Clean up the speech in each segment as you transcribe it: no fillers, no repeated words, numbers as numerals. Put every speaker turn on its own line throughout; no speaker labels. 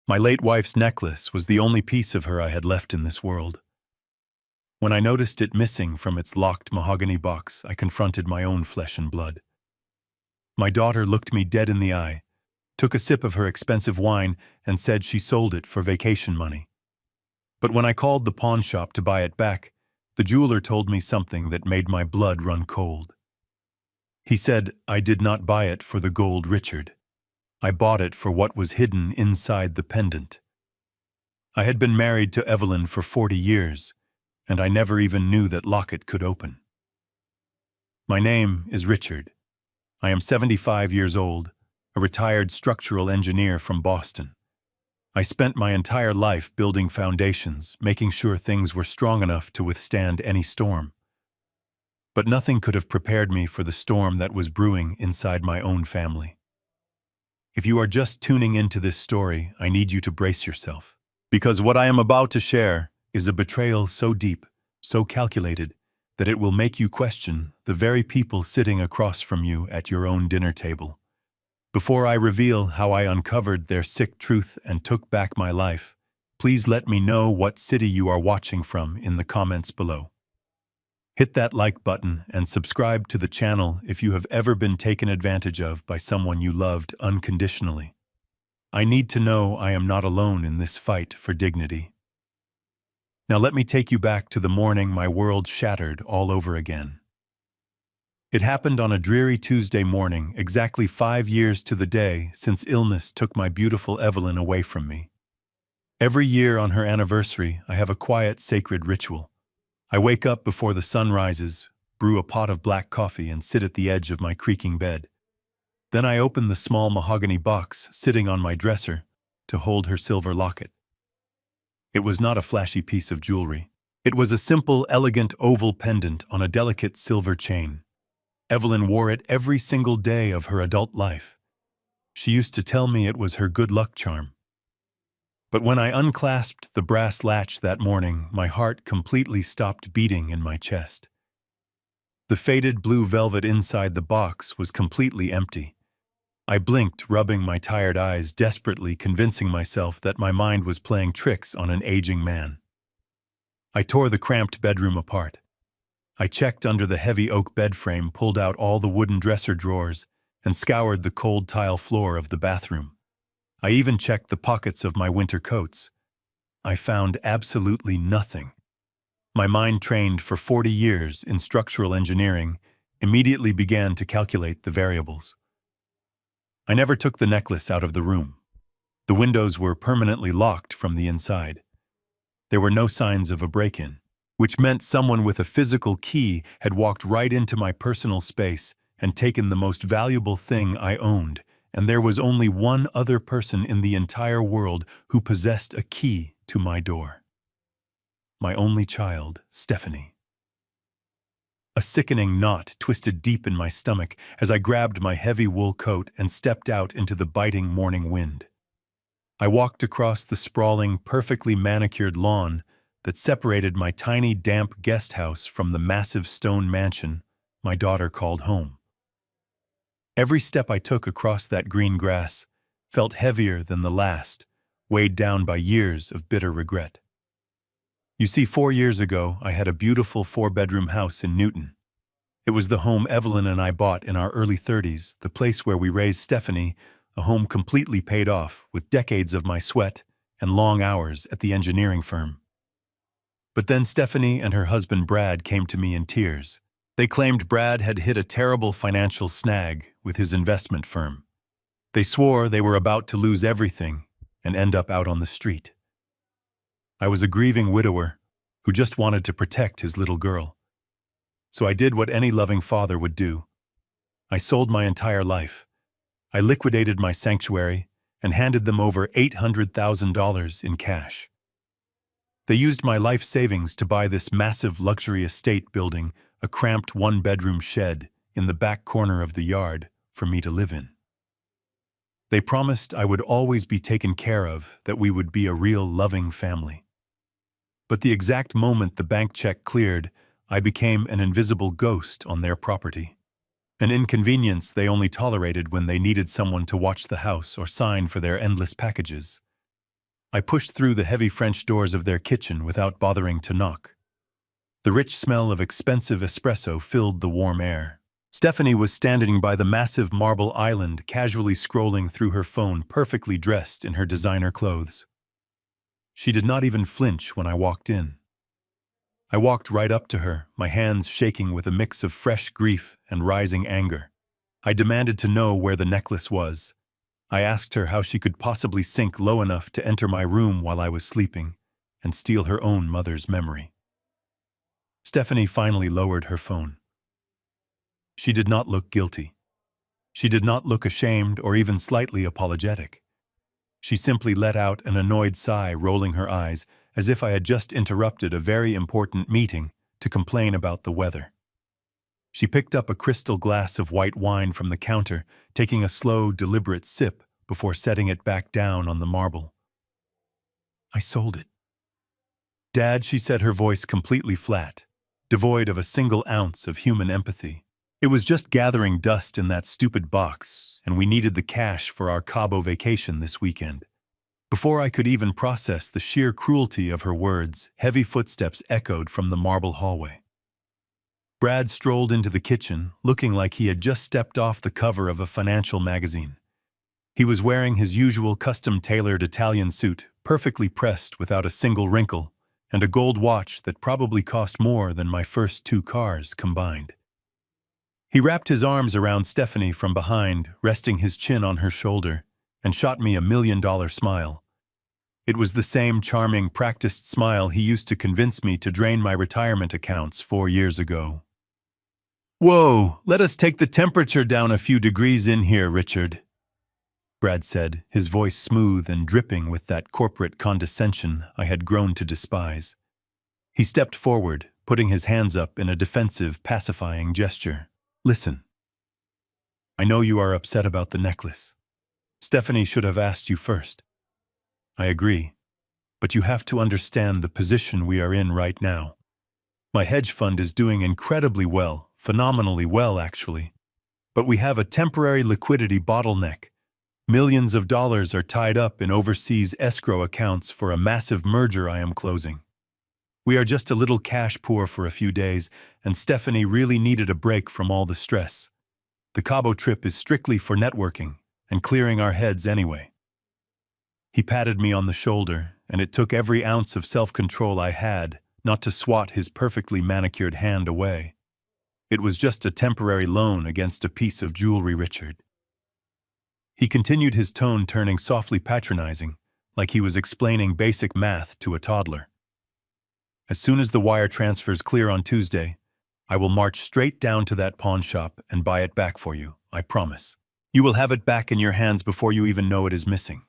My late wife's necklace was the only piece of her I had left in this world. When I noticed it missing from its locked mahogany box, I confronted my own flesh and blood. My daughter looked me dead in the eye, took a sip of her expensive wine, and said she sold it for vacation money. But when I called the pawn shop to buy it back, the jeweler told me something that made my blood run cold. He said, "I did not buy it for the gold, Richard. I bought it for what was hidden inside the pendant." I had been married to Evelyn for 40 years, and I never even knew that locket could open. My name is Richard. I am 75 years old, a retired structural engineer from Boston. I spent my entire life building foundations, making sure things were strong enough to withstand any storm. But nothing could have prepared me for the storm that was brewing inside my own family. If you are just tuning into this story, I need you to brace yourself, because what I am about to share is a betrayal so deep, so calculated, that it will make you question the very people sitting across from you at your own dinner table. Before I reveal how I uncovered their sick truth and took back my life, please let me know what city you are watching from in the comments below. Hit that like button and subscribe to the channel if you have ever been taken advantage of by someone you loved unconditionally. I need to know I am not alone in this fight for dignity. Now let me take you back to the morning my world shattered all over again. It happened on a dreary Tuesday morning, exactly 5 years to the day since illness took my beautiful Evelyn away from me. Every year on her anniversary, I have a quiet, sacred ritual. I wake up before the sun rises, brew a pot of black coffee, and sit at the edge of my creaking bed. Then I open the small mahogany box sitting on my dresser to hold her silver locket. It was not a flashy piece of jewelry. It was a simple, elegant oval pendant on a delicate silver chain. Evelyn wore it every single day of her adult life. She used to tell me it was her good luck charm. But when I unclasped the brass latch that morning, my heart completely stopped beating in my chest. The faded blue velvet inside the box was completely empty. I blinked, rubbing my tired eyes, desperately convincing myself that my mind was playing tricks on an aging man. I tore the cramped bedroom apart. I checked under the heavy oak bed frame, pulled out all the wooden dresser drawers, and scoured the cold tile floor of the bathroom. I even checked the pockets of my winter coats. I found absolutely nothing. My mind, trained for 40 years in structural engineering, immediately began to calculate the variables. I never took the necklace out of the room. The windows were permanently locked from the inside. There were no signs of a break-in, which meant someone with a physical key had walked right into my personal space and taken the most valuable thing I owned, and there was only one other person in the entire world who possessed a key to my door. My only child, Stephanie. A sickening knot twisted deep in my stomach as I grabbed my heavy wool coat and stepped out into the biting morning wind. I walked across the sprawling, perfectly manicured lawn that separated my tiny, damp guest house from the massive stone mansion my daughter called home. Every step I took across that green grass felt heavier than the last, weighed down by years of bitter regret. You see, 4 years ago, I had a beautiful 4-bedroom house in Newton. It was the home Evelyn and I bought in our early 30s, the place where we raised Stephanie, a home completely paid off with decades of my sweat and long hours at the engineering firm. But then Stephanie and her husband Brad came to me in tears. They claimed Brad had hit a terrible financial snag with his investment firm. They swore they were about to lose everything and end up out on the street. I was a grieving widower who just wanted to protect his little girl. So I did what any loving father would do. I sold my entire life. I liquidated my sanctuary and handed them over $800,000 in cash. They used my life savings to buy this massive luxury estate building, a cramped 1-bedroom shed in the back corner of the yard for me to live in. They promised I would always be taken care of, that we would be a real loving family. But the exact moment the bank check cleared, I became an invisible ghost on their property. An inconvenience they only tolerated when they needed someone to watch the house or sign for their endless packages. I pushed through the heavy French doors of their kitchen without bothering to knock. The rich smell of expensive espresso filled the warm air. Stephanie was standing by the massive marble island, casually scrolling through her phone, perfectly dressed in her designer clothes. She did not even flinch when I walked in. I walked right up to her, my hands shaking with a mix of fresh grief and rising anger. I demanded to know where the necklace was. I asked her how she could possibly sink low enough to enter my room while I was sleeping and steal her own mother's memory. Stephanie finally lowered her phone. She did not look guilty. She did not look ashamed or even slightly apologetic. She simply let out an annoyed sigh, rolling her eyes, as if I had just interrupted a very important meeting to complain about the weather. She picked up a crystal glass of white wine from the counter, taking a slow, deliberate sip before setting it back down on the marble. I sold it. Dad, she said, her voice completely flat, devoid of a single ounce of human empathy. It was just gathering dust in that stupid box, and we needed the cash for our Cabo vacation this weekend. Before I could even process the sheer cruelty of her words, heavy footsteps echoed from the marble hallway. Brad strolled into the kitchen, looking like he had just stepped off the cover of a financial magazine. He was wearing his usual custom-tailored Italian suit, perfectly pressed without a single wrinkle, and a gold watch that probably cost more than my first 2 cars combined. He wrapped his arms around Stephanie from behind, resting his chin on her shoulder, and shot me a $1 million smile. It was the same charming, practiced smile he used to convince me to drain my retirement accounts 4 years ago. "Whoa, let us take the temperature down a few degrees in here, Richard," Brad said, his voice smooth and dripping with that corporate condescension I had grown to despise. He stepped forward, putting his hands up in a defensive, pacifying gesture. "Listen. I know you are upset about the necklace. Stephanie should have asked you first. I agree, but you have to understand the position we are in right now. My hedge fund is doing incredibly well, phenomenally well actually, but we have a temporary liquidity bottleneck. Millions of dollars are tied up in overseas escrow accounts for a massive merger I am closing. We are just a little cash poor for a few days, and Stephanie really needed a break from all the stress. The Cabo trip is strictly for networking and clearing our heads anyway." He patted me on the shoulder, and it took every ounce of self-control I had not to swat his perfectly manicured hand away. It was just a temporary loan against a piece of jewelry, Richard. He continued, his tone turning softly patronizing, like he was explaining basic math to a toddler. "As soon as the wire transfers clear on Tuesday, I will march straight down to that pawn shop and buy it back for you, I promise. You will have it back in your hands before you even know it is missing."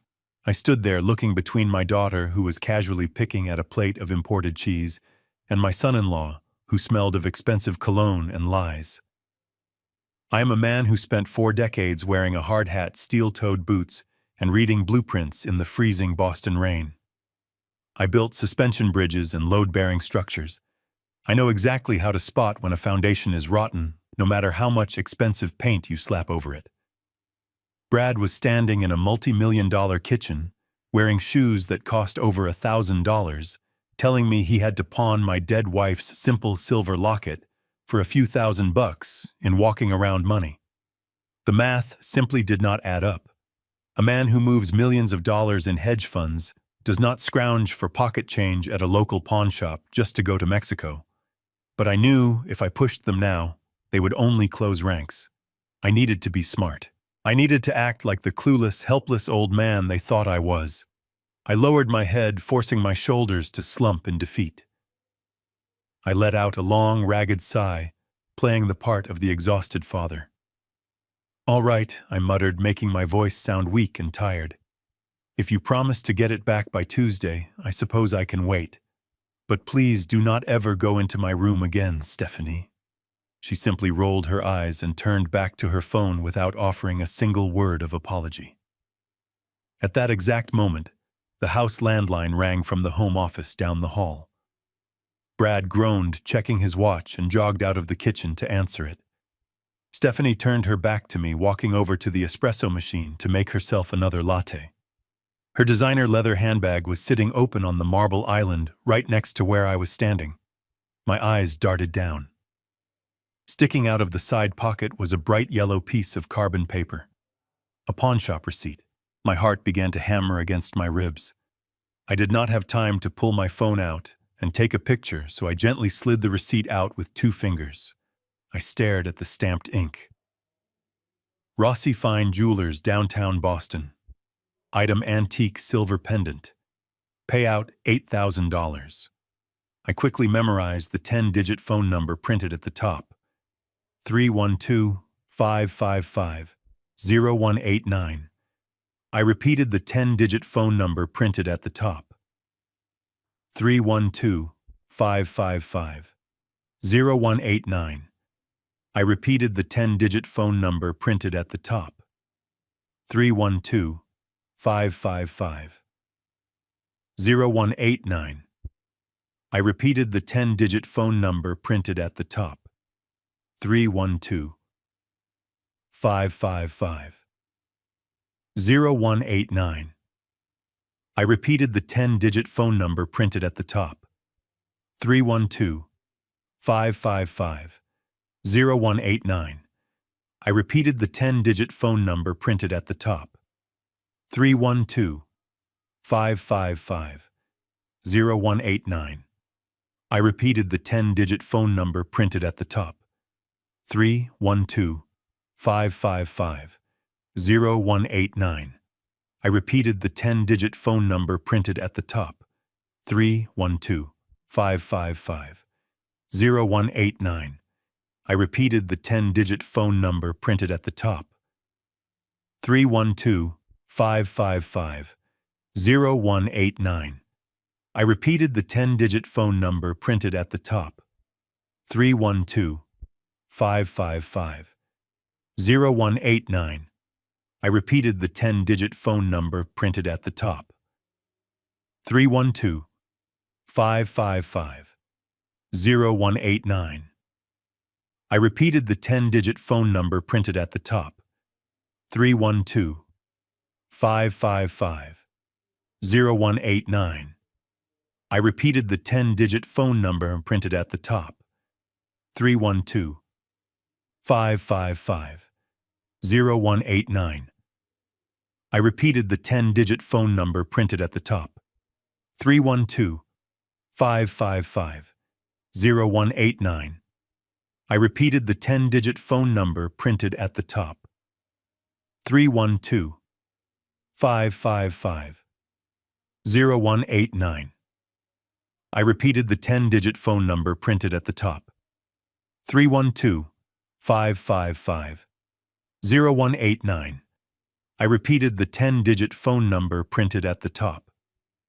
I stood there looking between my daughter, who was casually picking at a plate of imported cheese, and my son-in-law, who smelled of expensive cologne and lies. I am a man who spent 4 decades wearing a hard hat, steel-toed boots, and reading blueprints in the freezing Boston rain. I built suspension bridges and load-bearing structures. I know exactly how to spot when a foundation is rotten, no matter how much expensive paint you slap over it. Brad was standing in a multi-million-dollar kitchen, wearing shoes that cost over $1,000, telling me he had to pawn my dead wife's simple silver locket for a few $1,000 in walking around money. The math simply did not add up. A man who moves millions of dollars in hedge funds does not scrounge for pocket change at a local pawn shop just to go to Mexico. But I knew if I pushed them now, they would only close ranks. I needed to be smart. I needed to act like the clueless, helpless old man they thought I was. I lowered my head, forcing my shoulders to slump in defeat. I let out a long, ragged sigh, playing the part of the exhausted father. "All right," I muttered, making my voice sound weak and tired. "If you promise to get it back by Tuesday, I suppose I can wait. But please do not ever go into my room again, Stephanie." She simply rolled her eyes and turned back to her phone without offering a single word of apology. At that exact moment, the house landline rang from the home office down the hall. Brad groaned, checking his watch, and jogged out of the kitchen to answer it. Stephanie turned her back to me, walking over to the espresso machine to make herself another latte. Her designer leather handbag was sitting open on the marble island right next to where I was standing. My eyes darted down. Sticking out of the side pocket was a bright yellow piece of carbon paper. A pawnshop receipt. My heart began to hammer against my ribs. I did not have time to pull my phone out and take a picture, so I gently slid the receipt out with 2 fingers. I stared at the stamped ink. Rossi Fine Jewelers, downtown Boston. Item antique silver pendant. Payout $8,000. I quickly memorized the 10-digit phone number printed at the top. 312-555-0189. I repeated the 10-digit phone number printed at the top. 312-555-0189. I repeated the 10-digit phone number printed at the top. 312-555-0189. I repeated the 10-digit phone number printed at the top. 312-555-0189. I repeated the 10-digit phone number printed at the top. 312-555-0189. I repeated the 10-digit phone number printed at the top. 312-555-0189. I repeated the 10-digit phone number printed at the top. 312-555-0189. I repeated the 10-digit phone number printed at the top. 312-555-0189. I repeated the 10-digit phone number printed at the top. 312-555-0189. I repeated the 10-digit phone number printed at the top. 312-555-0189. I repeated the 10-digit phone number printed at the top. 312-555-0189. I repeated the 10-digit phone number printed at the top. 312-555-0189. I repeated the 10-digit phone number printed at the top. 312-555-0189. I repeated the 10-digit phone number printed at the top. 312-555-0189. I repeated the 10-digit phone number printed at the top. 312-555-0189. I repeated the 10-digit phone number printed at the top. 312-555-0189. I repeated the 10-digit phone number printed at the top.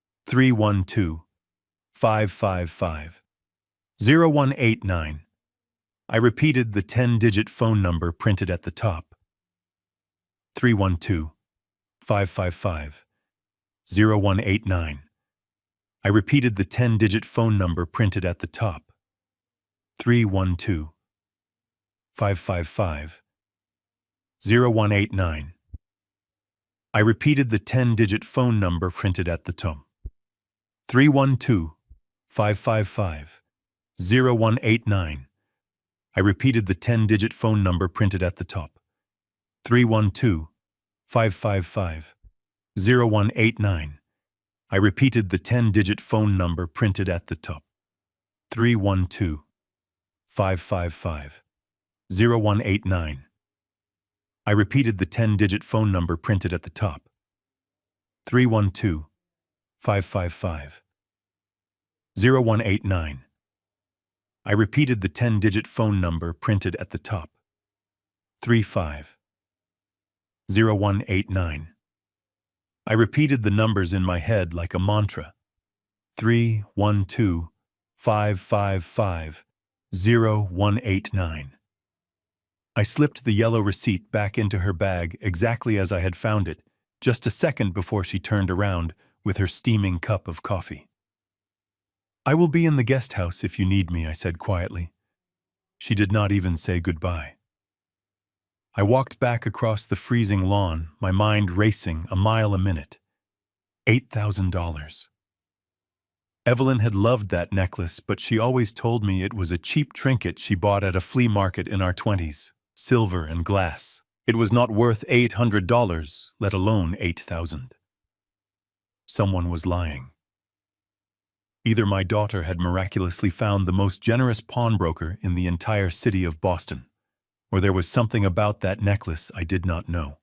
312-555-0189. I repeated the 10-digit phone number printed at the top. 312-555-0189. I repeated the 10-digit phone number printed at the top. 312-555-0189. I repeated the 10-digit phone number printed at the top. 312-555-0189. I repeated the 10-digit phone number printed at the top. 312-555-0189. I repeated the 10-digit phone number printed at the top. 312-555-0189. I repeated the 10-digit phone number printed at the top. 312-555-0189. I repeated the 10-digit phone number printed at the top. 35-0189. I repeated the numbers in my head like a mantra. 312-555-0189. I slipped the yellow receipt back into her bag exactly as I had found it, just a second before she turned around with her steaming cup of coffee. "I will be in the guest house if you need me," I said quietly. She did not even say goodbye. I walked back across the freezing lawn, my mind racing a mile a minute. $8,000. Evelyn had loved that necklace, but she always told me it was a cheap trinket she bought at a flea market in our 20s, silver and glass. It was not worth $800, let alone $8,000. Someone was lying. Either my daughter had miraculously found the most generous pawnbroker in the entire city of Boston, or there was something about that necklace I did not know.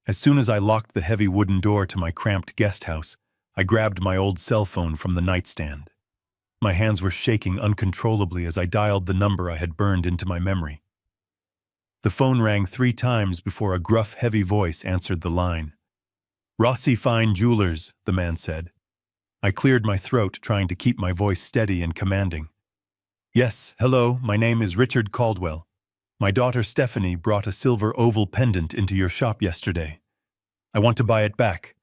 As soon as I locked the heavy wooden door to my cramped guest house, I grabbed my old cell phone from the nightstand. My hands were shaking uncontrollably as I dialed the number I had burned into my memory. The phone rang 3 times before a gruff, heavy voice answered the line. "Rossi Fine Jewelers," the man said. I cleared my throat, trying to keep my voice steady and commanding. "Yes, hello, my name is Richard Caldwell. My daughter Stephanie brought a silver oval pendant into your shop yesterday. I want to buy it back.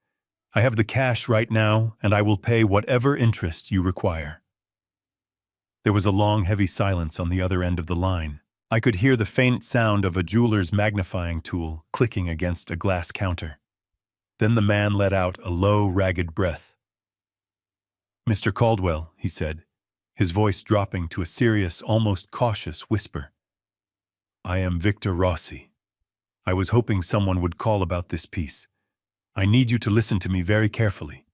I have the cash right now, and I will pay whatever interest you require." There was a long, heavy silence on the other end of the line. I could hear the faint sound of a jeweler's magnifying tool clicking against a glass counter. Then the man let out a low, ragged breath. "Mr. Caldwell," he said, his voice dropping to a serious, almost cautious whisper. "I am Victor Rossi. I was hoping someone would call about this piece. I need you to listen to me very carefully.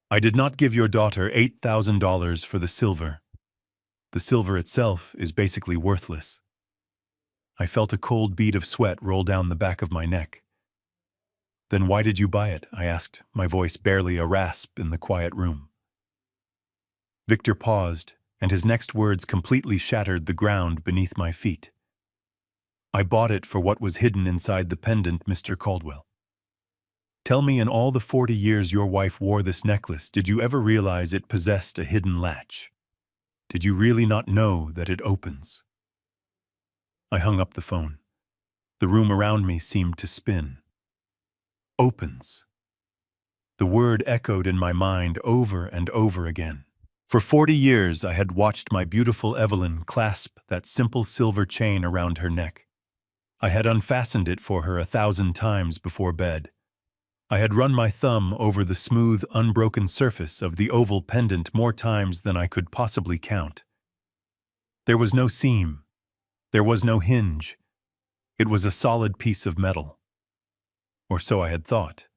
I did not give your daughter $8,000 for the silver. The silver itself is basically worthless." I felt a cold bead of sweat roll down the back of my neck. "Then why did you buy it?" I asked, my voice barely a rasp in the quiet room. Victor paused, and his next words completely shattered the ground beneath my feet. "I bought it for what was hidden inside the pendant, Mr. Caldwell. Tell me, in all the 40 years your wife wore this necklace, did you ever realize it possessed a hidden latch? Did you really not know that it opens?" I hung up the phone. The room around me seemed to spin. Opens. The word echoed in my mind over and over again. For 40 years I had watched my beautiful Evelyn clasp that simple silver chain around her neck. I had unfastened it for her 1,000 times before bed. I had run my thumb over the smooth, unbroken surface of the oval pendant more times than I could possibly count. There was no seam. There was no hinge. It was a solid piece of metal. Or so I had thought.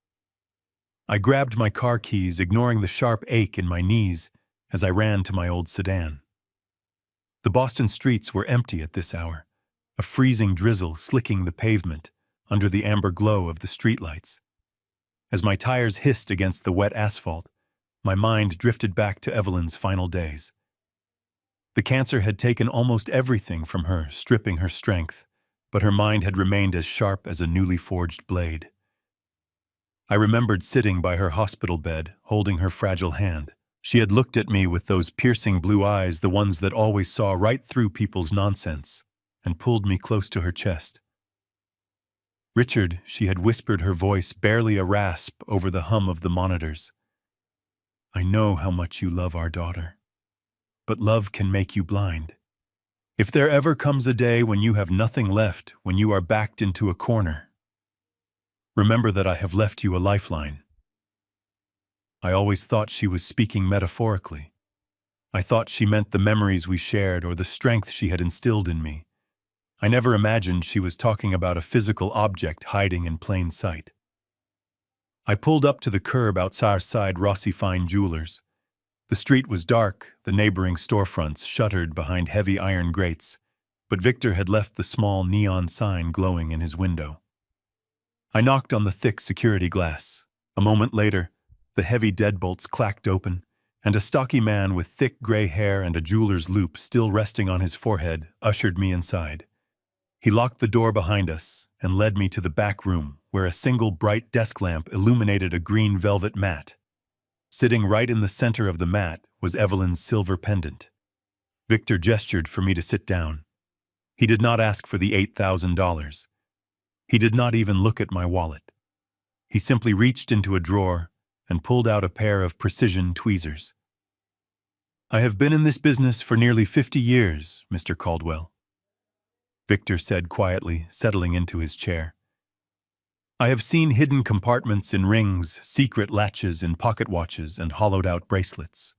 I grabbed my car keys, ignoring the sharp ache in my knees as I ran to my old sedan. The Boston streets were empty at this hour, a freezing drizzle slicking the pavement under the amber glow of the streetlights. As my tires hissed against the wet asphalt, my mind drifted back to Evelyn's final days. The cancer had taken almost everything from her, stripping her strength, but her mind had remained as sharp as a newly forged blade. I remembered sitting by her hospital bed, holding her fragile hand. She had looked at me with those piercing blue eyes, the ones that always saw right through people's nonsense, and pulled me close to her chest. "Richard," she had whispered, her voice barely a rasp over the hum of the monitors. "I know how much you love our daughter. But love can make you blind. If there ever comes a day when you have nothing left, when you are backed into a corner, remember that I have left you a lifeline." I always thought she was speaking metaphorically. I thought she meant the memories we shared or the strength she had instilled in me. I never imagined she was talking about a physical object hiding in plain sight. I pulled up to the curb outside Rossi Fine Jewelers. The street was dark, the neighboring storefronts shuttered behind heavy iron grates, but Victor had left the small neon sign glowing in his window. I knocked on the thick security glass. A moment later, the heavy deadbolts clacked open, and a stocky man with thick gray hair and a jeweler's loop still resting on his forehead ushered me inside. He locked the door behind us and led me to the back room, where a single bright desk lamp illuminated a green velvet mat. Sitting right in the center of the mat was Evelyn's silver pendant. Victor gestured for me to sit down. He did not ask for the $8,000. He did not even look at my wallet. He simply reached into a drawer and pulled out a pair of precision tweezers. "I have been in this business for nearly 50 years, Mr. Caldwell," Victor said quietly, settling into his chair. I have seen hidden compartments in rings, secret latches in pocket watches, and hollowed-out bracelets.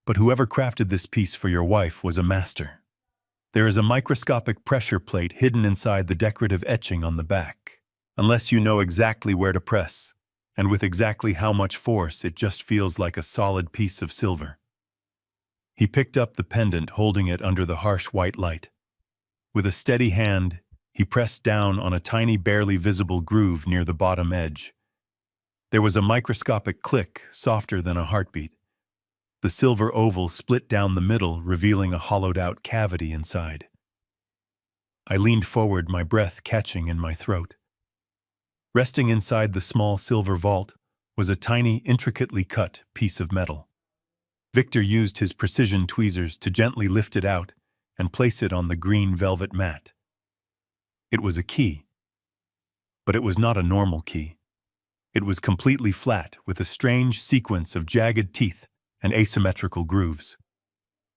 But whoever crafted this piece for your wife was a master. There is a microscopic pressure plate hidden inside the decorative etching on the back. Unless you know exactly where to press, and with exactly how much force, it just feels like a solid piece of silver. He picked up the pendant, holding it under the harsh white light. With a steady hand, he pressed down on a tiny, barely visible groove near the bottom edge. There was a microscopic click, softer than a heartbeat. The silver oval split down the middle, revealing a hollowed-out cavity inside. I leaned forward, my breath catching in my throat. Resting inside the small silver vault was a tiny, intricately cut piece of metal. Victor used his precision tweezers to gently lift it out and place it on the green velvet mat. It was a key. But it was not a normal key. It was completely flat, with a strange sequence of jagged teeth and asymmetrical grooves.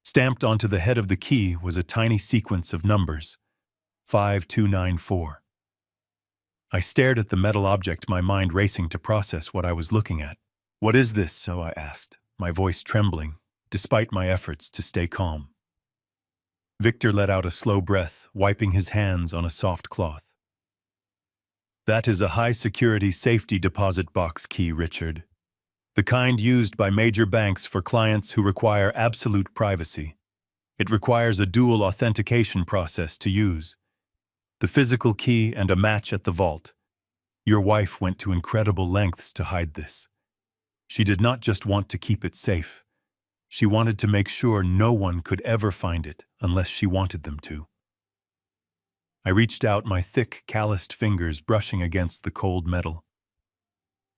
Stamped onto the head of the key was a tiny sequence of numbers, 5294. I stared at the metal object, my mind racing to process what I was looking at. "What is this?" so I asked, my voice trembling, despite my efforts to stay calm. Victor let out a slow breath, wiping his hands on a soft cloth. "That is a high-security safety deposit box key, Richard. The kind used by major banks for clients who require absolute privacy. It requires a dual authentication process to use. The physical key and a match at the vault. Your wife went to incredible lengths to hide this. She did not just want to keep it safe. She wanted to make sure no one could ever find it unless she wanted them to." I reached out, my thick, calloused fingers brushing against the cold metal.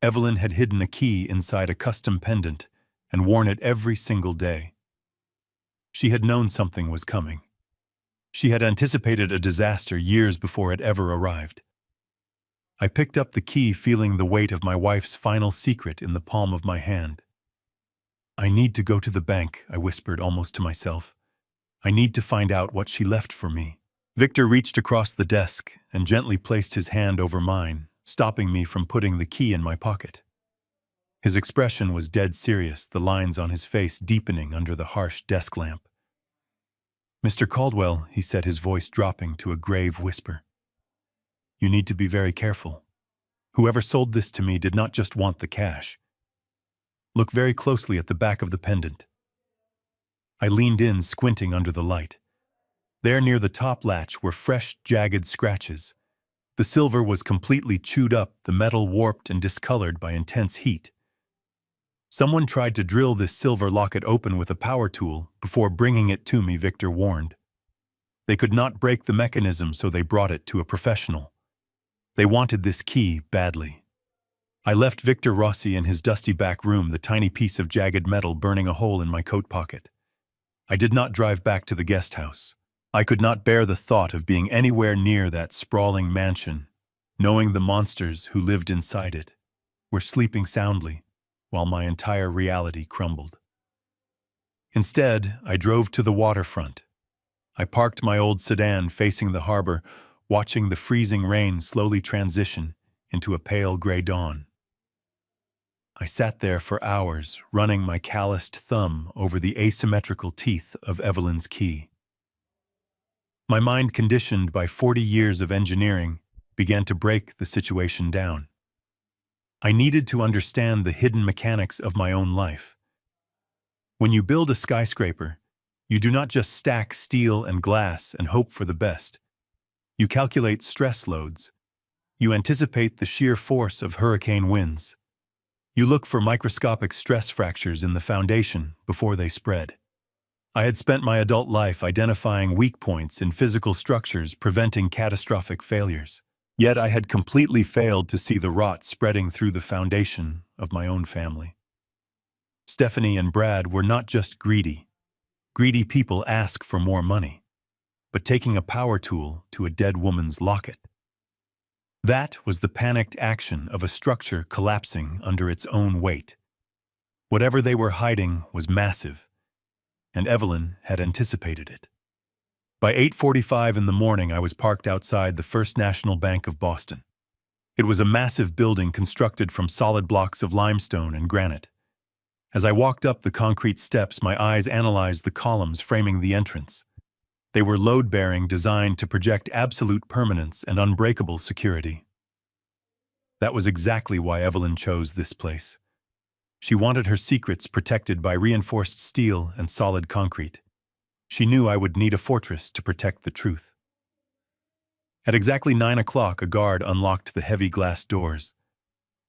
Evelyn had hidden a key inside a custom pendant and worn it every single day. She had known something was coming. She had anticipated a disaster years before it ever arrived. I picked up the key, feeling the weight of my wife's final secret in the palm of my hand. "I need to go to the bank," I whispered almost to myself. "I need to find out what she left for me." Victor reached across the desk and gently placed his hand over mine, stopping me from putting the key in my pocket. His expression was dead serious, the lines on his face deepening under the harsh desk lamp. "Mr. Caldwell," he said, his voice dropping to a grave whisper, "you need to be very careful. Whoever sold this to me did not just want the cash. Look very closely at the back of the pendant." I leaned in, squinting under the light. There near the top latch were fresh, jagged scratches. The silver was completely chewed up, the metal warped and discolored by intense heat. "Someone tried to drill this silver locket open with a power tool before bringing it to me," Victor warned. "They could not break the mechanism, so they brought it to a professional. They wanted this key badly." I left Victor Rossi in his dusty back room, the tiny piece of jagged metal burning a hole in my coat pocket. I did not drive back to the guest house. I could not bear the thought of being anywhere near that sprawling mansion, knowing the monsters who lived inside it were sleeping soundly while my entire reality crumbled. Instead, I drove to the waterfront. I parked my old sedan facing the harbor, watching the freezing rain slowly transition into a pale gray dawn. I sat there for hours, running my calloused thumb over the asymmetrical teeth of Evelyn's key. My mind, conditioned by 40 years of engineering, began to break the situation down. I needed to understand the hidden mechanics of my own life. When you build a skyscraper, you do not just stack steel and glass and hope for the best. You calculate stress loads. You anticipate the sheer force of hurricane winds. You look for microscopic stress fractures in the foundation before they spread. I had spent my adult life identifying weak points in physical structures, preventing catastrophic failures. Yet I had completely failed to see the rot spreading through the foundation of my own family. Stephanie and Brad were not just greedy. Greedy people ask for more money, but taking a power tool to a dead woman's locket. That was the panicked action of a structure collapsing under its own weight. Whatever they were hiding was massive, and Evelyn had anticipated it. By 8:45 in the morning, I was parked outside the First National Bank of Boston. It was a massive building constructed from solid blocks of limestone and granite. As I walked up the concrete steps, my eyes analyzed the columns framing the entrance. They were load-bearing, designed to project absolute permanence and unbreakable security. That was exactly why Evelyn chose this place. She wanted her secrets protected by reinforced steel and solid concrete. She knew I would need a fortress to protect the truth. At exactly 9 o'clock, a guard unlocked the heavy glass doors.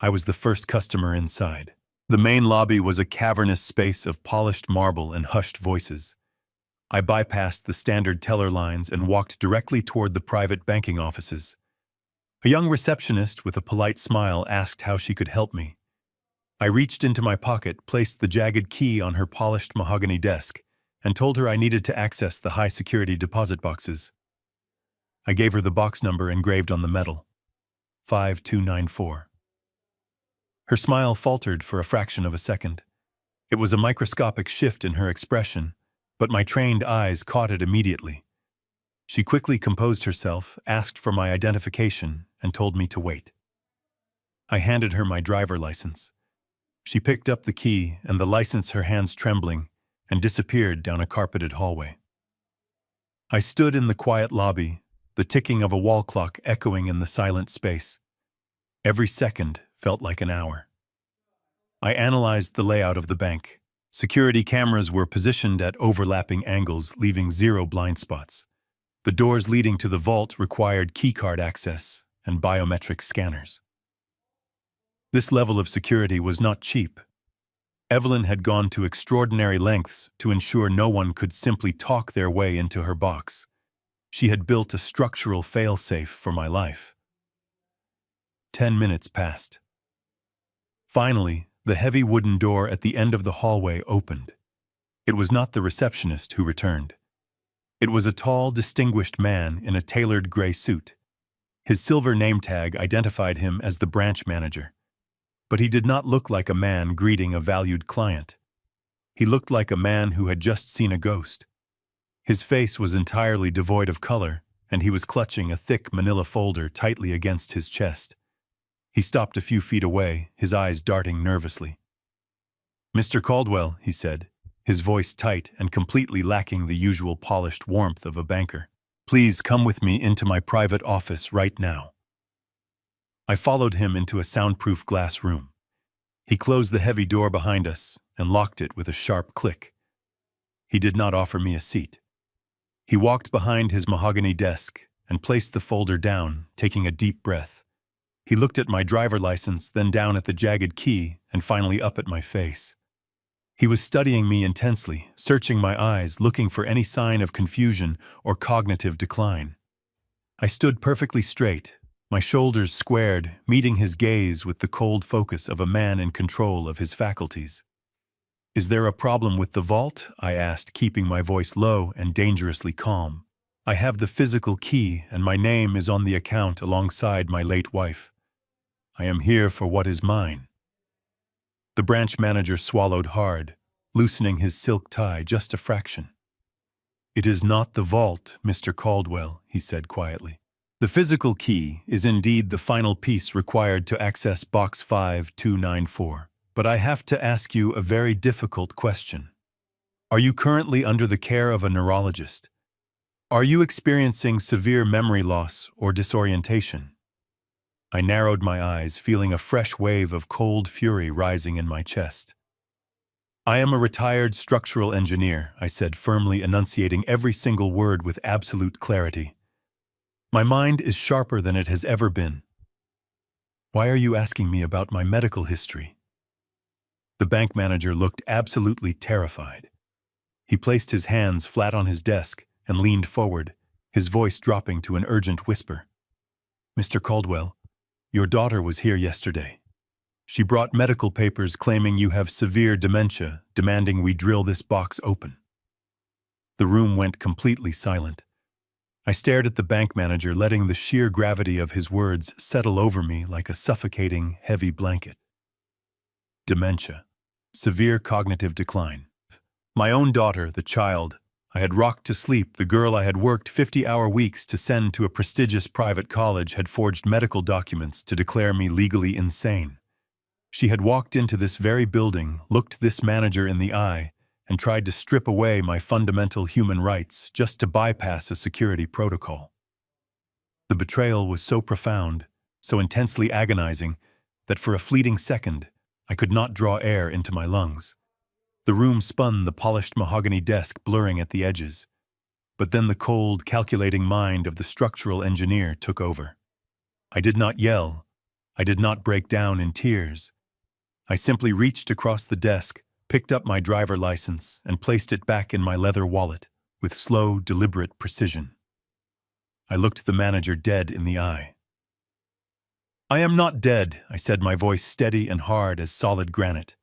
I was the first customer inside. The main lobby was a cavernous space of polished marble and hushed voices. I bypassed the standard teller lines and walked directly toward the private banking offices. A young receptionist with a polite smile asked how she could help me. I reached into my pocket, placed the jagged key on her polished mahogany desk, and told her I needed to access the high-security deposit boxes. I gave her the box number engraved on the metal, 5294. Her smile faltered for a fraction of a second. It was a microscopic shift in her expression, but my trained eyes caught it immediately. She quickly composed herself, asked for my identification, and told me to wait. I handed her my driver license. She picked up the key and the license, her hands trembling, and disappeared down a carpeted hallway. I stood in the quiet lobby, the ticking of a wall clock echoing in the silent space. Every second felt like an hour. I analyzed the layout of the bank. Security cameras were positioned at overlapping angles, leaving zero blind spots. The doors leading to the vault required keycard access and biometric scanners. This level of security was not cheap. Evelyn had gone to extraordinary lengths to ensure no one could simply talk their way into her box. She had built a structural fail-safe for my life. 10 minutes passed. Finally, the heavy wooden door at the end of the hallway opened. It was not the receptionist who returned. It was a tall, distinguished man in a tailored gray suit. His silver name tag identified him as the branch manager. But he did not look like a man greeting a valued client. He looked like a man who had just seen a ghost. His face was entirely devoid of color, and he was clutching a thick manila folder tightly against his chest. He stopped a few feet away, his eyes darting nervously. "Mr. Caldwell," he said, his voice tight and completely lacking the usual polished warmth of a banker. "Please come with me into my private office right now." I followed him into a soundproof glass room. He closed the heavy door behind us and locked it with a sharp click. He did not offer me a seat. He walked behind his mahogany desk and placed the folder down, taking a deep breath. He looked at my driver license, then down at the jagged key, and finally up at my face. He was studying me intensely, searching my eyes, looking for any sign of confusion or cognitive decline. I stood perfectly straight, my shoulders squared, meeting his gaze with the cold focus of a man in control of his faculties. "Is there a problem with the vault?" I asked, keeping my voice low and dangerously calm. "I have the physical key, and my name is on the account alongside my late wife. I am here for what is mine." The branch manager swallowed hard, loosening his silk tie just a fraction. "It is not the vault, Mr. Caldwell," he said quietly. "The physical key is indeed the final piece required to access box 5294. But I have to ask you a very difficult question. Are you currently under the care of a neurologist? Are you experiencing severe memory loss or disorientation?" I narrowed my eyes, feeling a fresh wave of cold fury rising in my chest. "I am a retired structural engineer," I said, firmly enunciating every single word with absolute clarity. "My mind is sharper than it has ever been. Why are you asking me about my medical history?" The bank manager looked absolutely terrified. He placed his hands flat on his desk and leaned forward, his voice dropping to an urgent whisper. "Mr. Caldwell, your daughter was here yesterday. She brought medical papers claiming you have severe dementia, demanding we drill this box open." The room went completely silent. I stared at the bank manager, letting the sheer gravity of his words settle over me like a suffocating, heavy blanket. Dementia. Severe cognitive decline. My own daughter, the child, I had rocked to sleep. The girl I had worked 50-hour weeks to send to a prestigious private college had forged medical documents to declare me legally insane. She had walked into this very building, looked this manager in the eye, and tried to strip away my fundamental human rights just to bypass a security protocol. The betrayal was so profound, so intensely agonizing, that for a fleeting second, I could not draw air into my lungs. The room spun, the polished mahogany desk blurring at the edges. But then the cold, calculating mind of the structural engineer took over. I did not yell. I did not break down in tears. I simply reached across the desk, picked up my driver license, and placed it back in my leather wallet with slow, deliberate precision. I looked the manager dead in the eye. "I am not dead," I said, my voice steady and hard as solid granite.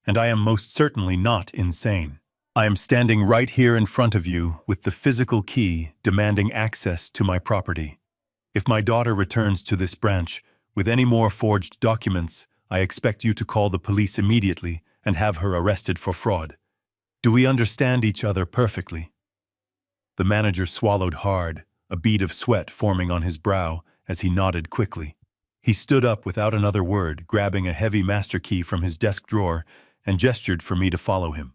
"And I am most certainly not insane. I am standing right here in front of you with the physical key demanding access to my property. If my daughter returns to this branch with any more forged documents, I expect you to call the police immediately and have her arrested for fraud. Do we understand each other perfectly?" The manager swallowed hard, a bead of sweat forming on his brow as he nodded quickly. He stood up without another word, grabbing a heavy master key from his desk drawer, and gestured for me to follow him.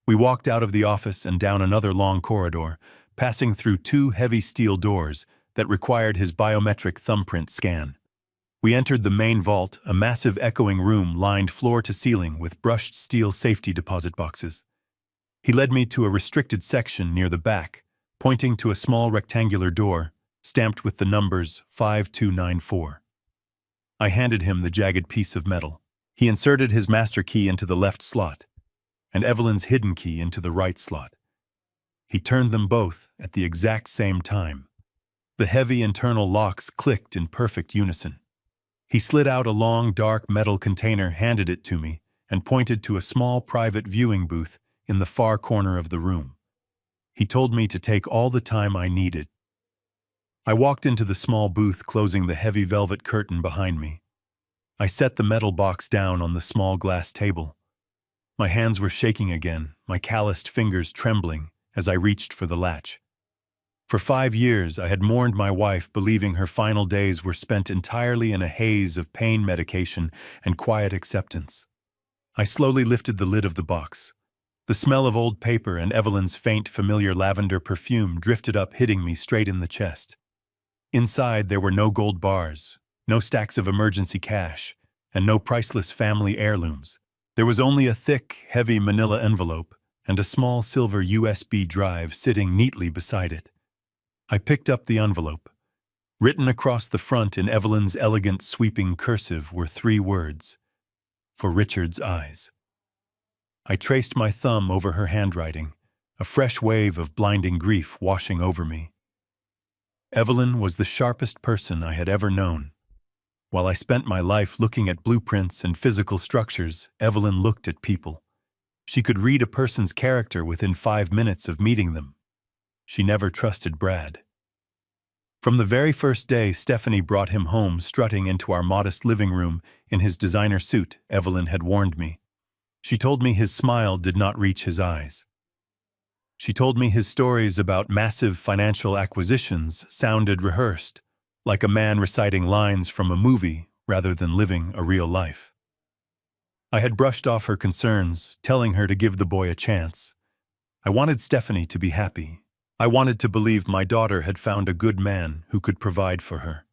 We walked out of the office and down another long corridor, passing through 2 heavy steel doors that required his biometric thumbprint scan. We entered the main vault, a massive echoing room lined floor to ceiling with brushed steel safety deposit boxes. He led me to a restricted section near the back, pointing to a small rectangular door, stamped with the numbers 5294. I handed him the jagged piece of metal. He inserted his master key into the left slot, and Evelyn's hidden key into the right slot. He turned them both at the exact same time. The heavy internal locks clicked in perfect unison. He slid out a long, dark metal container, handed it to me, and pointed to a small private viewing booth in the far corner of the room. He told me to take all the time I needed. I walked into the small booth, closing the heavy velvet curtain behind me. I set the metal box down on the small glass table. My hands were shaking again, my calloused fingers trembling as I reached for the latch. For 5 years, I had mourned my wife, believing her final days were spent entirely in a haze of pain medication and quiet acceptance. I slowly lifted the lid of the box. The smell of old paper and Evelyn's faint, familiar lavender perfume drifted up, hitting me straight in the chest. Inside, there were no gold bars, no stacks of emergency cash, and no priceless family heirlooms. There was only a thick, heavy manila envelope and a small silver USB drive sitting neatly beside it. I picked up the envelope. Written across the front in Evelyn's elegant, sweeping cursive were 3 words: "For Richard's eyes." I traced my thumb over her handwriting, a fresh wave of blinding grief washing over me. Evelyn was the sharpest person I had ever known. While I spent my life looking at blueprints and physical structures, Evelyn looked at people. She could read a person's character within 5 minutes of meeting them. She never trusted Brad. From the very first day Stephanie brought him home strutting into our modest living room in his designer suit, Evelyn had warned me. She told me his smile did not reach his eyes. She told me his stories about massive financial acquisitions sounded rehearsed, like a man reciting lines from a movie rather than living a real life. I had brushed off her concerns, telling her to give the boy a chance. I wanted Stephanie to be happy. I wanted to believe my daughter had found a good man who could provide for her.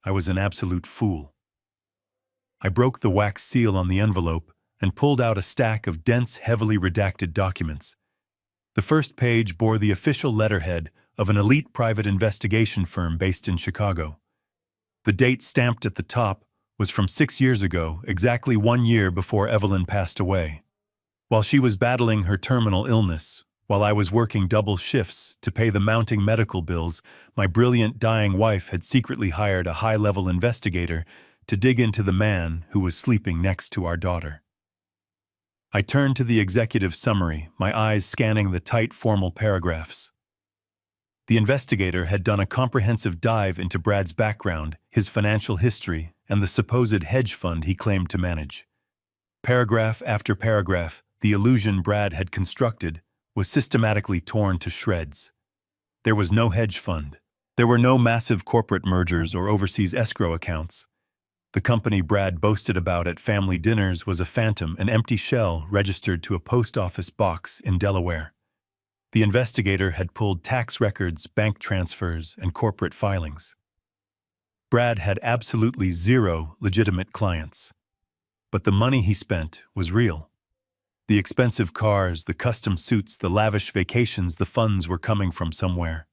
I was an absolute fool. I broke the wax seal on the envelope and pulled out a stack of dense, heavily redacted documents. The first page bore the official letterhead of an elite private investigation firm based in Chicago. The date stamped at the top was from 6 years ago, exactly 1 year before Evelyn passed away. While she was battling her terminal illness, while I was working double shifts to pay the mounting medical bills, my brilliant dying wife had secretly hired a high-level investigator to dig into the man who was sleeping next to our daughter. I turned to the executive summary, my eyes scanning the tight, formal paragraphs. The investigator had done a comprehensive dive into Brad's background, his financial history, and the supposed hedge fund he claimed to manage. Paragraph after paragraph, the illusion Brad had constructed was systematically torn to shreds. There was no hedge fund. There were no massive corporate mergers or overseas escrow accounts. The company Brad boasted about at family dinners was a phantom, an empty shell registered to a post office box in Delaware. The investigator had pulled tax records, bank transfers, and corporate filings. Brad had absolutely zero legitimate clients. But the money he spent was real. The expensive cars, the custom suits, the lavish vacations, the funds were coming from somewhere.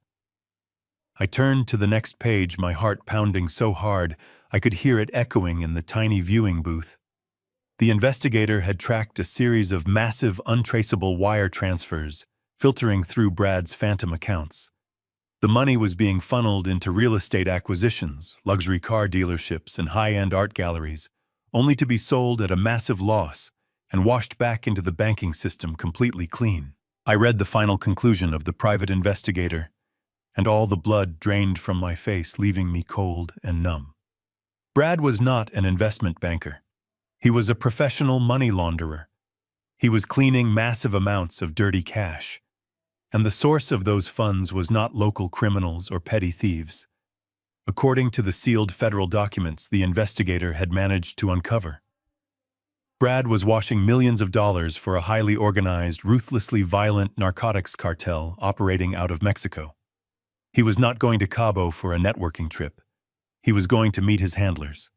I turned to the next page, my heart pounding so hard I could hear it echoing in the tiny viewing booth. The investigator had tracked a series of massive, untraceable wire transfers, filtering through Brad's phantom accounts. The money was being funneled into real estate acquisitions, luxury car dealerships, and high-end art galleries, only to be sold at a massive loss and washed back into the banking system completely clean. I read the final conclusion of the private investigator, and all the blood drained from my face, leaving me cold and numb. Brad was not an investment banker. He was a professional money launderer. He was cleaning massive amounts of dirty cash. And the source of those funds was not local criminals or petty thieves. According to the sealed federal documents the investigator had managed to uncover, Brad was washing millions of dollars for a highly organized, ruthlessly violent narcotics cartel operating out of Mexico. He was not going to Cabo for a networking trip. He was going to meet his handlers.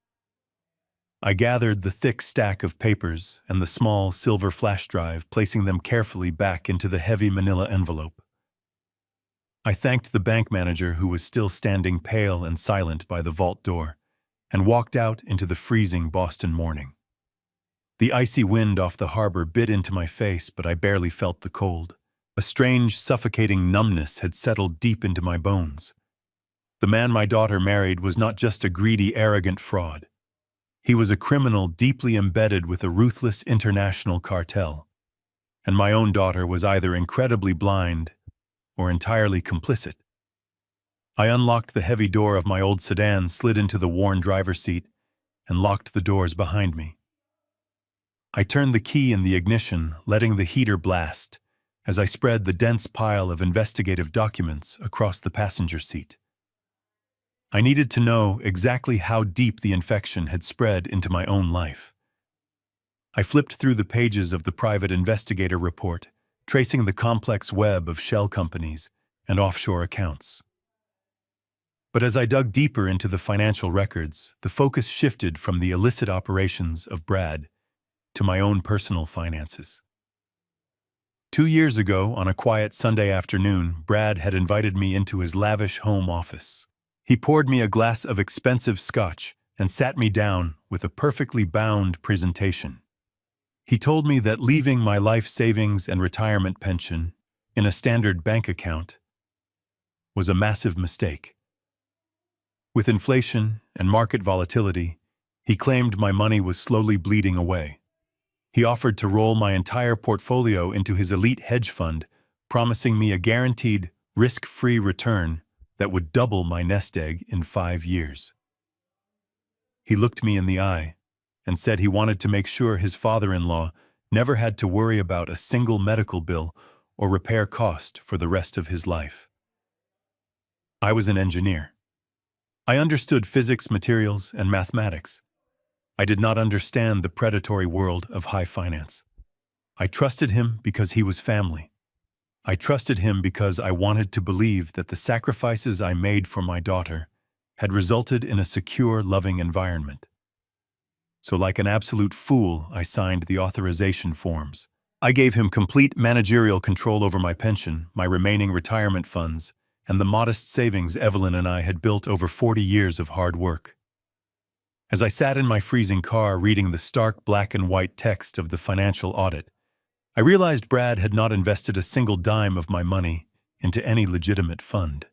I gathered the thick stack of papers and the small silver flash drive, placing them carefully back into the heavy manila envelope. I thanked the bank manager, who was still standing pale and silent by the vault door, and walked out into the freezing Boston morning. The icy wind off the harbor bit into my face, but I barely felt the cold. A strange, suffocating numbness had settled deep into my bones. The man my daughter married was not just a greedy, arrogant fraud. He was a criminal deeply embedded with a ruthless international cartel. And my own daughter was either incredibly blind or entirely complicit. I unlocked the heavy door of my old sedan, slid into the worn driver's seat, and locked the doors behind me. I turned the key in the ignition, letting the heater blast, as I spread the dense pile of investigative documents across the passenger seat. I needed to know exactly how deep the infection had spread into my own life. I flipped through the pages of the private investigator report, tracing the complex web of shell companies and offshore accounts. But as I dug deeper into the financial records, the focus shifted from the illicit operations of Brad to my own personal finances. 2 years ago, on a quiet Sunday afternoon, Brad had invited me into his lavish home office. He poured me a glass of expensive scotch and sat me down with a perfectly bound presentation. He told me that leaving my life savings and retirement pension in a standard bank account was a massive mistake. With inflation and market volatility, he claimed my money was slowly bleeding away. He offered to roll my entire portfolio into his elite hedge fund, promising me a guaranteed, risk-free return that would double my nest egg in 5 years. He looked me in the eye and said he wanted to make sure his father-in-law never had to worry about a single medical bill or repair cost for the rest of his life. I was an engineer. I understood physics, materials, and mathematics. I did not understand the predatory world of high finance. I trusted him because he was family. I trusted him because I wanted to believe that the sacrifices I made for my daughter had resulted in a secure, loving environment. So like an absolute fool, I signed the authorization forms. I gave him complete managerial control over my pension, my remaining retirement funds, and the modest savings Evelyn and I had built over 40 years of hard work. As I sat in my freezing car reading the stark black and white text of the financial audit, I realized Brad had not invested a single dime of my money into any legitimate fund.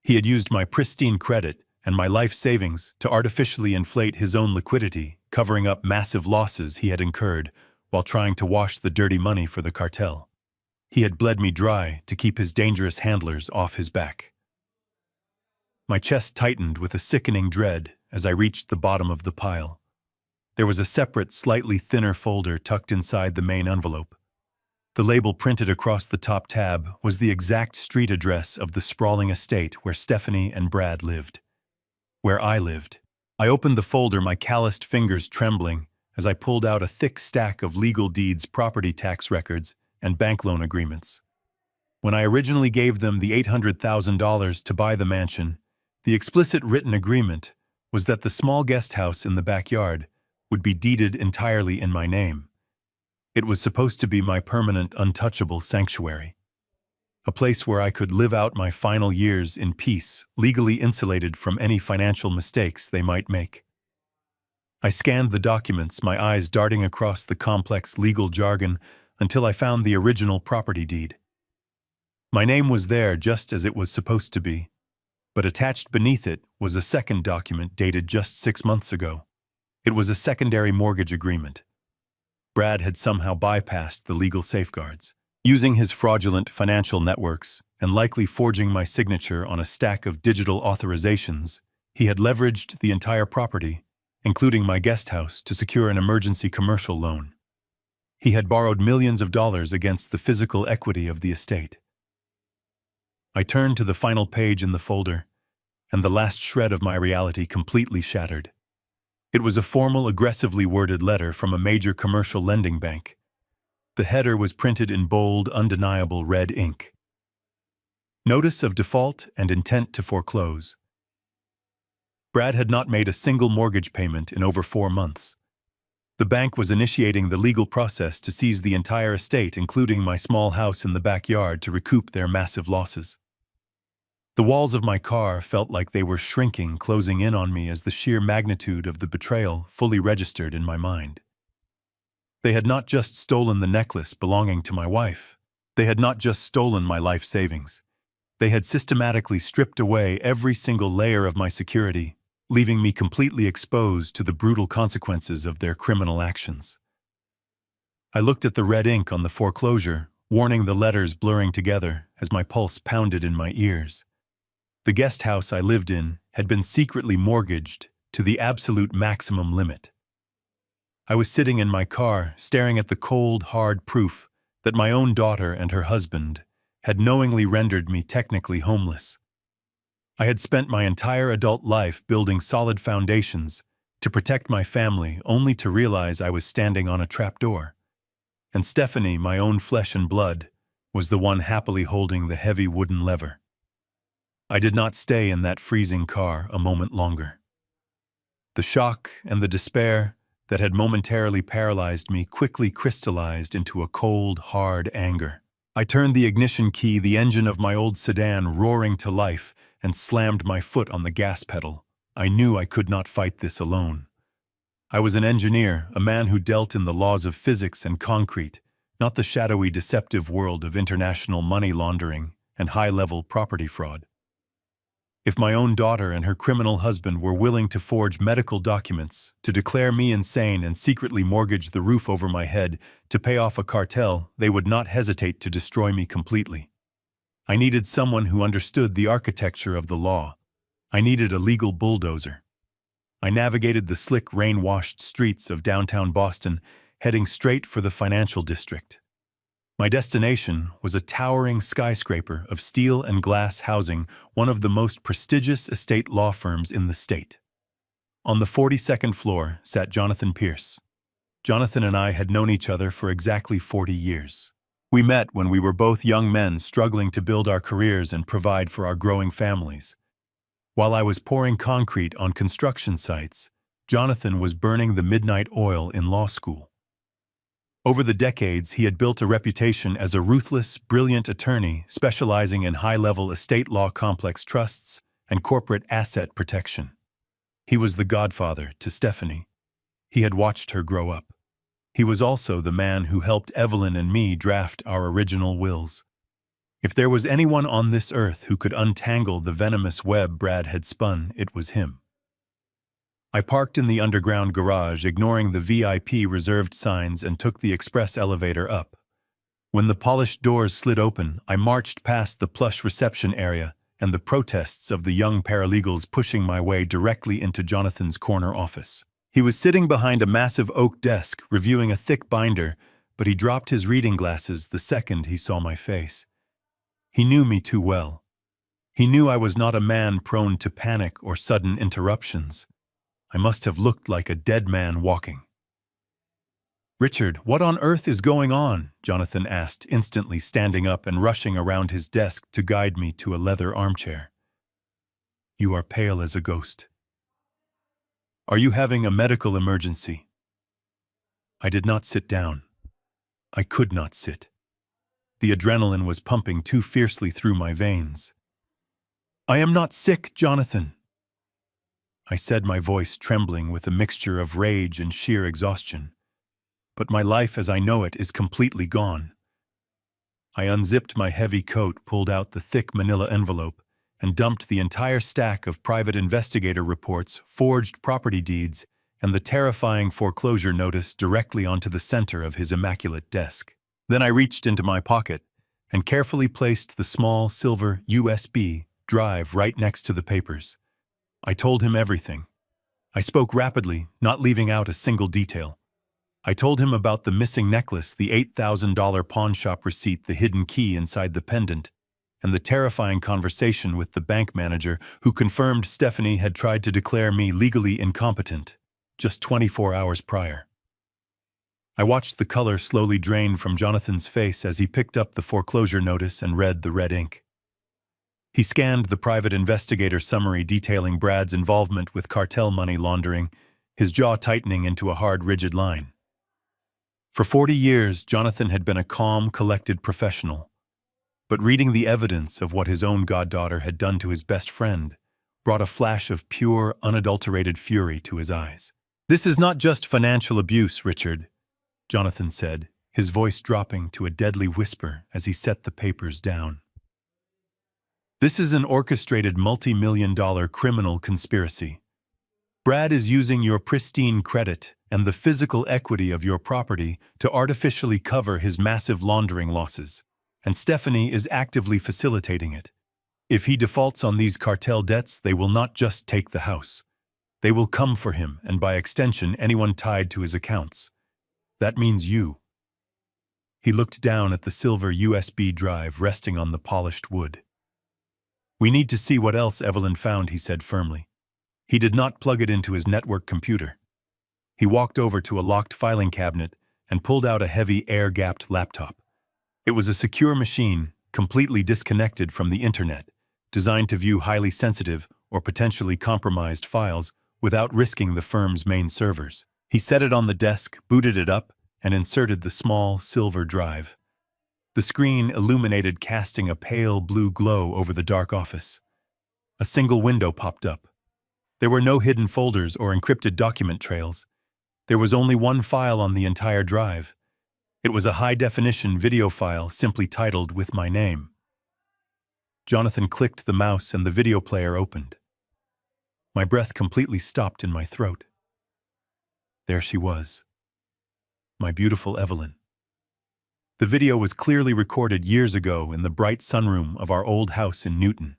He had used my pristine credit and my life savings to artificially inflate his own liquidity, covering up massive losses he had incurred while trying to wash the dirty money for the cartel. He had bled me dry to keep his dangerous handlers off his back. My chest tightened with a sickening dread as I reached the bottom of the pile. There was a separate, slightly thinner folder tucked inside the main envelope. The label printed across the top tab was the exact street address of the sprawling estate where Stephanie and Brad lived. Where I lived. I opened the folder, my calloused fingers trembling, as I pulled out a thick stack of legal deeds, property tax records, and bank loan agreements. When I originally gave them the $800,000 to buy the mansion, the explicit written agreement was that the small guest house in the backyard would be deeded entirely in my name. It was supposed to be my permanent, untouchable sanctuary. A place where I could live out my final years in peace, legally insulated from any financial mistakes they might make. I scanned the documents, my eyes darting across the complex legal jargon until I found the original property deed. My name was there just as it was supposed to be, but attached beneath it was a second document dated just 6 months ago. It was a secondary mortgage agreement. Brad had somehow bypassed the legal safeguards, using his fraudulent financial networks and likely forging my signature on a stack of digital authorizations. He had leveraged the entire property, including my guest house, to secure an emergency commercial loan. He had borrowed millions of dollars against the physical equity of the estate. I turned to the final page in the folder, and the last shred of my reality completely shattered. It was a formal, aggressively worded letter from a major commercial lending bank. The header was printed in bold, undeniable red ink. Notice of default and intent to foreclose. Brad had not made a single mortgage payment in over 4 months. The bank was initiating the legal process to seize the entire estate, including my small house in the backyard, to recoup their massive losses. The walls of my car felt like they were shrinking, closing in on me as the sheer magnitude of the betrayal fully registered in my mind. They had not just stolen the necklace belonging to my wife. They had not just stolen my life savings. They had systematically stripped away every single layer of my security, leaving me completely exposed to the brutal consequences of their criminal actions. I looked at the red ink on the foreclosure, warning the letters blurring together as my pulse pounded in my ears. The guest house I lived in had been secretly mortgaged to the absolute maximum limit. I was sitting in my car, staring at the cold, hard proof that my own daughter and her husband had knowingly rendered me technically homeless. I had spent my entire adult life building solid foundations to protect my family, only to realize I was standing on a trapdoor. And Stephanie, my own flesh and blood, was the one happily holding the heavy wooden lever. I did not stay in that freezing car a moment longer. The shock and the despair that had momentarily paralyzed me quickly crystallized into a cold, hard anger. I turned the ignition key, the engine of my old sedan roaring to life, and slammed my foot on the gas pedal. I knew I could not fight this alone. I was an engineer, a man who dealt in the laws of physics and concrete, not the shadowy, deceptive world of international money laundering and high-level property fraud. If my own daughter and her criminal husband were willing to forge medical documents, to declare me insane and secretly mortgage the roof over my head to pay off a cartel, they would not hesitate to destroy me completely. I needed someone who understood the architecture of the law. I needed a legal bulldozer. I navigated the slick, rain-washed streets of downtown Boston, heading straight for the financial district. My destination was a towering skyscraper of steel and glass housing one of the most prestigious estate law firms in the state. On the 42nd floor sat Jonathan Pierce. Jonathan and I had known each other for exactly 40 years. We met when we were both young men struggling to build our careers and provide for our growing families. While I was pouring concrete on construction sites, Jonathan was burning the midnight oil in law school. Over the decades, he had built a reputation as a ruthless, brilliant attorney specializing in high-level estate law, complex trusts, and corporate asset protection. He was the godfather to Stephanie. He had watched her grow up. He was also the man who helped Evelyn and me draft our original wills. If there was anyone on this earth who could untangle the venomous web Brad had spun, it was him. I parked in the underground garage, ignoring the VIP reserved signs, and took the express elevator up. When the polished doors slid open, I marched past the plush reception area and the protests of the young paralegals, pushing my way directly into Jonathan's corner office. He was sitting behind a massive oak desk, reviewing a thick binder but he dropped his reading glasses the second he saw my face. He knew me too well. He knew I was not a man prone to panic or sudden interruptions. I must have looked like a dead man walking. "Richard, what on earth is going on?" Jonathan asked, instantly standing up and rushing around his desk to guide me to a leather armchair. "You are pale as a ghost. Are you having a medical emergency?" I did not sit down. I could not sit. The adrenaline was pumping too fiercely through my veins. "I am not sick, Jonathan," I said, my voice trembling with a mixture of rage and sheer exhaustion. "But my life as I know it is completely gone." I unzipped my heavy coat, pulled out the thick manila envelope, and dumped the entire stack of private investigator reports, forged property deeds, and the terrifying foreclosure notice directly onto the center of his immaculate desk. Then I reached into my pocket and carefully placed the small silver USB drive right next to the papers. I told him everything. I spoke rapidly, not leaving out a single detail. I told him about the missing necklace, the $8,000 pawn shop receipt, the hidden key inside the pendant, and the terrifying conversation with the bank manager who confirmed Stephanie had tried to declare me legally incompetent just 24 hours prior. I watched the color slowly drain from Jonathan's face as he picked up the foreclosure notice and read the red ink. He scanned the private investigator summary detailing Brad's involvement with cartel money laundering, his jaw tightening into a hard, rigid line. For 40 years, Jonathan had been a calm, collected professional. But reading the evidence of what his own goddaughter had done to his best friend brought a flash of pure, unadulterated fury to his eyes. "This is not just financial abuse, Richard," Jonathan said, his voice dropping to a deadly whisper as he set the papers down. "This is an orchestrated multi-million-dollar criminal conspiracy. Brad is using your pristine credit and the physical equity of your property to artificially cover his massive laundering losses, and Stephanie is actively facilitating it. If he defaults on these cartel debts, they will not just take the house. They will come for him, and by extension, anyone tied to his accounts. That means you." He looked down at the silver USB drive resting on the polished wood. "We need to see what else Evelyn found," he said firmly. He did not plug it into his network computer. He walked over to a locked filing cabinet and pulled out a heavy, air-gapped laptop. It was a secure machine, completely disconnected from the internet, designed to view highly sensitive or potentially compromised files without risking the firm's main servers. He set it on the desk, booted it up, and inserted the small silver drive. The screen illuminated, casting a pale blue glow over the dark office. A single window popped up. There were no hidden folders or encrypted document trails. There was only one file on the entire drive. It was a high-definition video file simply titled with my name. Jonathan clicked the mouse and the video player opened. My breath completely stopped in my throat. There she was. My beautiful Evelyn. The video was clearly recorded years ago in the bright sunroom of our old house in Newton.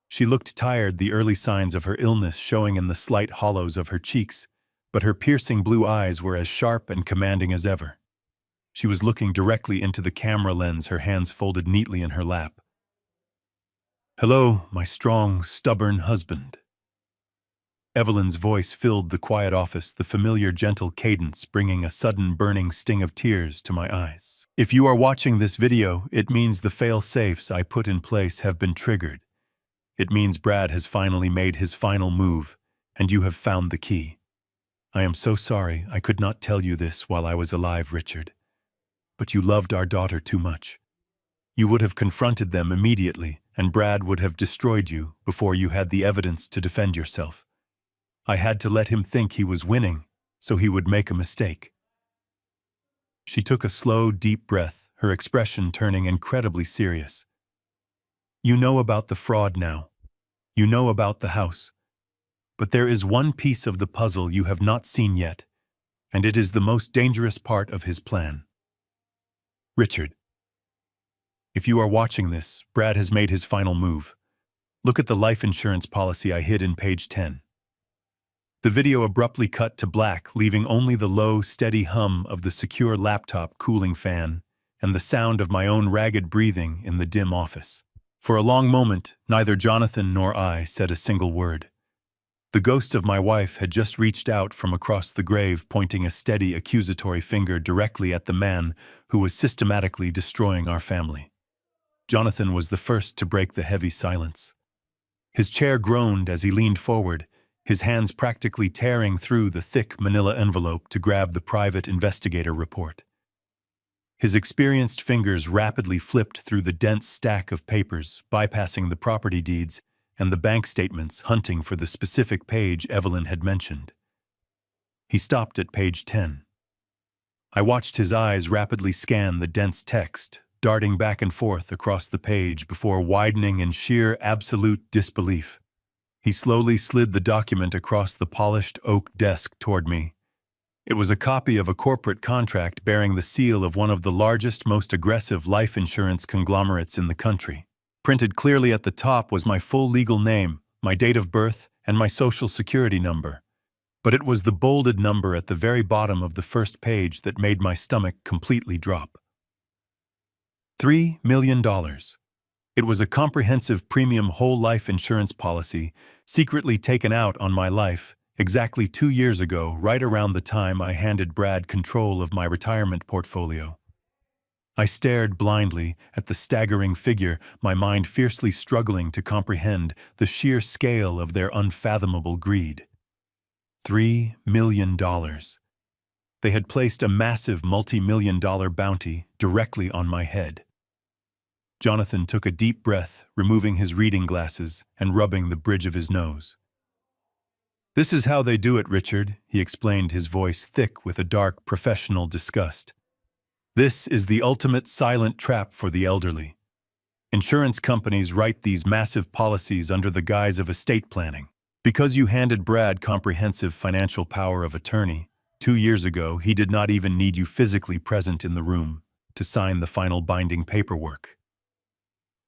She looked tired, the early signs of her illness showing in the slight hollows of her cheeks, but her piercing blue eyes were as sharp and commanding as ever. She was looking directly into the camera lens, her hands folded neatly in her lap. "Hello, my strong, stubborn husband." Evelyn's voice filled the quiet office, the familiar gentle cadence bringing a sudden burning sting of tears to my eyes. "If you are watching this video, it means the fail-safes I put in place have been triggered. It means Brad has finally made his final move, and you have found the key. I am so sorry I could not tell you this while I was alive, Richard. But you loved our daughter too much. You would have confronted them immediately, and Brad would have destroyed you before you had the evidence to defend yourself. I had to let him think he was winning, so he would make a mistake." She took a slow, deep breath, her expression turning incredibly serious. "You know about the fraud now. You know about the house. But there is one piece of the puzzle you have not seen yet, and it is the most dangerous part of his plan. Richard, if you are watching this, Brad has made his final move. Look at the life insurance policy I hid in page 10. The video abruptly cut to black, leaving only the low, steady hum of the secure laptop cooling fan and the sound of my own ragged breathing in the dim office. For a long moment, neither Jonathan nor I said a single word. The ghost of my wife had just reached out from across the grave, pointing a steady, accusatory finger directly at the man who was systematically destroying our family. Jonathan was the first to break the heavy silence. His chair groaned as he leaned forward, his hands practically tearing through the thick manila envelope to grab the private investigator report. His experienced fingers rapidly flipped through the dense stack of papers, bypassing the property deeds and the bank statements, hunting for the specific page Evelyn had mentioned. He stopped at page 10. I watched his eyes rapidly scan the dense text, darting back and forth across the page before widening in sheer absolute disbelief. He slowly slid the document across the polished oak desk toward me. It was a copy of a corporate contract bearing the seal of one of the largest, most aggressive life insurance conglomerates in the country. Printed clearly at the top was my full legal name, my date of birth, and my social security number. But it was the bolded number at the very bottom of the first page that made my stomach completely drop. $3 million. It was a comprehensive premium whole life insurance policy, secretly taken out on my life, exactly 2 years ago, right around the time I handed Brad control of my retirement portfolio. I stared blindly at the staggering figure, my mind fiercely struggling to comprehend the sheer scale of their unfathomable greed. $3 million. They had placed a massive multi-million-dollar bounty directly on my head. Jonathan took a deep breath, removing his reading glasses and rubbing the bridge of his nose. "This is how they do it, Richard," he explained, his voice thick with a dark, professional disgust. "This is the ultimate silent trap for the elderly. Insurance companies write these massive policies under the guise of estate planning. Because you handed Brad comprehensive financial power of attorney, 2 years ago, he did not even need you physically present in the room to sign the final binding paperwork.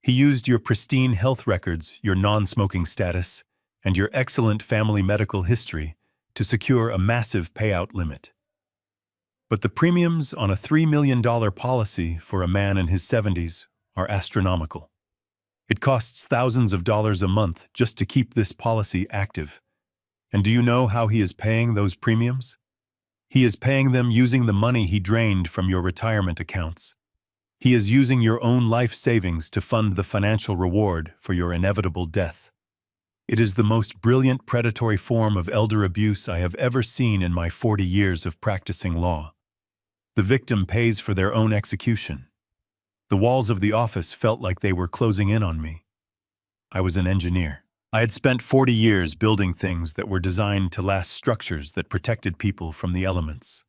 He used your pristine health records, your non-smoking status, and your excellent family medical history to secure a massive payout limit. But the premiums on a $3 million policy for a man in his 70s are astronomical. It costs thousands of dollars a month just to keep this policy active. And do you know how he is paying those premiums? He is paying them using the money he drained from your retirement accounts. He is using your own life savings to fund the financial reward for your inevitable death. It is the most brilliant predatory form of elder abuse I have ever seen in my 40 years of practicing law. The victim pays for their own execution. The walls of the office felt like they were closing in on me. I was an engineer. I had spent 40 years building things that were designed to last, structures that protected people from the elements.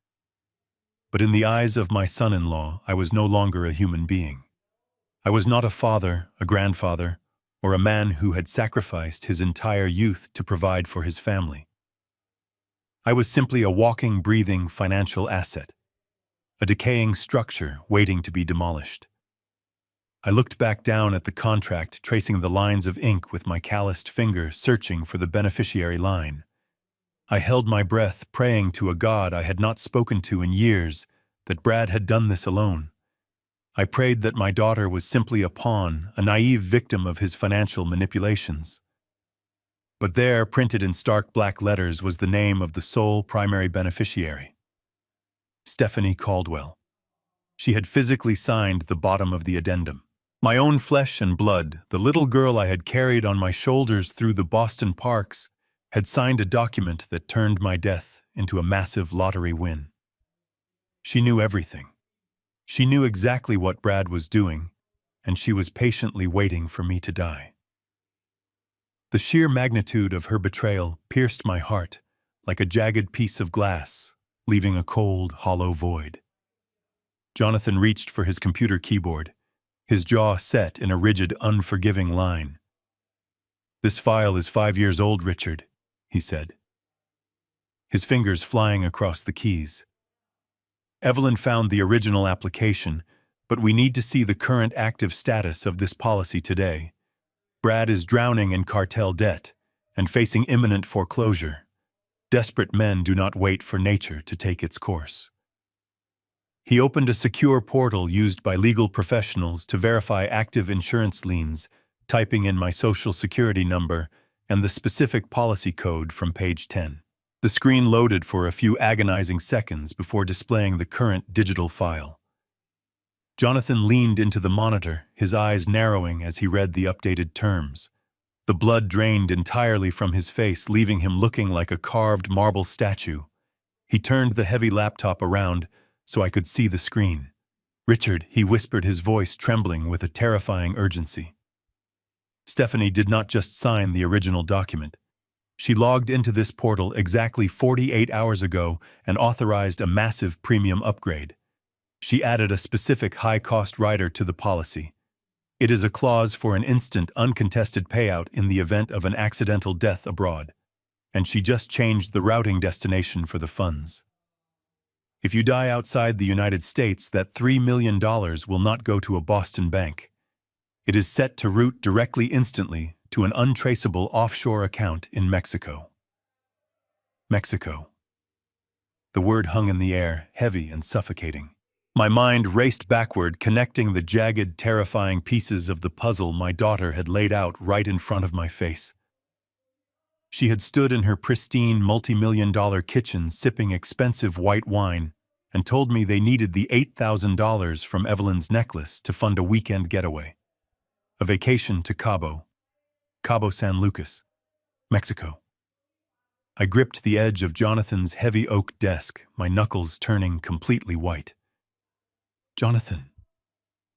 But in the eyes of my son-in-law, I was no longer a human being. I was not a father, a grandfather, or a man who had sacrificed his entire youth to provide for his family. I was simply a walking, breathing financial asset, a decaying structure waiting to be demolished. I looked back down at the contract, tracing the lines of ink with my calloused finger, searching for the beneficiary line. I held my breath, praying to a God I had not spoken to in years that Brad had done this alone. I prayed that my daughter was simply a pawn, a naive victim of his financial manipulations. But there, printed in stark black letters, was the name of the sole primary beneficiary. Stephanie Caldwell. She had physically signed the bottom of the addendum. My own flesh and blood, the little girl I had carried on my shoulders through the Boston parks, had signed a document that turned my death into a massive lottery win. She knew everything. She knew exactly what Brad was doing, and she was patiently waiting for me to die. The sheer magnitude of her betrayal pierced my heart like a jagged piece of glass, leaving a cold, hollow void. Jonathan reached for his computer keyboard, his jaw set in a rigid, unforgiving line. "This file is 5 years old, Richard," he said, his fingers flying across the keys. "Evelyn found the original application, but we need to see the current active status of this policy today. Brad is drowning in cartel debt and facing imminent foreclosure. Desperate men do not wait for nature to take its course. He opened a secure portal used by legal professionals to verify active insurance liens, typing in my social security number and the specific policy code from page 10. The screen loaded for a few agonizing seconds before displaying the current digital file. Jonathan leaned into the monitor, his eyes narrowing as he read the updated terms. The blood drained entirely from his face, leaving him looking like a carved marble statue. He turned the heavy laptop around so I could see the screen. "Richard," he whispered, his voice trembling with a terrifying urgency. Stephanie did not just sign the original document. She logged into this portal exactly 48 hours ago and authorized a massive premium upgrade. She added a specific high-cost rider to the policy. It is a clause for an instant, uncontested payout in the event of an accidental death abroad, and she just changed the routing destination for the funds. If you die outside the United States, that $3 million will not go to a Boston bank. It is set to route directly instantly to an untraceable offshore account in Mexico. Mexico. The word hung in the air, heavy and suffocating. My mind raced backward, connecting the jagged, terrifying pieces of the puzzle my daughter had laid out right in front of my face. She had stood in her pristine, multi-million-dollar kitchen sipping expensive white wine and told me they needed the $8,000 from Evelyn's necklace to fund a weekend getaway. A vacation to Cabo San Lucas, Mexico. I gripped the edge of Jonathan's heavy oak desk, my knuckles turning completely white. "Jonathan,"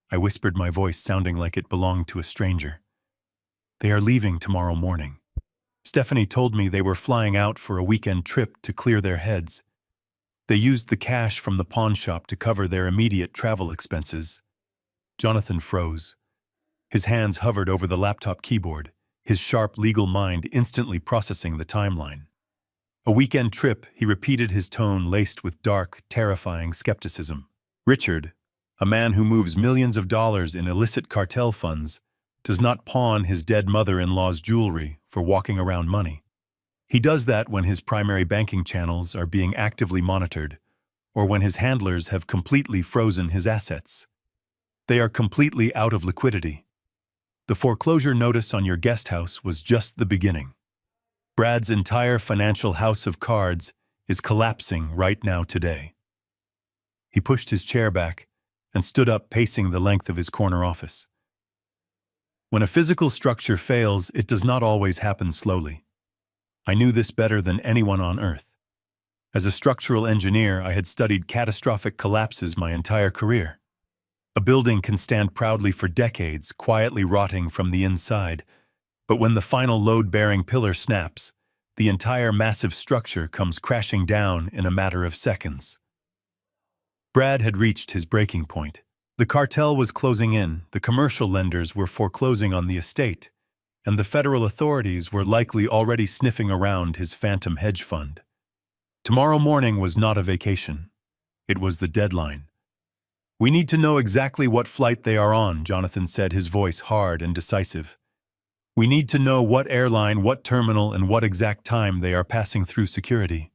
I whispered, my voice sounding like it belonged to a stranger. "They are leaving tomorrow morning. Stephanie told me they were flying out for a weekend trip to clear their heads. They used the cash from the pawn shop to cover their immediate travel expenses." Jonathan froze. His hands hovered over the laptop keyboard, his sharp legal mind instantly processing the timeline. "A weekend trip," he repeated, his tone laced with dark, terrifying skepticism. "Richard, a man who moves millions of dollars in illicit cartel funds, does not pawn his dead mother-in-law's jewelry for walking around money. He does that when his primary banking channels are being actively monitored, or when his handlers have completely frozen his assets. They are completely out of liquidity. The foreclosure notice on your guest house was just the beginning. Brad's entire financial house of cards is collapsing right now today." He pushed his chair back and stood up, pacing the length of his corner office. "When a physical structure fails, it does not always happen slowly. I knew this better than anyone on Earth. As a structural engineer, I had studied catastrophic collapses my entire career. A building can stand proudly for decades, quietly rotting from the inside, but when the final load-bearing pillar snaps, the entire massive structure comes crashing down in a matter of seconds. Brad had reached his breaking point. The cartel was closing in, the commercial lenders were foreclosing on the estate, and the federal authorities were likely already sniffing around his phantom hedge fund. Tomorrow morning was not a vacation. It was the deadline. "We need to know exactly what flight they are on," Jonathan said, his voice hard and decisive. "We need to know what airline, what terminal, and what exact time they are passing through security.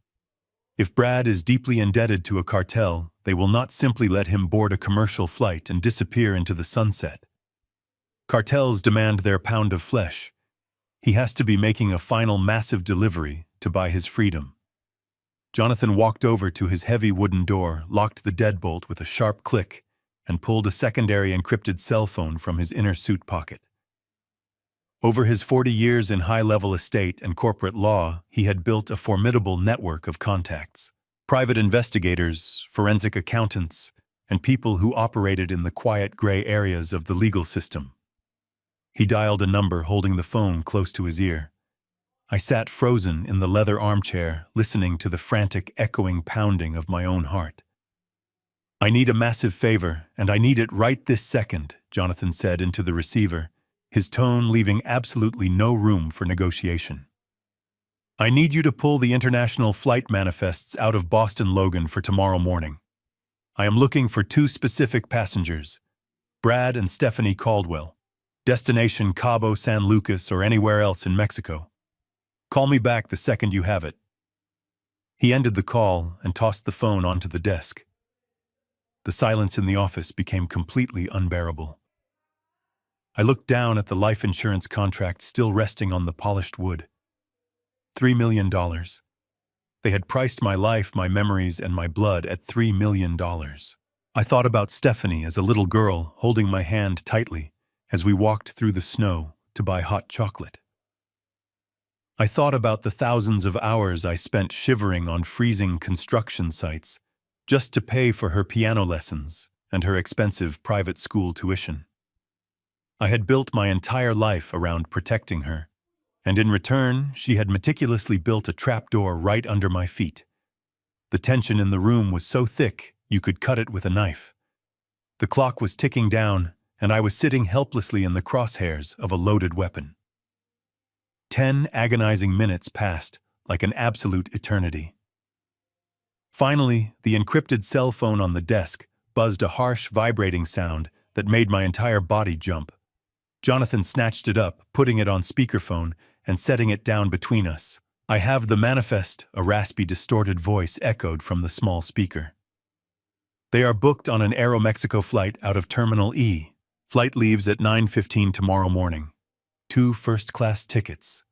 If Brad is deeply indebted to a cartel, they will not simply let him board a commercial flight and disappear into the sunset. Cartels demand their pound of flesh. He has to be making a final massive delivery to buy his freedom." Jonathan walked over to his heavy wooden door, locked the deadbolt with a sharp click, and pulled a secondary encrypted cell phone from his inner suit pocket. Over his 40 years in high-level estate and corporate law, he had built a formidable network of contacts. Private investigators, forensic accountants, and people who operated in the quiet gray areas of the legal system. He dialed a number, holding the phone close to his ear. I sat frozen in the leather armchair, listening to the frantic, echoing pounding of my own heart. "I need a massive favor, and I need it right this second," Jonathan said into the receiver, his tone leaving absolutely no room for negotiation. "I need you to pull the international flight manifests out of Boston Logan for tomorrow morning. I am looking for 2 specific passengers, Brad and Stephanie Caldwell. Destination Cabo San Lucas or anywhere else in Mexico. Call me back the second you have it." He ended the call and tossed the phone onto the desk. The silence in the office became completely unbearable. I looked down at the life insurance contract still resting on the polished wood. $3 million. They had priced my life, my memories, and my blood at $3 million. I thought about Stephanie as a little girl holding my hand tightly as we walked through the snow to buy hot chocolate. I thought about the thousands of hours I spent shivering on freezing construction sites just to pay for her piano lessons and her expensive private school tuition. I had built my entire life around protecting her, and in return, she had meticulously built a trapdoor right under my feet. The tension in the room was so thick you could cut it with a knife. The clock was ticking down, and I was sitting helplessly in the crosshairs of a loaded weapon. 10 agonizing minutes passed like an absolute eternity. Finally, the encrypted cell phone on the desk buzzed a harsh, vibrating sound that made my entire body jump. Jonathan snatched it up, putting it on speakerphone and setting it down between us. "I have the manifest," a raspy, distorted voice echoed from the small speaker. "They are booked on an Aeromexico flight out of Terminal E. Flight leaves at 9:15 tomorrow morning. 2 first-class tickets."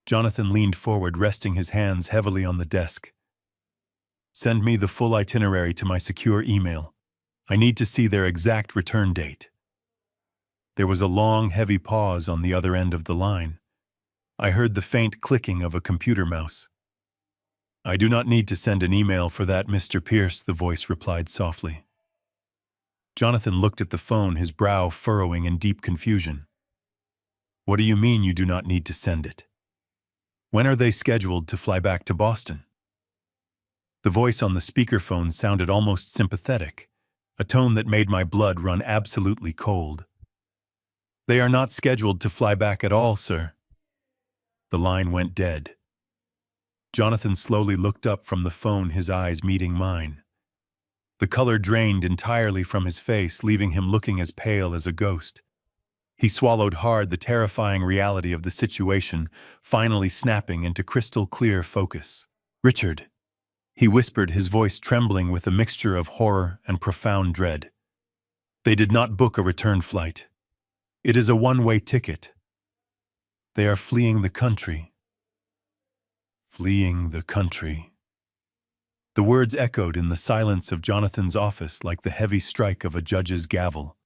Jonathan leaned forward, resting his hands heavily on the desk. "Send me the full itinerary to my secure email. I need to see their exact return date." There was a long, heavy pause on the other end of the line. I heard the faint clicking of a computer mouse. "I do not need to send an email for that, Mr. Pierce," the voice replied softly. Jonathan looked at the phone, his brow furrowing in deep confusion. "What do you mean you do not need to send it? When are they scheduled to fly back to Boston?" The voice on the speakerphone sounded almost sympathetic, a tone that made my blood run absolutely cold. "They are not scheduled to fly back at all, sir." The line went dead. Jonathan slowly looked up from the phone, his eyes meeting mine. The color drained entirely from his face, leaving him looking as pale as a ghost. He swallowed hard, the terrifying reality of the situation finally snapping into crystal-clear focus. "Richard," he whispered, his voice trembling with a mixture of horror and profound dread. "They did not book a return flight. It is a one-way ticket. They are fleeing the country." Fleeing the country. The words echoed in the silence of Jonathan's office like the heavy strike of a judge's gavel.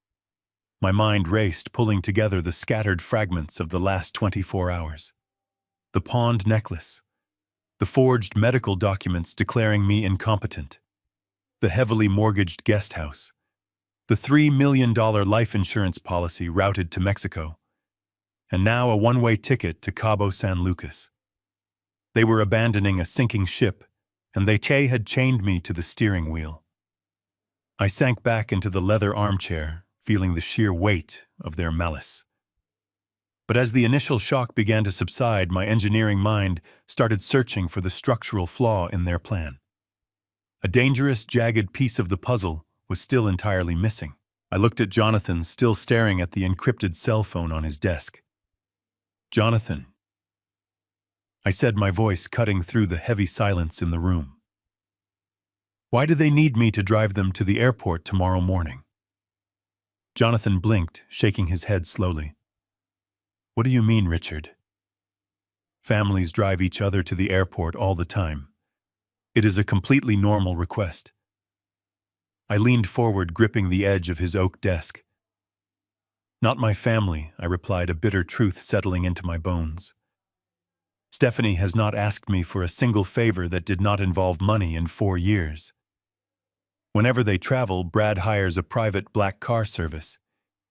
My mind raced, pulling together the scattered fragments of the last 24 hours. The pawned necklace. The forged medical documents declaring me incompetent. The heavily mortgaged guest house. The $3 million life insurance policy routed to Mexico. And now a one-way ticket to Cabo San Lucas. They were abandoning a sinking ship, and they had chained me to the steering wheel. I sank back into the leather armchair, feeling the sheer weight of their malice. But as the initial shock began to subside, my engineering mind started searching for the structural flaw in their plan. A dangerous, jagged piece of the puzzle was still entirely missing. I looked at Jonathan, still staring at the encrypted cell phone on his desk. "Jonathan," I said, my voice cutting through the heavy silence in the room. "Why do they need me to drive them to the airport tomorrow morning?" Jonathan blinked, shaking his head slowly. "What do you mean, Richard?" "Families drive each other to the airport all the time. It is a completely normal request." I leaned forward, gripping the edge of his oak desk. "Not my family," I replied, a bitter truth settling into my bones. "Stephanie has not asked me for a single favor that did not involve money in 4 years. Whenever they travel, Brad hires a private black car service.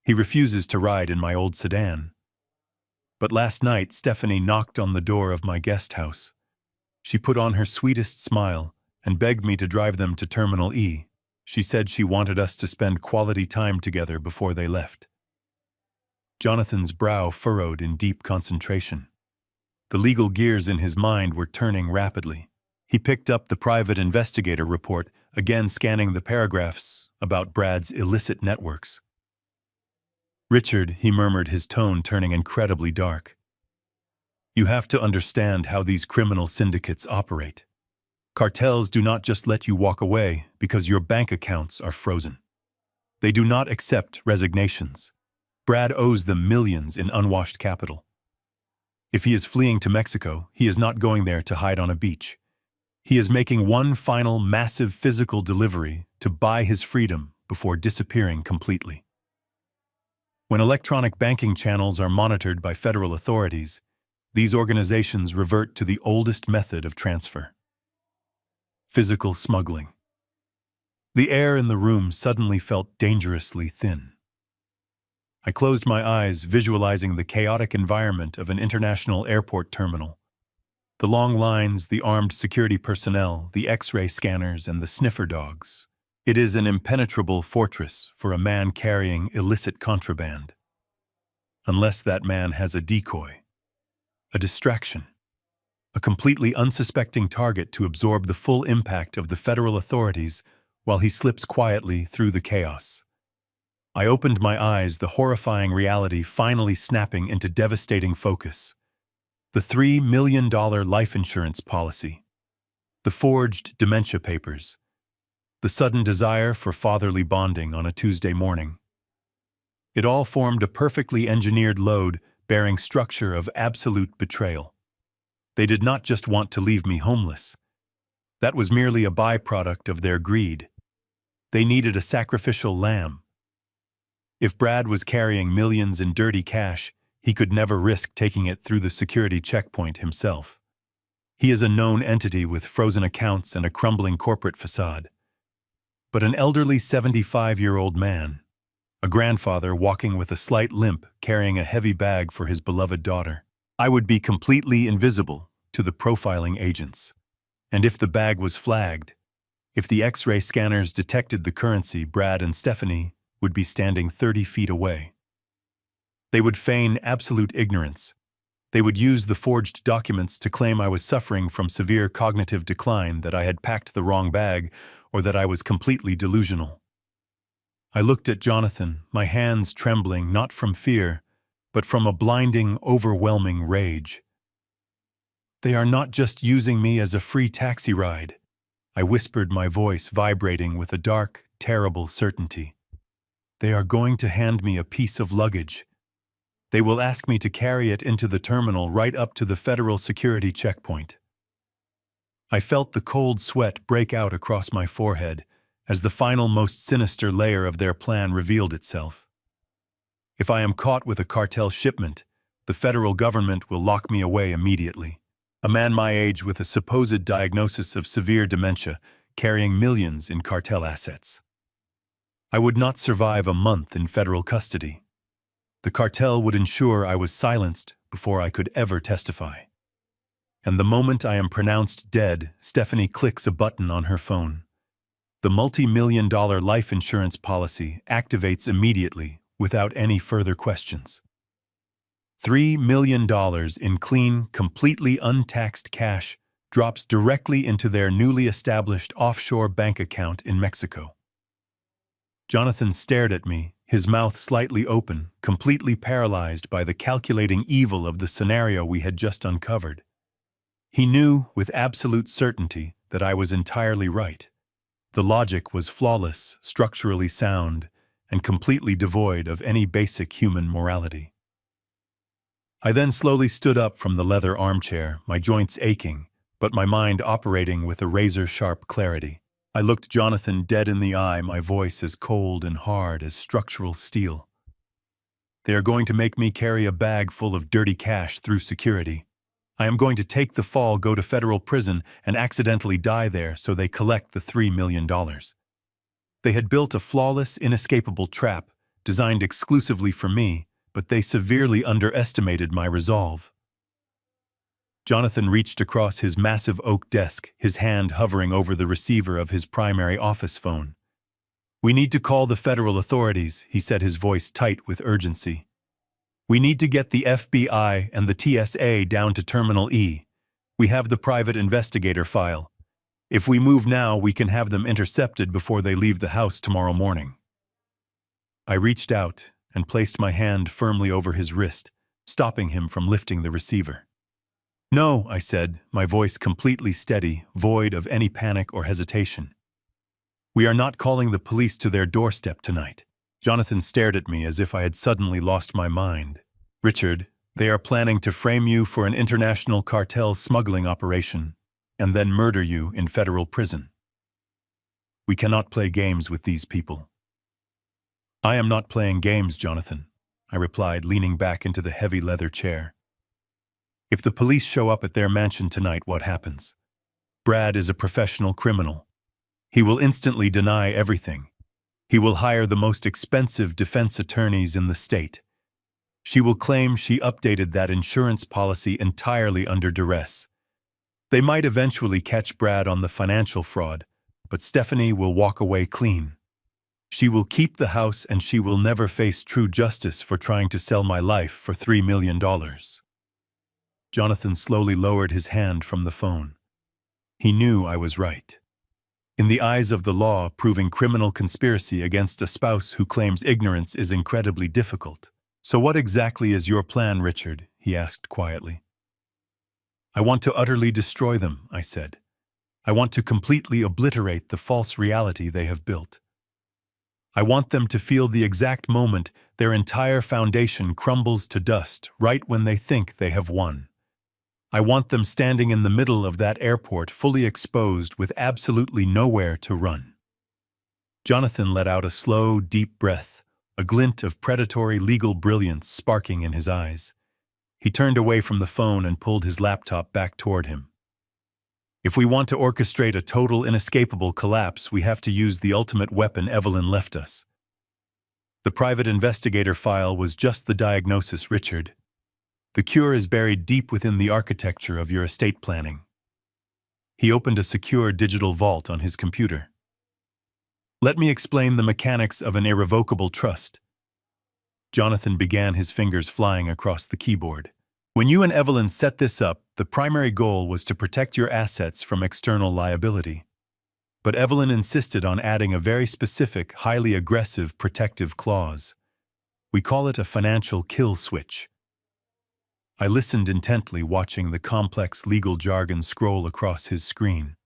He refuses to ride in my old sedan. But last night, Stephanie knocked on the door of my guest house. She put on her sweetest smile and begged me to drive them to Terminal E. She said she wanted us to spend quality time together before they left." Jonathan's brow furrowed in deep concentration. The legal gears in his mind were turning rapidly. He picked up the private investigator report, again scanning the paragraphs about Brad's illicit networks. "Richard," he murmured, his tone turning incredibly dark. "You have to understand how these criminal syndicates operate. Cartels do not just let you walk away because your bank accounts are frozen. They do not accept resignations. Brad owes them millions in unwashed capital. If he is fleeing to Mexico, he is not going there to hide on a beach. He is making one final massive physical delivery to buy his freedom before disappearing completely. When electronic banking channels are monitored by federal authorities, these organizations revert to the oldest method of transfer: physical smuggling. The air in the room suddenly felt dangerously thin. I closed my eyes, visualizing the chaotic environment of an international airport terminal. The long lines, the armed security personnel, the X-ray scanners, and the sniffer dogs. It is an impenetrable fortress for a man carrying illicit contraband. Unless that man has a decoy, a distraction, a completely unsuspecting target to absorb the full impact of the federal authorities while he slips quietly through the chaos. I opened my eyes, the horrifying reality finally snapping into devastating focus. The $3 million life insurance policy, the forged dementia papers, the sudden desire for fatherly bonding on a Tuesday morning. It all formed a perfectly engineered load bearing structure of absolute betrayal. They did not just want to leave me homeless. That was merely a byproduct of their greed. They needed a sacrificial lamb. If Brad was carrying millions in dirty cash, he could never risk taking it through the security checkpoint himself. He is a known entity with frozen accounts and a crumbling corporate facade. But an elderly 75-year-old man, a grandfather walking with a slight limp, carrying a heavy bag for his beloved daughter, I would be completely invisible to the profiling agents. And if the bag was flagged, if the X-ray scanners detected the currency, Brad and Stephanie would be standing 30 feet away. They would feign absolute ignorance. They would use the forged documents to claim I was suffering from severe cognitive decline, that I had packed the wrong bag, or that I was completely delusional. I looked at Jonathan, my hands trembling not from fear, but from a blinding, overwhelming rage. They are not just using me as a free taxi ride, I whispered, my voice vibrating with a dark, terrible certainty. They are going to hand me a piece of luggage. They will ask me to carry it into the terminal right up to the federal security checkpoint. I felt the cold sweat break out across my forehead as the final, most sinister layer of their plan revealed itself. If I am caught with a cartel shipment, the federal government will lock me away immediately. A man my age with a supposed diagnosis of severe dementia, carrying millions in cartel assets. I would not survive a month in federal custody. The cartel would ensure I was silenced before I could ever testify. And the moment I am pronounced dead, Stephanie clicks a button on her phone. The multi-million-dollar life insurance policy activates immediately without any further questions. $3 million in clean, completely untaxed cash drops directly into their newly established offshore bank account in Mexico. Jonathan stared at me, his mouth slightly open, completely paralyzed by the calculating evil of the scenario we had just uncovered. He knew with absolute certainty that I was entirely right. The logic was flawless, structurally sound, and completely devoid of any basic human morality. I then slowly stood up from the leather armchair, my joints aching, but my mind operating with a razor-sharp clarity. I looked Jonathan dead in the eye, my voice as cold and hard as structural steel. They are going to make me carry a bag full of dirty cash through security. I am going to take the fall, go to federal prison, and accidentally die there so they collect the $3 million. They had built a flawless, inescapable trap designed exclusively for me, but they severely underestimated my resolve. Jonathan reached across his massive oak desk, his hand hovering over the receiver of his primary office phone. "We need to call the federal authorities," he said, his voice tight with urgency. "We need to get the FBI and the TSA down to Terminal E. We have the private investigator file. If we move now, we can have them intercepted before they leave the house tomorrow morning." I reached out and placed my hand firmly over his wrist, stopping him from lifting the receiver. No, I said, my voice completely steady, void of any panic or hesitation. We are not calling the police to their doorstep tonight. Jonathan stared at me as if I had suddenly lost my mind. Richard, they are planning to frame you for an international cartel smuggling operation and then murder you in federal prison. We cannot play games with these people. I am not playing games, Jonathan, I replied, leaning back into the heavy leather chair. If the police show up at their mansion tonight, what happens? Brad is a professional criminal. He will instantly deny everything. He will hire the most expensive defense attorneys in the state. She will claim she updated that insurance policy entirely under duress. They might eventually catch Brad on the financial fraud, but Stephanie will walk away clean. She will keep the house and she will never face true justice for trying to sell my life for $3 million. Jonathan slowly lowered his hand from the phone. He knew I was right. In the eyes of the law, proving criminal conspiracy against a spouse who claims ignorance is incredibly difficult. So what exactly is your plan, Richard? He asked quietly. I want to utterly destroy them, I said. I want to completely obliterate the false reality they have built. I want them to feel the exact moment their entire foundation crumbles to dust right when they think they have won. I want them standing in the middle of that airport, fully exposed with absolutely nowhere to run. Jonathan let out a slow, deep breath, a glint of predatory legal brilliance sparking in his eyes. He turned away from the phone and pulled his laptop back toward him. If we want to orchestrate a total, inescapable collapse, we have to use the ultimate weapon Evelyn left us. The private investigator file was just the diagnosis, Richard. The cure is buried deep within the architecture of your estate planning. He opened a secure digital vault on his computer. Let me explain the mechanics of an irrevocable trust. Jonathan began, his fingers flying across the keyboard. When you and Evelyn set this up, the primary goal was to protect your assets from external liability. But Evelyn insisted on adding a very specific, highly aggressive protective clause. We call it a financial kill switch. I listened intently, watching the complex legal jargon scroll across his screen.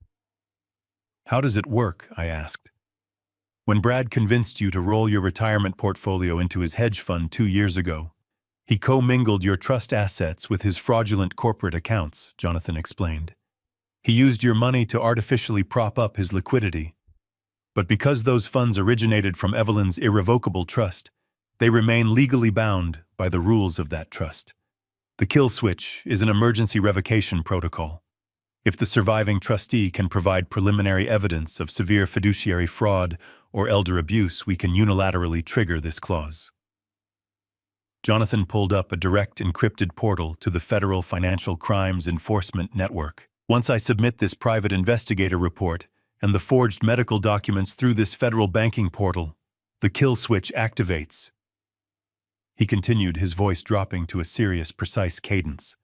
How does it work? I asked. When Brad convinced you to roll your retirement portfolio into his hedge fund 2 years ago, he commingled your trust assets with his fraudulent corporate accounts, Jonathan explained. He used your money to artificially prop up his liquidity. But because those funds originated from Evelyn's irrevocable trust, they remain legally bound by the rules of that trust. The kill switch is an emergency revocation protocol. If the surviving trustee can provide preliminary evidence of severe fiduciary fraud or elder abuse, we can unilaterally trigger this clause. Jonathan pulled up a direct encrypted portal to the Federal Financial Crimes Enforcement Network. Once I submit this private investigator report and the forged medical documents through this federal banking portal, the kill switch activates. He continued, his voice dropping to a serious, precise cadence.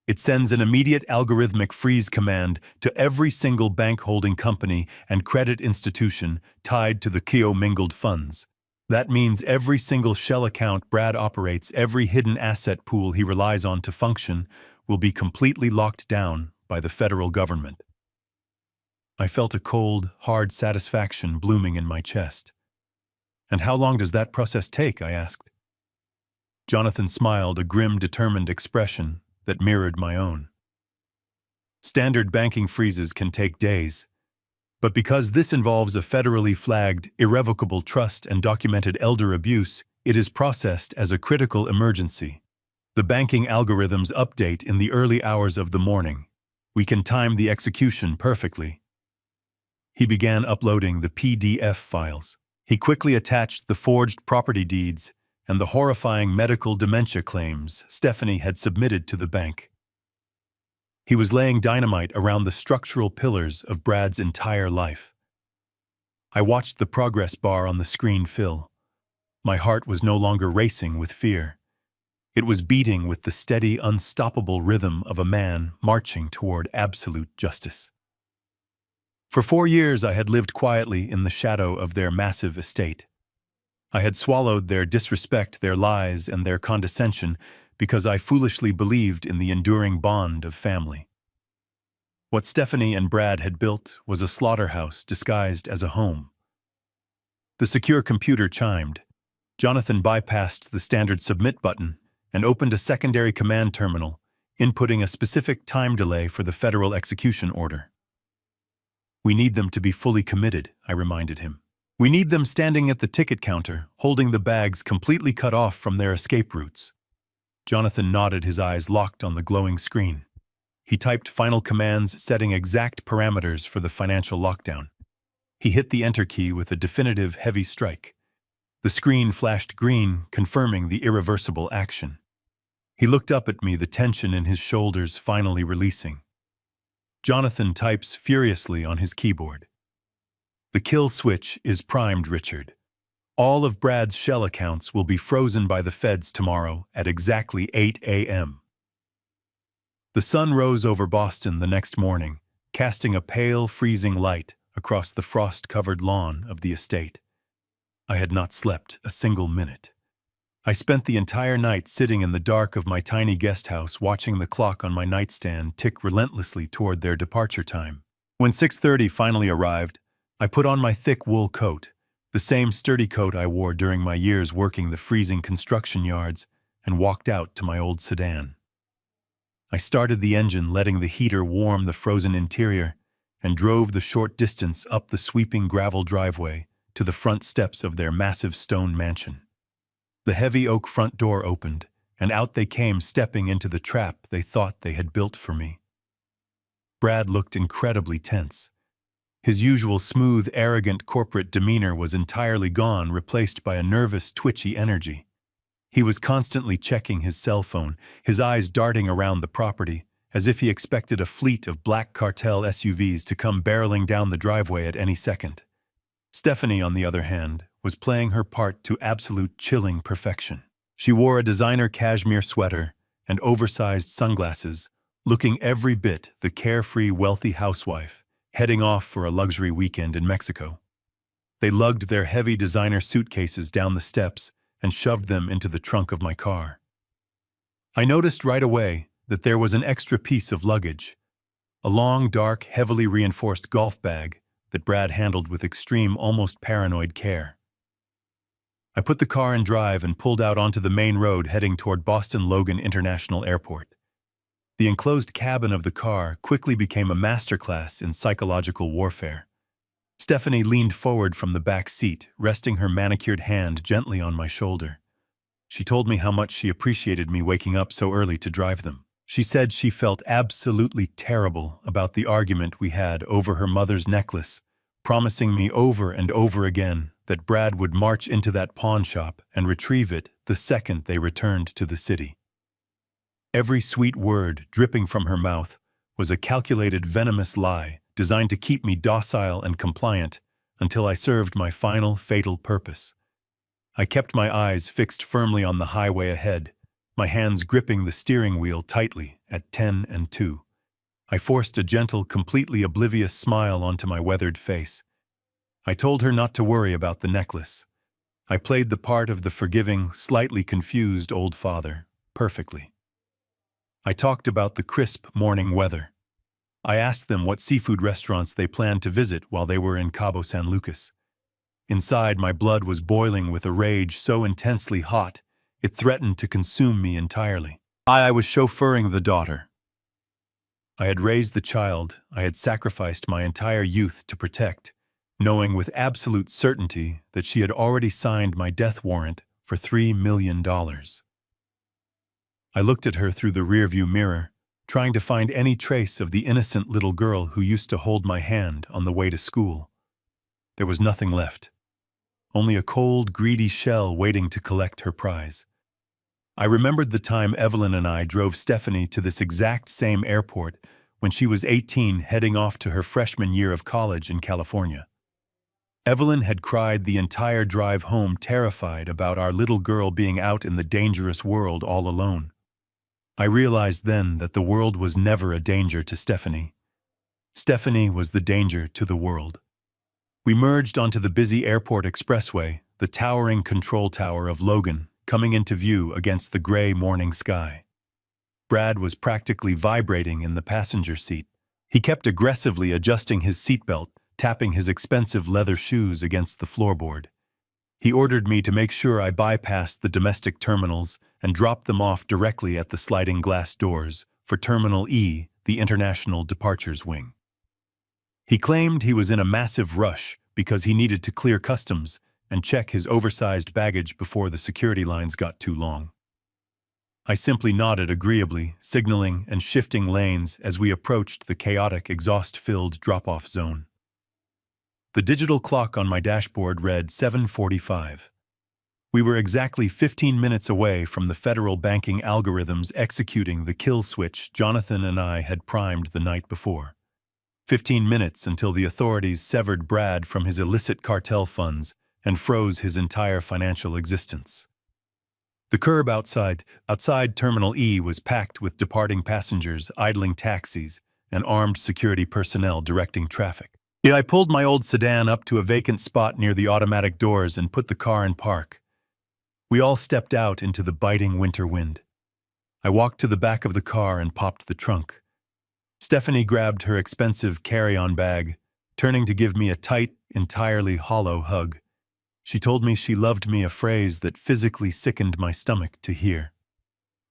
It sends an immediate algorithmic freeze command to every single bank holding company and credit institution tied to the commingled funds. That means every single shell account Brad operates, every hidden asset pool he relies on to function, will be completely locked down by the federal government. I felt a cold, hard satisfaction blooming in my chest. And how long does that process take? I asked. Jonathan smiled, a grim, determined expression that mirrored my own. Standard banking freezes can take days, but because this involves a federally flagged, irrevocable trust and documented elder abuse, it is processed as a critical emergency. The banking algorithms update in the early hours of the morning. We can time the execution perfectly. He began uploading the PDF files. He quickly attached the forged property deeds and the horrifying medical dementia claims Stephanie had submitted to the bank. He was laying dynamite around the structural pillars of Brad's entire life. I watched the progress bar on the screen fill. My heart was no longer racing with fear. It was beating with the steady, unstoppable rhythm of a man marching toward absolute justice. For 4 years I had lived quietly in the shadow of their massive estate. I had swallowed their disrespect, their lies, and their condescension because I foolishly believed in the enduring bond of family. What Stephanie and Brad had built was a slaughterhouse disguised as a home. The secure computer chimed. Jonathan bypassed the standard submit button and opened a secondary command terminal, inputting a specific time delay for the federal execution order. "We need them to be fully committed," I reminded him. "We need them standing at the ticket counter, holding the bags completely cut off from their escape routes." Jonathan nodded, his eyes locked on the glowing screen. He typed final commands setting exact parameters for the financial lockdown. He hit the enter key with a definitive heavy strike. The screen flashed green, confirming the irreversible action. He looked up at me, the tension in his shoulders finally releasing. Jonathan types furiously on his keyboard. "The kill switch is primed, Richard. All of Brad's shell accounts will be frozen by the feds tomorrow at exactly 8 a.m. The sun rose over Boston the next morning, casting a pale, freezing light across the frost-covered lawn of the estate. I had not slept a single minute. I spent the entire night sitting in the dark of my tiny guest house, watching the clock on my nightstand tick relentlessly toward their departure time. When 6:30 finally arrived, I put on my thick wool coat, the same sturdy coat I wore during my years working the freezing construction yards, and walked out to my old sedan. I started the engine, letting the heater warm the frozen interior, and drove the short distance up the sweeping gravel driveway to the front steps of their massive stone mansion. The heavy oak front door opened, and out they came, stepping into the trap they thought they had built for me. Brad looked incredibly tense. His usual smooth, arrogant corporate demeanor was entirely gone, replaced by a nervous, twitchy energy. He was constantly checking his cell phone, his eyes darting around the property, as if he expected a fleet of black cartel SUVs to come barreling down the driveway at any second. Stephanie, on the other hand, was playing her part to absolute chilling perfection. She wore a designer cashmere sweater and oversized sunglasses, looking every bit the carefree, wealthy housewife, heading off for a luxury weekend in Mexico. They lugged their heavy designer suitcases down the steps and shoved them into the trunk of my car. I noticed right away that there was an extra piece of luggage, a long, dark, heavily reinforced golf bag that Brad handled with extreme, almost paranoid care. I put the car in drive and pulled out onto the main road, heading toward Boston Logan International Airport. The enclosed cabin of the car quickly became a masterclass in psychological warfare. Stephanie leaned forward from the back seat, resting her manicured hand gently on my shoulder. She told me how much she appreciated me waking up so early to drive them. She said she felt absolutely terrible about the argument we had over her mother's necklace, promising me over and over again that Brad would march into that pawn shop and retrieve it the second they returned to the city. Every sweet word dripping from her mouth was a calculated, venomous lie designed to keep me docile and compliant until I served my final, fatal purpose. I kept my eyes fixed firmly on the highway ahead, my hands gripping the steering wheel tightly at 10 and 2. I forced a gentle, completely oblivious smile onto my weathered face. I told her not to worry about the necklace. I played the part of the forgiving, slightly confused old father perfectly. I talked about the crisp morning weather. I asked them what seafood restaurants they planned to visit while they were in Cabo San Lucas. Inside, my blood was boiling with a rage so intensely hot, it threatened to consume me entirely. I was chauffeuring the daughter. I had raised the child I had sacrificed my entire youth to protect, knowing with absolute certainty that she had already signed my death warrant for $3 million. I looked at her through the rearview mirror, trying to find any trace of the innocent little girl who used to hold my hand on the way to school. There was nothing left, only a cold, greedy shell waiting to collect her prize. I remembered the time Evelyn and I drove Stephanie to this exact same airport when she was 18, heading off to her freshman year of college in California. Evelyn had cried the entire drive home, terrified about our little girl being out in the dangerous world all alone. I realized then that the world was never a danger to Stephanie. Stephanie was the danger to the world. We merged onto the busy airport expressway, the towering control tower of Logan, coming into view against the gray morning sky. Brad was practically vibrating in the passenger seat. He kept aggressively adjusting his seatbelt, tapping his expensive leather shoes against the floorboard. He ordered me to make sure I bypassed the domestic terminals and dropped them off directly at the sliding glass doors for Terminal E, the International Departures Wing. He claimed he was in a massive rush because he needed to clear customs and check his oversized baggage before the security lines got too long. I simply nodded agreeably, signaling and shifting lanes as we approached the chaotic, exhaust-filled drop-off zone. The digital clock on my dashboard read 7:45. We were exactly 15 minutes away from the federal banking algorithms executing the kill switch Jonathan and I had primed the night before. 15 minutes until the authorities severed Brad from his illicit cartel funds and froze his entire financial existence. The curb outside Terminal E was packed with departing passengers, idling taxis, and armed security personnel directing traffic. I pulled my old sedan up to a vacant spot near the automatic doors and put the car in park. We all stepped out into the biting winter wind. I walked to the back of the car and popped the trunk. Stephanie grabbed her expensive carry-on bag, turning to give me a tight, entirely hollow hug. She told me she loved me, a phrase that physically sickened my stomach to hear.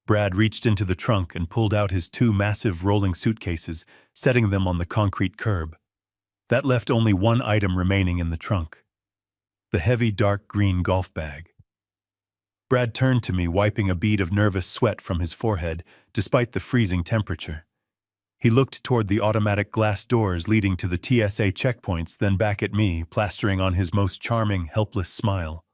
Brad reached into the trunk and pulled out his 2 massive rolling suitcases, setting them on the concrete curb. That left only one item remaining in the trunk: the heavy dark green golf bag. Brad turned to me, wiping a bead of nervous sweat from his forehead, despite the freezing temperature. He looked toward the automatic glass doors leading to the TSA checkpoints, then back at me, plastering on his most charming, helpless smile.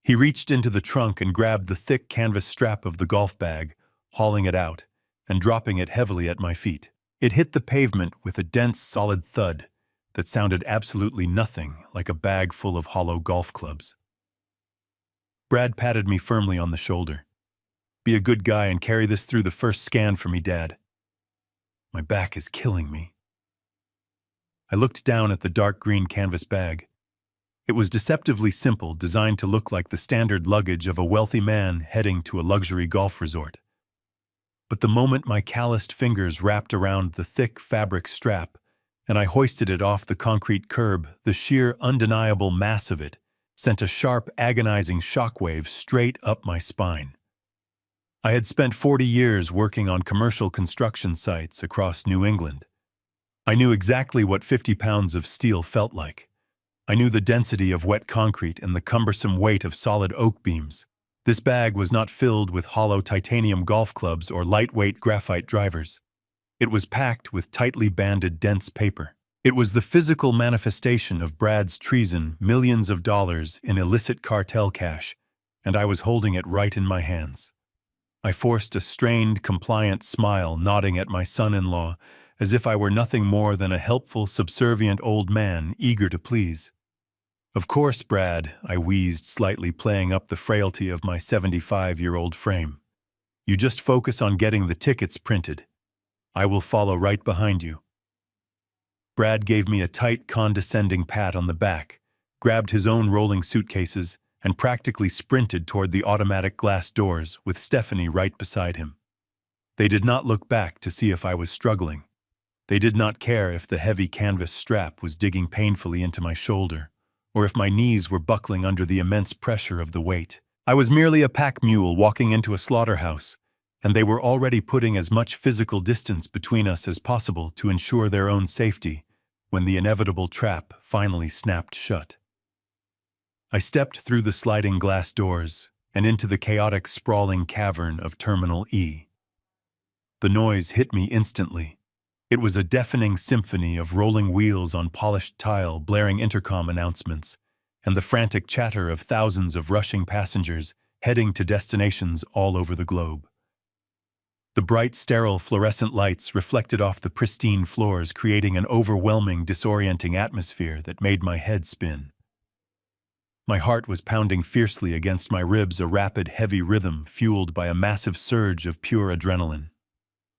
He reached into the trunk and grabbed the thick canvas strap of the golf bag, hauling it out and dropping it heavily at my feet. It hit the pavement with a dense, solid thud that sounded absolutely nothing like a bag full of hollow golf clubs. Brad patted me firmly on the shoulder. "Be a good guy and carry this through the first scan for me, Dad. My back is killing me." I looked down at the dark green canvas bag. It was deceptively simple, designed to look like the standard luggage of a wealthy man heading to a luxury golf resort. But the moment my calloused fingers wrapped around the thick fabric strap and I hoisted it off the concrete curb, the sheer, undeniable mass of it sent a sharp, agonizing shockwave straight up my spine. I had spent 40 years working on commercial construction sites across New England. I knew exactly what 50 pounds of steel felt like. I knew the density of wet concrete and the cumbersome weight of solid oak beams. This bag was not filled with hollow titanium golf clubs or lightweight graphite drivers. It was packed with tightly banded, dense paper. It was the physical manifestation of Brad's treason, millions of dollars in illicit cartel cash, and I was holding it right in my hands. I forced a strained, compliant smile, nodding at my son-in-law, as if I were nothing more than a helpful, subservient old man, eager to please. "Of course, Brad," I wheezed, slightly playing up the frailty of my 75-year-old frame. "You just focus on getting the tickets printed. I will follow right behind you." Brad gave me a tight, condescending pat on the back, grabbed his own rolling suitcases, and practically sprinted toward the automatic glass doors with Stephanie right beside him. They did not look back to see if I was struggling. They did not care if the heavy canvas strap was digging painfully into my shoulder, or if my knees were buckling under the immense pressure of the weight. I was merely a pack mule walking into a slaughterhouse, and they were already putting as much physical distance between us as possible to ensure their own safety when the inevitable trap finally snapped shut. I stepped through the sliding glass doors and into the chaotic, sprawling cavern of Terminal E. The noise hit me instantly. It was a deafening symphony of rolling wheels on polished tile, blaring intercom announcements, and the frantic chatter of thousands of rushing passengers heading to destinations all over the globe. The bright, sterile fluorescent lights reflected off the pristine floors, creating an overwhelming, disorienting atmosphere that made my head spin. My heart was pounding fiercely against my ribs, a rapid, heavy rhythm fueled by a massive surge of pure adrenaline.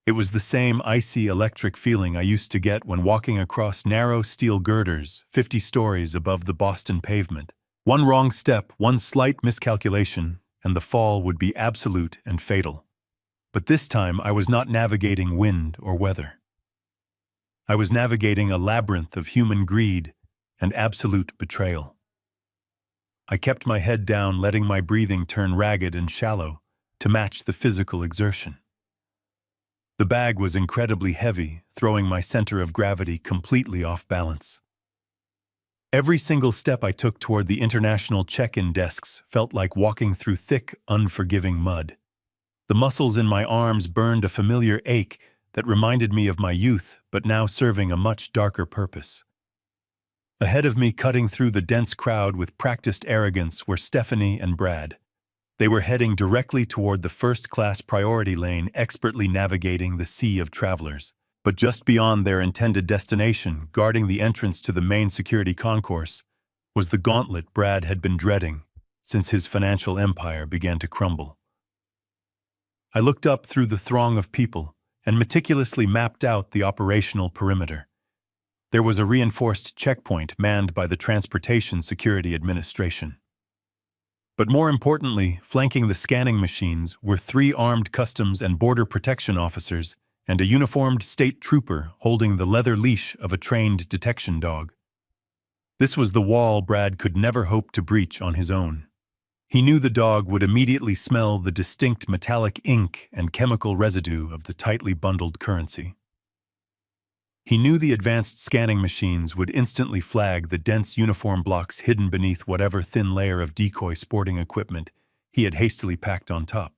It was the same icy, electric feeling I used to get when walking across narrow steel girders 50 stories above the Boston pavement. One wrong step, one slight miscalculation, and the fall would be absolute and fatal. But this time I was not navigating wind or weather. I was navigating a labyrinth of human greed and absolute betrayal. I kept my head down, letting my breathing turn ragged and shallow to match the physical exertion. The bag was incredibly heavy, throwing my center of gravity completely off balance. Every single step I took toward the international check-in desks felt like walking through thick, unforgiving mud. The muscles in my arms burned a familiar ache that reminded me of my youth, but now serving a much darker purpose. Ahead of me, cutting through the dense crowd with practiced arrogance, were Stephanie and Brad. They were heading directly toward the first-class priority lane, expertly navigating the sea of travelers. But just beyond their intended destination, guarding the entrance to the main security concourse, was the gauntlet Brad had been dreading since his financial empire began to crumble. I looked up through the throng of people and meticulously mapped out the operational perimeter. There was a reinforced checkpoint manned by the Transportation Security Administration. But more importantly, flanking the scanning machines were 3 armed Customs and Border Protection officers and a uniformed state trooper holding the leather leash of a trained detection dog. This was the wall Brad could never hope to breach on his own. He knew the dog would immediately smell the distinct metallic ink and chemical residue of the tightly bundled currency. He knew the advanced scanning machines would instantly flag the dense uniform blocks hidden beneath whatever thin layer of decoy sporting equipment he had hastily packed on top.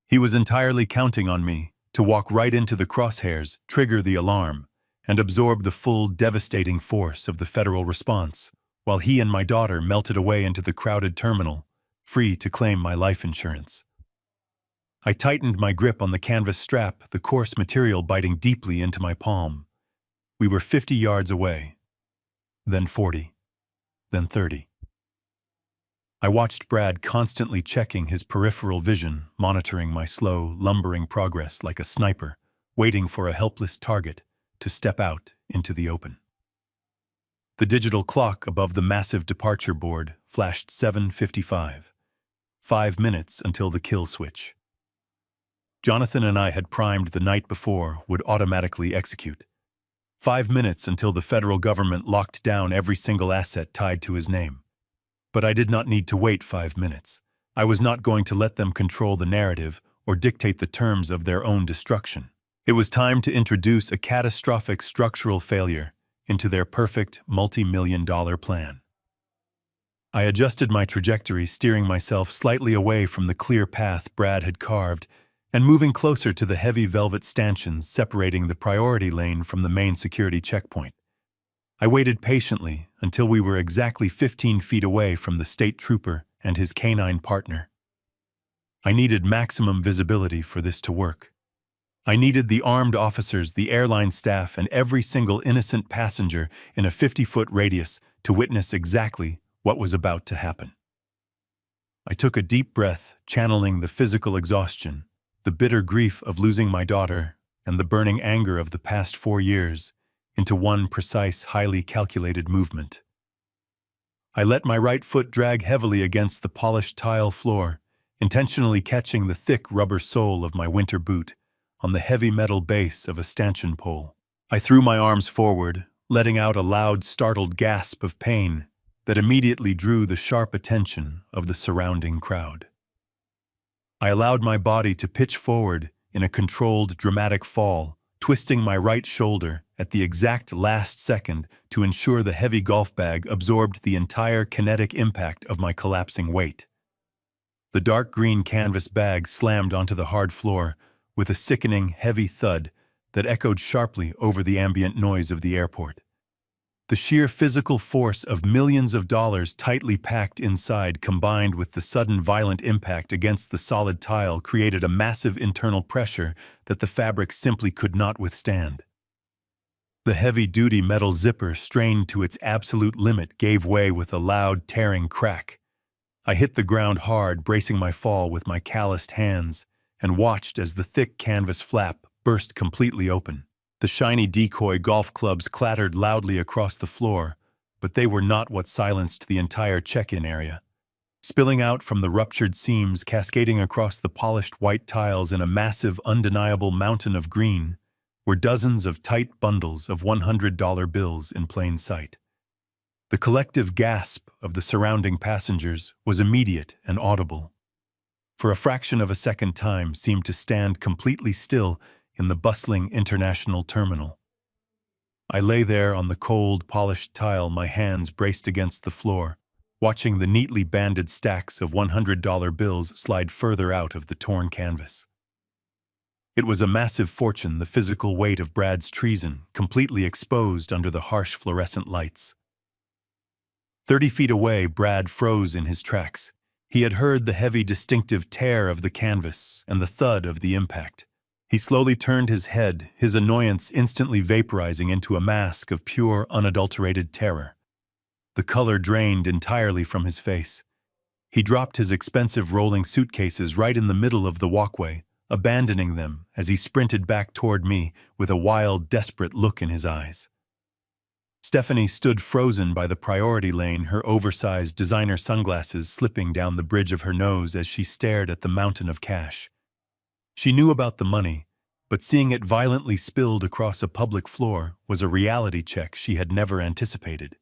He was entirely counting on me to walk right into the crosshairs, trigger the alarm, and absorb the full, devastating force of the federal response, while he and my daughter melted away into the crowded terminal, free to claim my life insurance. I tightened my grip on the canvas strap, the coarse material biting deeply into my palm. We were 50 yards away, then 40, then 30. I watched Brad constantly checking his peripheral vision, monitoring my slow, lumbering progress like a sniper, waiting for a helpless target to step out into the open. The digital clock above the massive departure board flashed 7:55, 5 minutes until the kill switch. Jonathan and I had primed the night before would automatically execute. 5 minutes until the federal government locked down every single asset tied to his name. But I did not need to wait 5 minutes. I was not going to let them control the narrative or dictate the terms of their own destruction. It was time to introduce a catastrophic structural failure into their perfect multi-million-dollar plan. I adjusted my trajectory, steering myself slightly away from the clear path Brad had carved and moving closer to the heavy velvet stanchions separating the priority lane from the main security checkpoint. I waited patiently until we were exactly 15 feet away from the state trooper and his canine partner. I needed maximum visibility for this to work. I needed the armed officers, the airline staff, and every single innocent passenger in a 50-foot radius to witness exactly what was about to happen. I took a deep breath, channeling the physical exhaustion, the bitter grief of losing my daughter, and the burning anger of the past 4 years into one precise, highly calculated movement. I let my right foot drag heavily against the polished tile floor, intentionally catching the thick rubber sole of my winter boot on the heavy metal base of a stanchion pole. I threw my arms forward, letting out a loud, startled gasp of pain that immediately drew the sharp attention of the surrounding crowd. I allowed my body to pitch forward in a controlled, dramatic fall, twisting my right shoulder at the exact last second to ensure the heavy golf bag absorbed the entire kinetic impact of my collapsing weight. The dark green canvas bag slammed onto the hard floor with a sickening, heavy thud that echoed sharply over the ambient noise of the airport. The sheer physical force of millions of dollars tightly packed inside, combined with the sudden violent impact against the solid tile, created a massive internal pressure that the fabric simply could not withstand. The heavy-duty metal zipper, strained to its absolute limit, gave way with a loud, tearing crack. I hit the ground hard, bracing my fall with my calloused hands, and watched as the thick canvas flap burst completely open. The shiny decoy golf clubs clattered loudly across the floor, but they were not what silenced the entire check-in area. Spilling out from the ruptured seams, cascading across the polished white tiles in a massive, undeniable mountain of green, were dozens of tight bundles of $100 bills in plain sight. The collective gasp of the surrounding passengers was immediate and audible. For a fraction of a second, time seemed to stand completely still in the bustling international terminal. I lay there on the cold, polished tile, my hands braced against the floor, watching the neatly banded stacks of $100 bills slide further out of the torn canvas. It was a massive fortune, the physical weight of Brad's treason, completely exposed under the harsh fluorescent lights. 30 feet away, Brad froze in his tracks. He had heard the heavy, distinctive tear of the canvas and the thud of the impact. He slowly turned his head, his annoyance instantly vaporizing into a mask of pure, unadulterated terror. The color drained entirely from his face. He dropped his expensive rolling suitcases right in the middle of the walkway, abandoning them as he sprinted back toward me with a wild, desperate look in his eyes. Stephanie stood frozen by the priority lane, her oversized designer sunglasses slipping down the bridge of her nose as she stared at the mountain of cash. She knew about the money, but seeing it violently spilled across a public floor was a reality check she had never anticipated.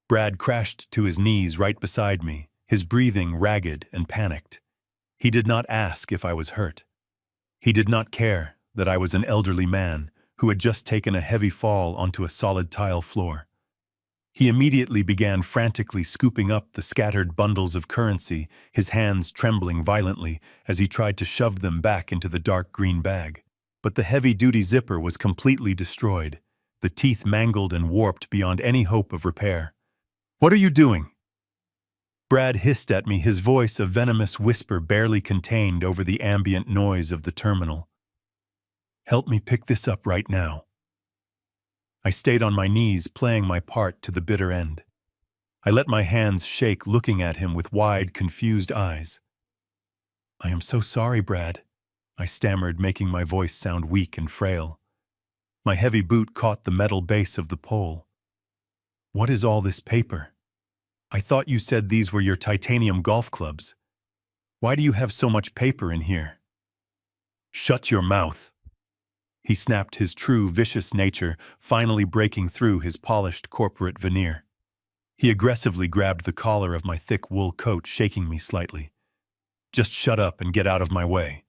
Brad crashed to his knees right beside me, his breathing ragged and panicked. He did not ask if I was hurt. He did not care that I was an elderly man who had just taken a heavy fall onto a solid tile floor. He immediately began frantically scooping up the scattered bundles of currency, his hands trembling violently as he tried to shove them back into the dark green bag. But the heavy-duty zipper was completely destroyed, the teeth mangled and warped beyond any hope of repair. "What are you doing?" Brad hissed at me, his voice a venomous whisper barely contained over the ambient noise of the terminal. "Help me pick this up right now." I stayed on my knees, playing my part to the bitter end. I let my hands shake, looking at him with wide, confused eyes. "I am so sorry, Brad," I stammered, making my voice sound weak and frail. My heavy boot caught the metal base of the pole. "What is all this paper? I thought you said these were your titanium golf clubs. Why do you have so much paper in here?" "Shut your mouth." He snapped, his true, vicious nature finally breaking through his polished corporate veneer. He aggressively grabbed the collar of my thick wool coat, shaking me slightly. "Just shut up and get out of my way."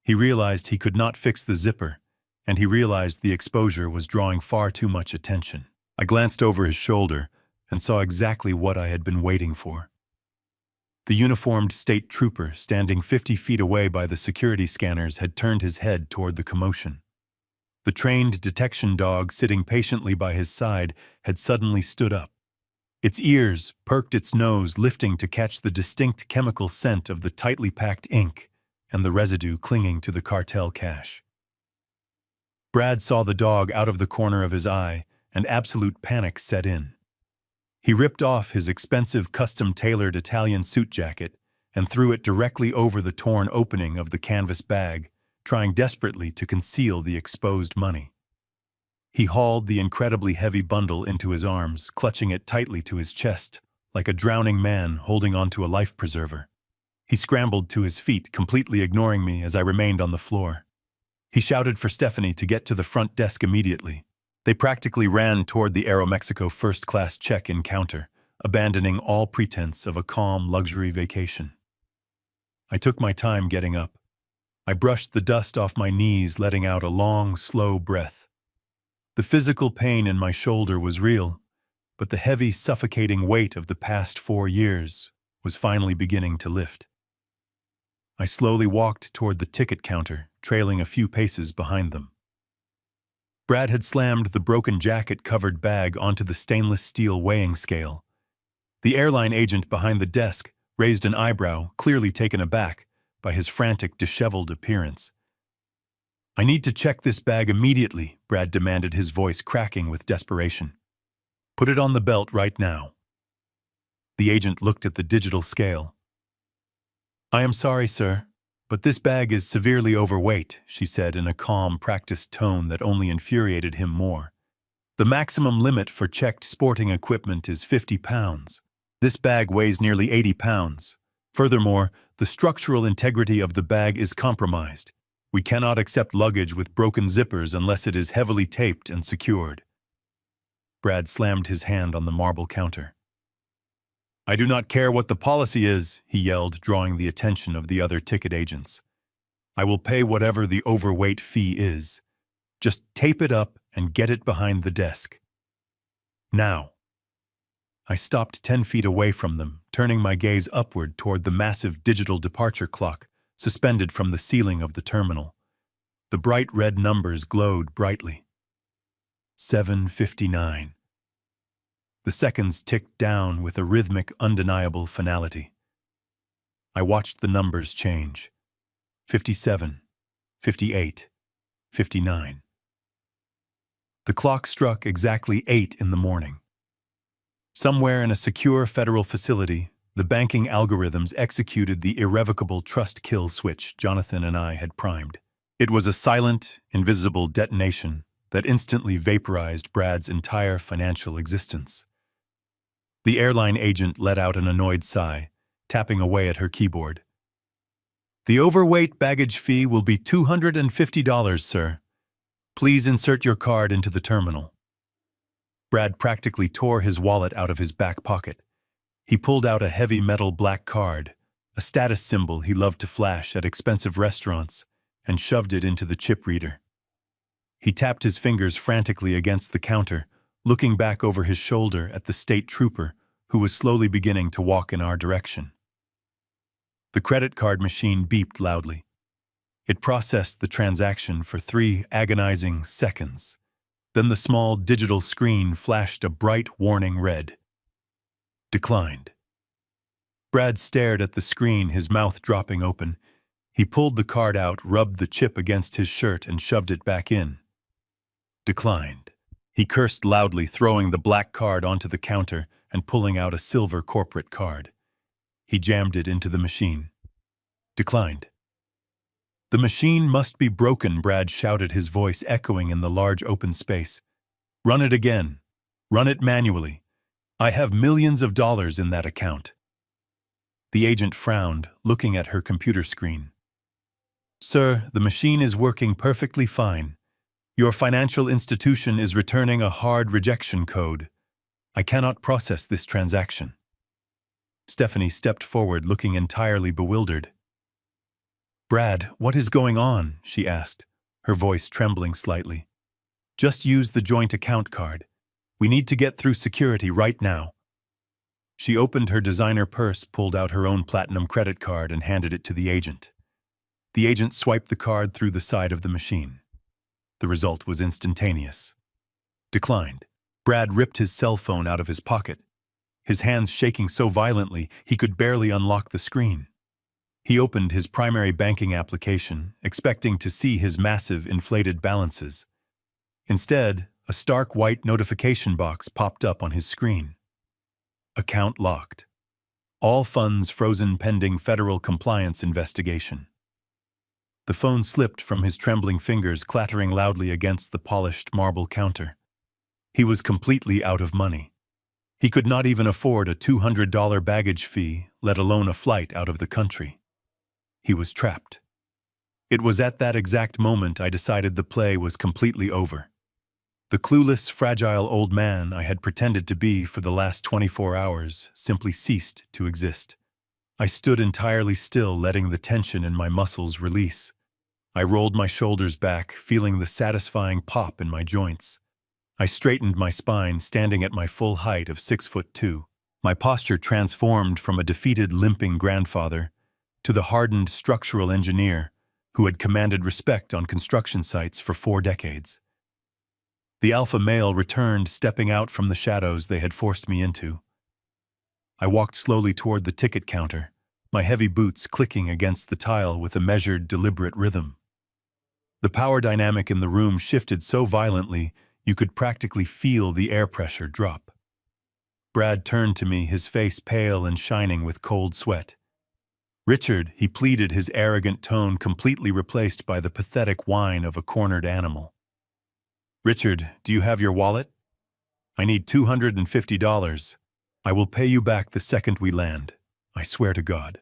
He realized he could not fix the zipper, and he realized the exposure was drawing far too much attention. I glanced over his shoulder and saw exactly what I had been waiting for. The uniformed state trooper, standing 50 feet away by the security scanners, had turned his head toward the commotion. The trained detection dog sitting patiently by his side had suddenly stood up. Its ears perked, its nose lifting to catch the distinct chemical scent of the tightly packed ink and the residue clinging to the cartel cash. Brad saw the dog out of the corner of his eye, and absolute panic set in. He ripped off his expensive, custom-tailored Italian suit jacket and threw it directly over the torn opening of the canvas bag, trying desperately to conceal the exposed money. He hauled the incredibly heavy bundle into his arms, clutching it tightly to his chest, like a drowning man holding onto a life preserver. He scrambled to his feet, completely ignoring me as I remained on the floor. He shouted for Stephanie to get to the front desk immediately. They practically ran toward the Aeromexico first-class check-in counter, abandoning all pretense of a calm luxury vacation. I took my time getting up. I brushed the dust off my knees, letting out a long, slow breath. The physical pain in my shoulder was real, but the heavy, suffocating weight of the past 4 years was finally beginning to lift. I slowly walked toward the ticket counter, trailing a few paces behind them. Brad had slammed the broken jacket-covered bag onto the stainless steel weighing scale. The airline agent behind the desk raised an eyebrow, clearly taken aback by his frantic, disheveled appearance. "I need to check this bag immediately," Brad demanded, his voice cracking with desperation. "Put it on the belt right now." The agent looked at the digital scale. "I am sorry, sir, but this bag is severely overweight," she said in a calm, practiced tone that only infuriated him more. "The maximum limit for checked sporting equipment is 50 pounds. This bag weighs nearly 80 pounds. Furthermore, the structural integrity of the bag is compromised. We cannot accept luggage with broken zippers unless it is heavily taped and secured. Brad slammed his hand on the marble counter. I do not care what the policy is, he yelled, drawing the attention of the other ticket agents. I will pay whatever the overweight fee is. Just tape it up and get it behind the desk. Now. I stopped 10 feet away from them, turning my gaze upward toward the massive digital departure clock suspended from the ceiling of the terminal. The bright red numbers glowed brightly. 7:59. The seconds ticked down with a rhythmic, undeniable finality. I watched the numbers change. 57, 58, 59. The clock struck exactly 8 in the morning. Somewhere in a secure federal facility, the banking algorithms executed the irrevocable trust-kill switch Jonathan and I had primed. It was a silent, invisible detonation that instantly vaporized Brad's entire financial existence. The airline agent let out an annoyed sigh, tapping away at her keyboard. The overweight baggage fee will be $250, sir. Please insert your card into the terminal. Brad practically tore his wallet out of his back pocket. He pulled out a heavy metal black card, a status symbol he loved to flash at expensive restaurants, and shoved it into the chip reader. He tapped his fingers frantically against the counter, looking back over his shoulder at the state trooper who was slowly beginning to walk in our direction. The credit card machine beeped loudly. It processed the transaction for 3 agonizing seconds. Then the small digital screen flashed a bright warning red. Declined. Brad stared at the screen, his mouth dropping open. He pulled the card out, rubbed the chip against his shirt, and shoved it back in. Declined. He cursed loudly, throwing the black card onto the counter and pulling out a silver corporate card. He jammed it into the machine. Declined. The machine must be broken, Brad shouted, his voice echoing in the large open space. Run it again. Run it manually. I have millions of dollars in that account. The agent frowned, looking at her computer screen. Sir, the machine is working perfectly fine. Your financial institution is returning a hard rejection code. I cannot process this transaction. Stephanie stepped forward, looking entirely bewildered. Brad, what is going on? She asked, her voice trembling slightly. Just use the joint account card. We need to get through security right now. She opened her designer purse, pulled out her own platinum credit card, and handed it to the agent. The agent swiped the card through the side of the machine. The result was instantaneous. Declined. Brad ripped his cell phone out of his pocket, his hands shaking so violently he could barely unlock the screen. He opened his primary banking application, expecting to see his massive, inflated balances. Instead, a stark white notification box popped up on his screen. Account locked. All funds frozen pending federal compliance investigation. The phone slipped from his trembling fingers, clattering loudly against the polished marble counter. He was completely out of money. He could not even afford a $200 baggage fee, let alone a flight out of the country. He was trapped. It was at that exact moment I decided the play was completely over. The clueless, fragile old man I had pretended to be for the last 24 hours simply ceased to exist. I stood entirely still, letting the tension in my muscles release. I rolled my shoulders back, feeling the satisfying pop in my joints. I straightened my spine, standing at my full height of 6'2". My posture transformed from a defeated, limping grandfather to the hardened structural engineer who had commanded respect on construction sites for 4 decades. The alpha male returned, stepping out from the shadows they had forced me into. I walked slowly toward the ticket counter, my heavy boots clicking against the tile with a measured, deliberate rhythm. The power dynamic in the room shifted so violently you could practically feel the air pressure drop. Brad turned to me, his face pale and shining with cold sweat. Richard, he pleaded, his arrogant tone completely replaced by the pathetic whine of a cornered animal. Richard, do you have your wallet? I need $250. I will pay you back the second we land. I swear to God.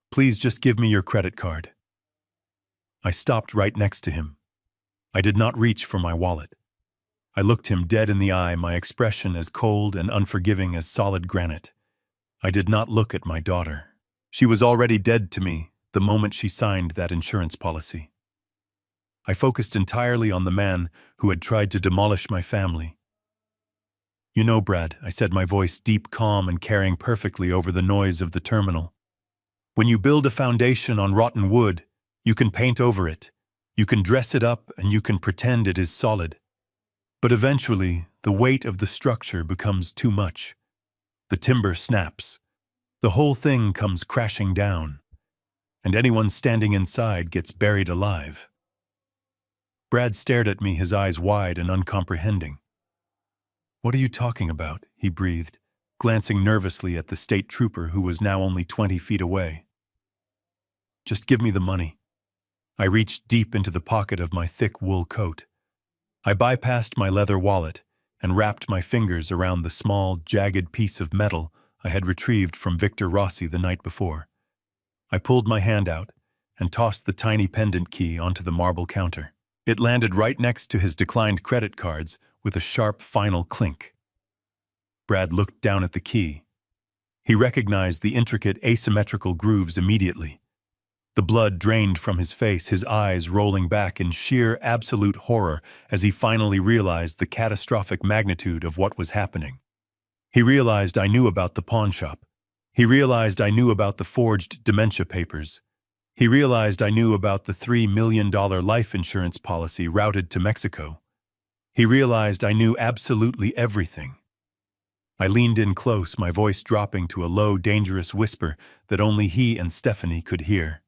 Please just give me your credit card. I stopped right next to him. I did not reach for my wallet. I looked him dead in the eye, my expression as cold and unforgiving as solid granite. I did not look at my daughter. She was already dead to me the moment she signed that insurance policy. I focused entirely on the man who had tried to demolish my family. You know, Brad, I said, my voice deep, calm, and carrying perfectly over the noise of the terminal. When you build a foundation on rotten wood, you can paint over it, you can dress it up, and you can pretend it is solid. But eventually, the weight of the structure becomes too much. The timber snaps. The whole thing comes crashing down, and anyone standing inside gets buried alive. Brad stared at me, his eyes wide and uncomprehending. What are you talking about? He breathed, glancing nervously at the state trooper who was now only 20 feet away. Just give me the money. I reached deep into the pocket of my thick wool coat. I bypassed my leather wallet and wrapped my fingers around the small, jagged piece of metal I had retrieved from Victor Rossi the night before. I pulled my hand out and tossed the tiny pendant key onto the marble counter. It landed right next to his declined credit cards with a sharp final clink. Brad looked down at the key. He recognized the intricate asymmetrical grooves immediately. The blood drained from his face, his eyes rolling back in sheer absolute horror as he finally realized the catastrophic magnitude of what was happening. He realized I knew about the pawn shop. He realized I knew about the forged dementia papers. He realized I knew about the $3 million life insurance policy routed to Mexico. He realized I knew absolutely everything. I leaned in close, my voice dropping to a low, dangerous whisper that only he and Stephanie could hear.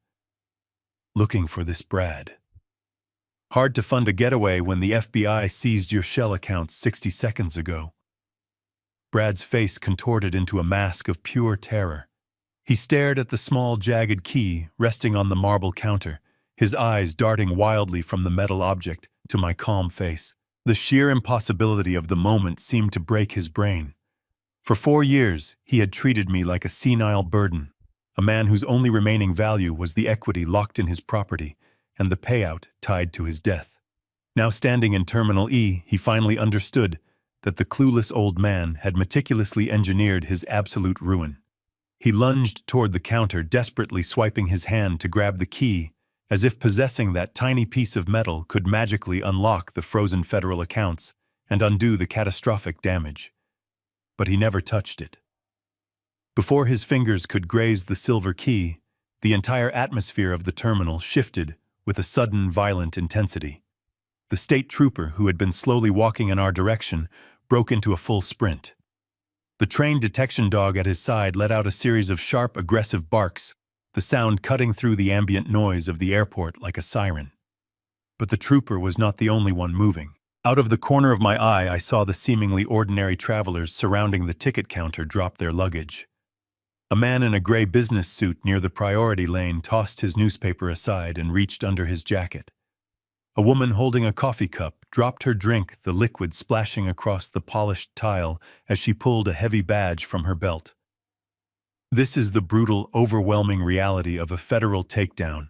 Looking for this Brad. Hard to fund a getaway when the FBI seized your Shell accounts 60 seconds ago. Brad's face contorted into a mask of pure terror. He stared at the small, jagged key resting on the marble counter, his eyes darting wildly from the metal object to my calm face. The sheer impossibility of the moment seemed to break his brain. For 4 years, he had treated me like a senile burden, a man whose only remaining value was the equity locked in his property and the payout tied to his death. Now standing in Terminal E, he finally understood that the clueless old man had meticulously engineered his absolute ruin. He lunged toward the counter, desperately swiping his hand to grab the key, as if possessing that tiny piece of metal could magically unlock the frozen federal accounts and undo the catastrophic damage. But he never touched it. Before his fingers could graze the silver key, the entire atmosphere of the terminal shifted with a sudden, violent intensity. The state trooper, who had been slowly walking in our direction, broke into a full sprint. The trained detection dog at his side let out a series of sharp, aggressive barks, the sound cutting through the ambient noise of the airport like a siren. But the trooper was not the only one moving. Out of the corner of my eye, I saw the seemingly ordinary travelers surrounding the ticket counter drop their luggage. A man in a gray business suit near the priority lane tossed his newspaper aside and reached under his jacket. A woman holding a coffee cup dropped her drink, the liquid splashing across the polished tile as she pulled a heavy badge from her belt. This is the brutal, overwhelming reality of a federal takedown.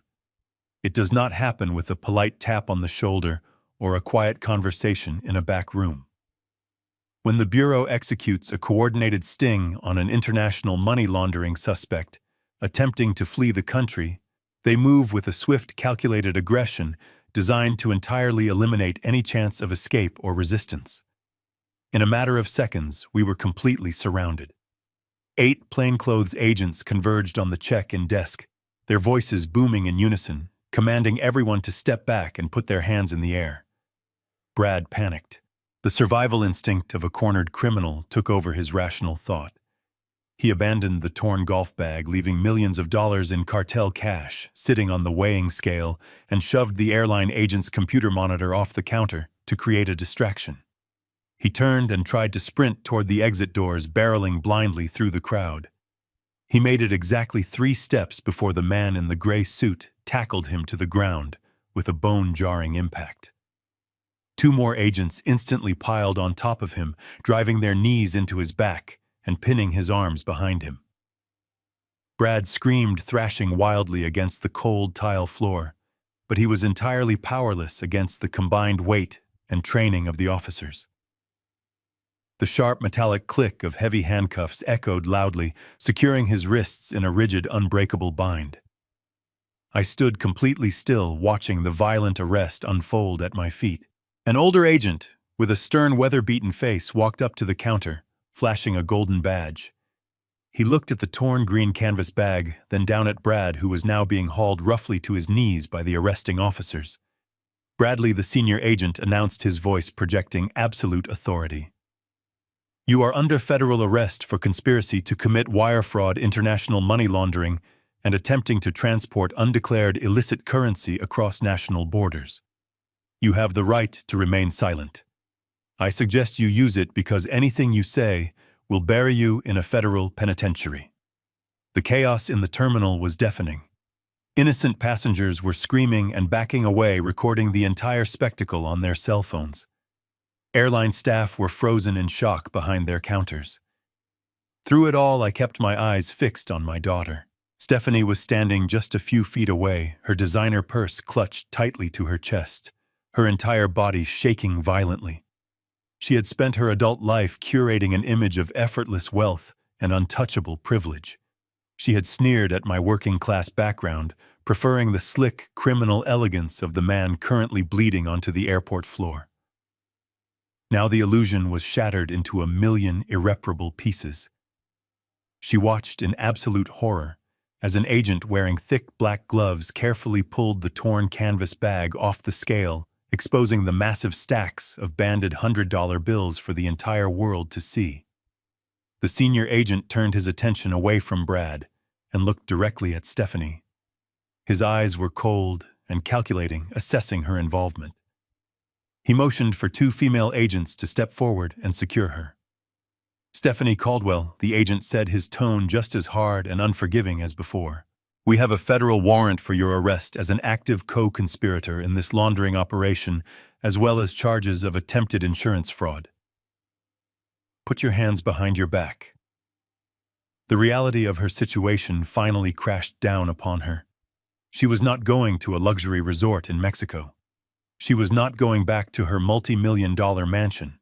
It does not happen with a polite tap on the shoulder or a quiet conversation in a back room. When the Bureau executes a coordinated sting on an international money laundering suspect attempting to flee the country, they move with a swift, calculated aggression designed to entirely eliminate any chance of escape or resistance. In a matter of seconds, we were completely surrounded. 8 plainclothes agents converged on the check-in desk, their voices booming in unison, commanding everyone to step back and put their hands in the air. Brad panicked. The survival instinct of a cornered criminal took over his rational thought. He abandoned the torn golf bag, leaving millions of dollars in cartel cash sitting on the weighing scale, and shoved the airline agent's computer monitor off the counter to create a distraction. He turned and tried to sprint toward the exit doors, barreling blindly through the crowd. He made it exactly 3 steps before the man in the gray suit tackled him to the ground with a bone-jarring impact. Two more agents instantly piled on top of him, driving their knees into his back and pinning his arms behind him. Brad screamed, thrashing wildly against the cold tile floor, but he was entirely powerless against the combined weight and training of the officers. The sharp metallic click of heavy handcuffs echoed loudly, securing his wrists in a rigid, unbreakable bind. I stood completely still, watching the violent arrest unfold at my feet. An older agent, with a stern, weather-beaten face, walked up to the counter, flashing a golden badge. He looked at the torn green canvas bag, then down at Brad, who was now being hauled roughly to his knees by the arresting officers. Bradley, the senior agent, announced, his voice projecting absolute authority. "You are under federal arrest for conspiracy to commit wire fraud, international money laundering, and attempting to transport undeclared illicit currency across national borders. You have the right to remain silent. I suggest you use it because anything you say will bury you in a federal penitentiary." The chaos in the terminal was deafening. Innocent passengers were screaming and backing away, recording the entire spectacle on their cell phones. Airline staff were frozen in shock behind their counters. Through it all, I kept my eyes fixed on my daughter. Stephanie was standing just a few feet away, her designer purse clutched tightly to her chest, her entire body shaking violently. She had spent her adult life curating an image of effortless wealth and untouchable privilege. She had sneered at my working-class background, preferring the slick, criminal elegance of the man currently bleeding onto the airport floor. Now the illusion was shattered into a million irreparable pieces. She watched in absolute horror as an agent wearing thick black gloves carefully pulled the torn canvas bag off the scale, exposing the massive stacks of banded $100 bills for the entire world to see. The senior agent turned his attention away from Brad and looked directly at Stephanie. His eyes were cold and calculating, assessing her involvement. He motioned for two female agents to step forward and secure her. "Stephanie Caldwell," the agent said, his tone just as hard and unforgiving as before. "We have a federal warrant for your arrest as an active co-conspirator in this laundering operation, as well as charges of attempted insurance fraud. Put your hands behind your back." The reality of her situation finally crashed down upon her. She was not going to a luxury resort in Mexico. She was not going back to her multi-million-dollar mansion.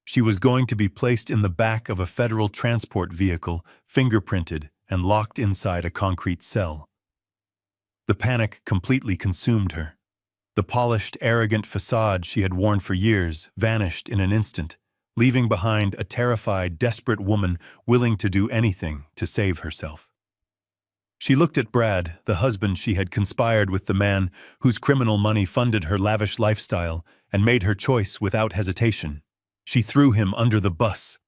She was going to be placed in the back of a federal transport vehicle, fingerprinted and locked inside a concrete cell. The panic completely consumed her. The polished, arrogant facade she had worn for years vanished in an instant, leaving behind a terrified, desperate woman willing to do anything to save herself. She looked at Brad, the husband she had conspired with, the man whose criminal money funded her lavish lifestyle, and made her choice without hesitation. She threw him under the bus.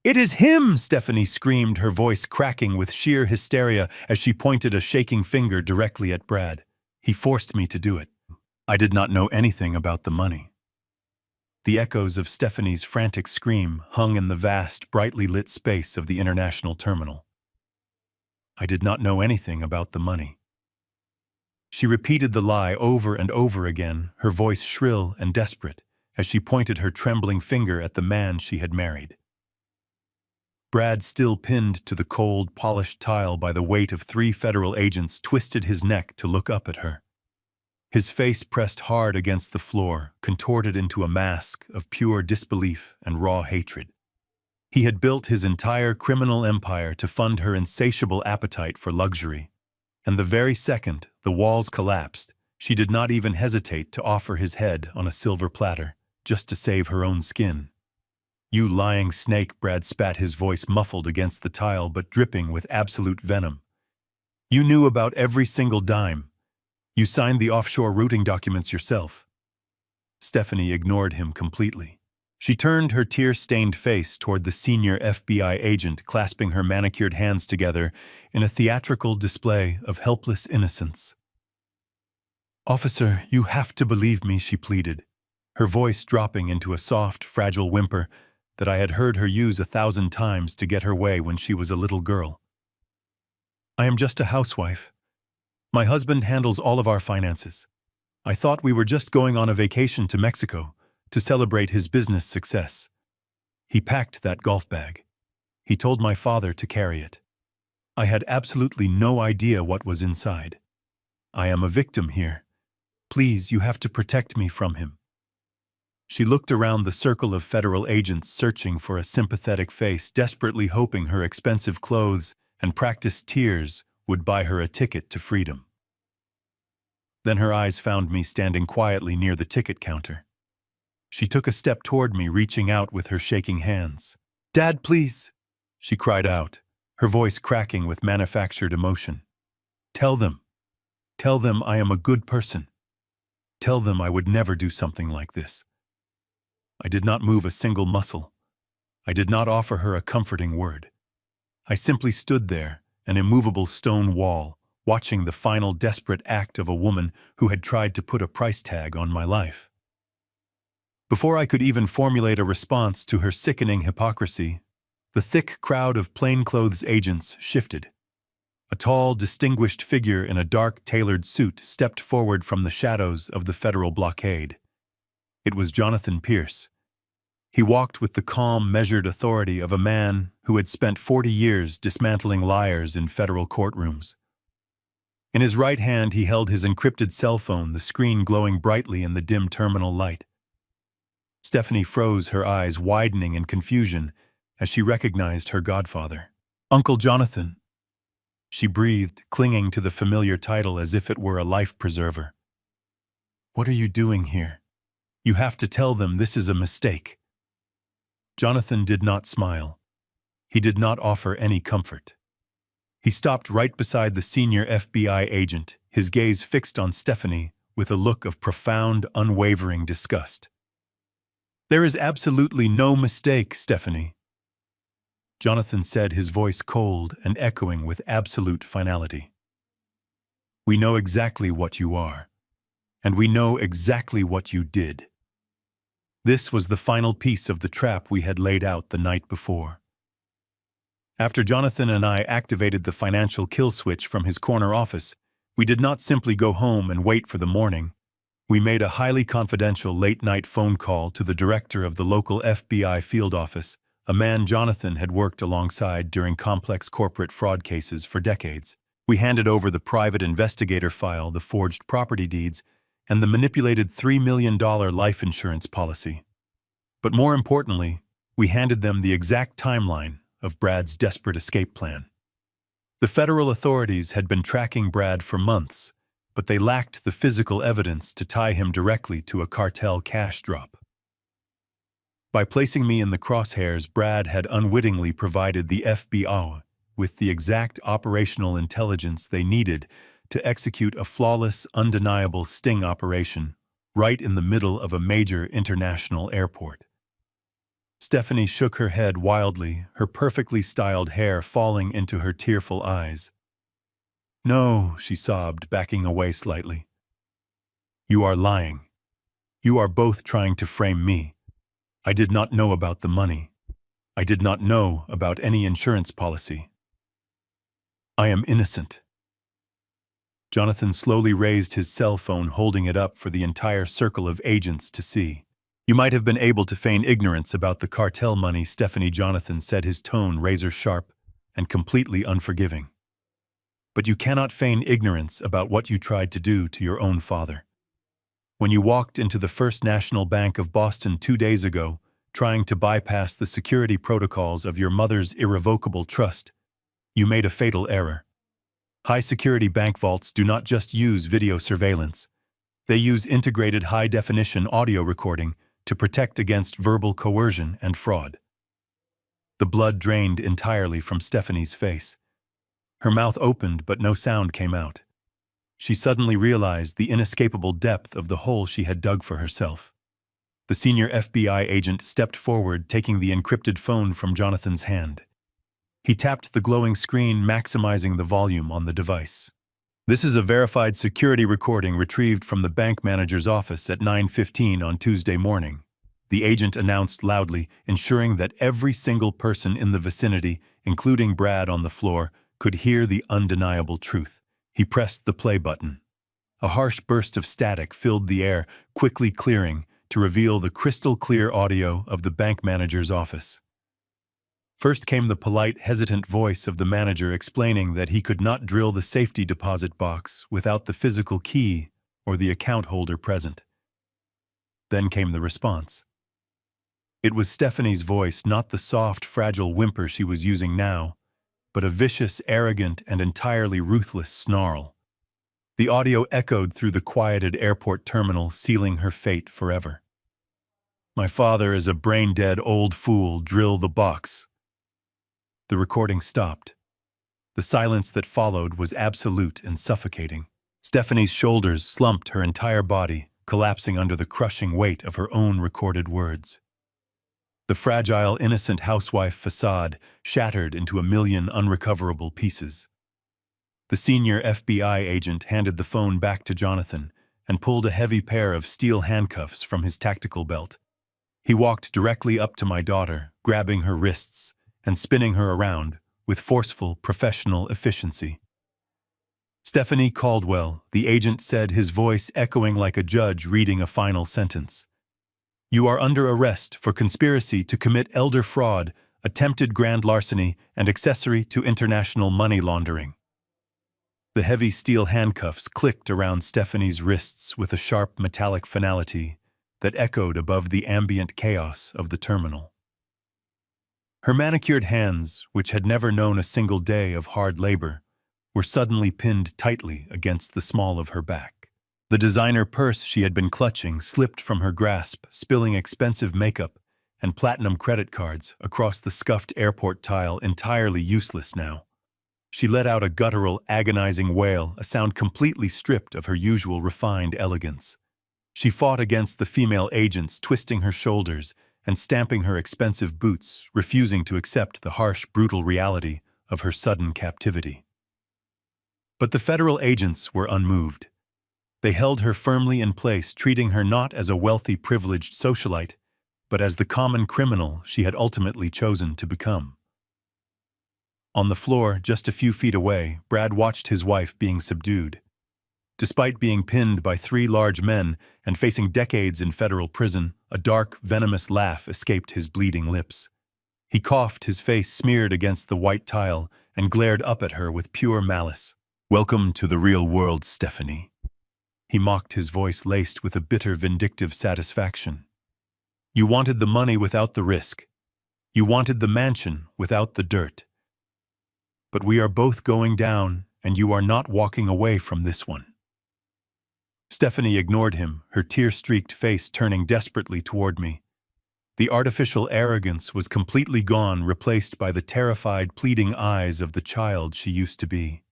"It is him!" Stephanie screamed, her voice cracking with sheer hysteria as she pointed a shaking finger directly at Brad. "He forced me to do it. I did not know anything about the money." The echoes of Stephanie's frantic scream hung in the vast, brightly lit space of the international terminal. "I did not know anything about the money." She repeated the lie over and over again, her voice shrill and desperate, as she pointed her trembling finger at the man she had married. Brad, still pinned to the cold, polished tile by the weight of 3 federal agents, twisted his neck to look up at her. His face pressed hard against the floor, contorted into a mask of pure disbelief and raw hatred. He had built his entire criminal empire to fund her insatiable appetite for luxury, and the very second the walls collapsed, she did not even hesitate to offer his head on a silver platter, just to save her own skin. "You lying snake," Brad spat, his voice muffled against the tile but dripping with absolute venom. "You knew about every single dime. You signed the offshore routing documents yourself." Stephanie ignored him completely. She turned her tear-stained face toward the senior FBI agent, clasping her manicured hands together in a theatrical display of helpless innocence. "Officer, you have to believe me," she pleaded, her voice dropping into a soft, fragile whimper that I had heard her use 1,000 times to get her way when she was a little girl. "I am just a housewife. My husband handles all of our finances. I thought we were just going on a vacation to Mexico, to celebrate his business success. He packed that golf bag. He told my father to carry it. I had absolutely no idea what was inside. I am a victim here. Please, you have to protect me from him. She looked around the circle of federal agents searching for a sympathetic face, desperately hoping her expensive clothes and practiced tears would buy her a ticket to freedom. Then her eyes found me standing quietly near the ticket counter. She took a step toward me, reaching out with her shaking hands. "Dad, please," she cried out, her voice cracking with manufactured emotion. Tell them I am a good person. Tell them I would never do something like this." I did not move a single muscle. I did not offer her a comforting word. I simply stood there, an immovable stone wall, watching the final desperate act of a woman who had tried to put a price tag on my life. Before I could even formulate a response to her sickening hypocrisy, the thick crowd of plainclothes agents shifted. A tall, distinguished figure in a dark, tailored suit stepped forward from the shadows of the federal blockade. It was Jonathan Pierce. He walked with the calm, measured authority of a man who had spent 40 years dismantling liars in federal courtrooms. In his right hand, he held his encrypted cell phone, the screen glowing brightly in the dim terminal light. Stephanie froze, her eyes widening in confusion as she recognized her godfather. "Uncle Jonathan," she breathed, clinging to the familiar title as if it were a life preserver. "What are you doing here? You have to tell them this is a mistake." Jonathan did not smile. He did not offer any comfort. He stopped right beside the senior FBI agent, his gaze fixed on Stephanie with a look of profound, unwavering disgust. "There is absolutely no mistake, Stephanie," Jonathan said, his voice cold and echoing with absolute finality. "We know exactly what you are, and we know exactly what you did. This was the final piece of the trap we had laid out the night before." After Jonathan and I activated the financial kill switch from his corner office, we did not simply go home and wait for the morning. We made a highly confidential late-night phone call to the director of the local FBI field office, a man Jonathan had worked alongside during complex corporate fraud cases for decades. We handed over the private investigator file, the forged property deeds, and the manipulated $3 million life insurance policy. But more importantly, we handed them the exact timeline of Brad's desperate escape plan. The federal authorities had been tracking Brad for months, but they lacked the physical evidence to tie him directly to a cartel cash drop. By placing me in the crosshairs, Brad had unwittingly provided the FBI with the exact operational intelligence they needed to execute a flawless, undeniable sting operation right in the middle of a major international airport. Stephanie shook her head wildly, her perfectly styled hair falling into her tearful eyes. "No," she sobbed, backing away slightly. "You are lying. You are both trying to frame me. I did not know about the money. I did not know about any insurance policy. I am innocent." Jonathan slowly raised his cell phone, holding it up for the entire circle of agents to see. "You might have been able to feign ignorance about the cartel money," Stephanie, Jonathan said, his tone razor-sharp and completely unforgiving. "But you cannot feign ignorance about what you tried to do to your own father. When you walked into the First National Bank of Boston 2 days ago, trying to bypass the security protocols of your mother's irrevocable trust, you made a fatal error. High-security bank vaults do not just use video surveillance. They use integrated high-definition audio recording to protect against verbal coercion and fraud." The blood drained entirely from Stephanie's face. Her mouth opened, but no sound came out. She suddenly realized the inescapable depth of the hole she had dug for herself. The senior FBI agent stepped forward, taking the encrypted phone from Jonathan's hand. He tapped the glowing screen, maximizing the volume on the device. "This is a verified security recording retrieved from the bank manager's office at 9:15 on Tuesday morning," the agent announced loudly, ensuring that every single person in the vicinity, including Brad on the floor, could hear the undeniable truth. He pressed the play button. A harsh burst of static filled the air, quickly clearing to reveal the crystal-clear audio of the bank manager's office. First came the polite, hesitant voice of the manager explaining that he could not drill the safety deposit box without the physical key or the account holder present. Then came the response. It was Stephanie's voice, not the soft, fragile whimper she was using now, but a vicious, arrogant, and entirely ruthless snarl. The audio echoed through the quieted airport terminal, sealing her fate forever. "My father is a brain-dead old fool. Drill the box." The recording stopped. The silence that followed was absolute and suffocating. Stephanie's shoulders slumped, her entire body collapsing under the crushing weight of her own recorded words. The fragile, innocent housewife facade shattered into a million unrecoverable pieces. The senior FBI agent handed the phone back to Jonathan and pulled a heavy pair of steel handcuffs from his tactical belt. He walked directly up to my daughter, grabbing her wrists and spinning her around with forceful, professional efficiency. "Stephanie Caldwell," the agent said, his voice echoing like a judge reading a final sentence. "You are under arrest for conspiracy to commit elder fraud, attempted grand larceny, and accessory to international money laundering." The heavy steel handcuffs clicked around Stephanie's wrists with a sharp metallic finality that echoed above the ambient chaos of the terminal. Her manicured hands, which had never known a single day of hard labor, were suddenly pinned tightly against the small of her back. The designer purse she had been clutching slipped from her grasp, spilling expensive makeup and platinum credit cards across the scuffed airport tile, entirely useless now. She let out a guttural, agonizing wail, a sound completely stripped of her usual refined elegance. She fought against the female agents, twisting her shoulders and stamping her expensive boots, refusing to accept the harsh, brutal reality of her sudden captivity. But the federal agents were unmoved. They held her firmly in place, treating her not as a wealthy, privileged socialite, but as the common criminal she had ultimately chosen to become. On the floor, just a few feet away, Brad watched his wife being subdued. Despite being pinned by 3 large men and facing decades in federal prison, a dark, venomous laugh escaped his bleeding lips. He coughed, his face smeared against the white tile, and glared up at her with pure malice. "Welcome to the real world, Stephanie." He mocked, his voice laced with a bitter, vindictive satisfaction. "You wanted the money without the risk. You wanted the mansion without the dirt. But we are both going down, and you are not walking away from this one." Stephanie ignored him, her tear-streaked face turning desperately toward me. The artificial arrogance was completely gone, replaced by the terrified, pleading eyes of the child she used to be.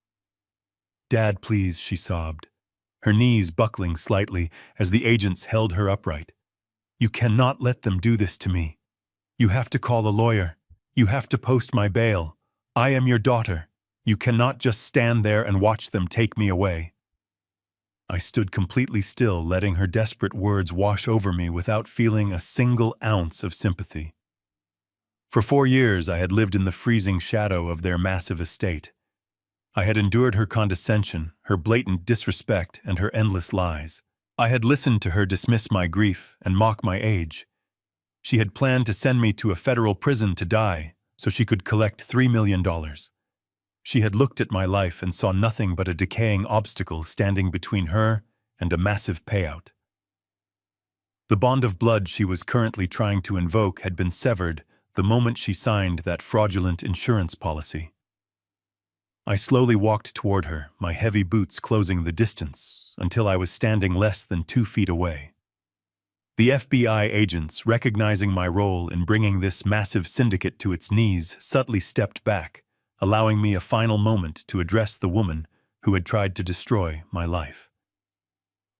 "Dad, please," she sobbed, her knees buckling slightly as the agents held her upright. "You cannot let them do this to me. You have to call a lawyer. You have to post my bail. I am your daughter. You cannot just stand there and watch them take me away." I stood completely still, letting her desperate words wash over me without feeling a single ounce of sympathy. For 4 years, I had lived in the freezing shadow of their massive estate. I had endured her condescension, her blatant disrespect, and her endless lies. I had listened to her dismiss my grief and mock my age. She had planned to send me to a federal prison to die so she could collect $3 million. She had looked at my life and saw nothing but a decaying obstacle standing between her and a massive payout. The bond of blood she was currently trying to invoke had been severed the moment she signed that fraudulent insurance policy. I slowly walked toward her, my heavy boots closing the distance, until I was standing less than 2 feet away. The FBI agents, recognizing my role in bringing this massive syndicate to its knees, subtly stepped back, allowing me a final moment to address the woman who had tried to destroy my life.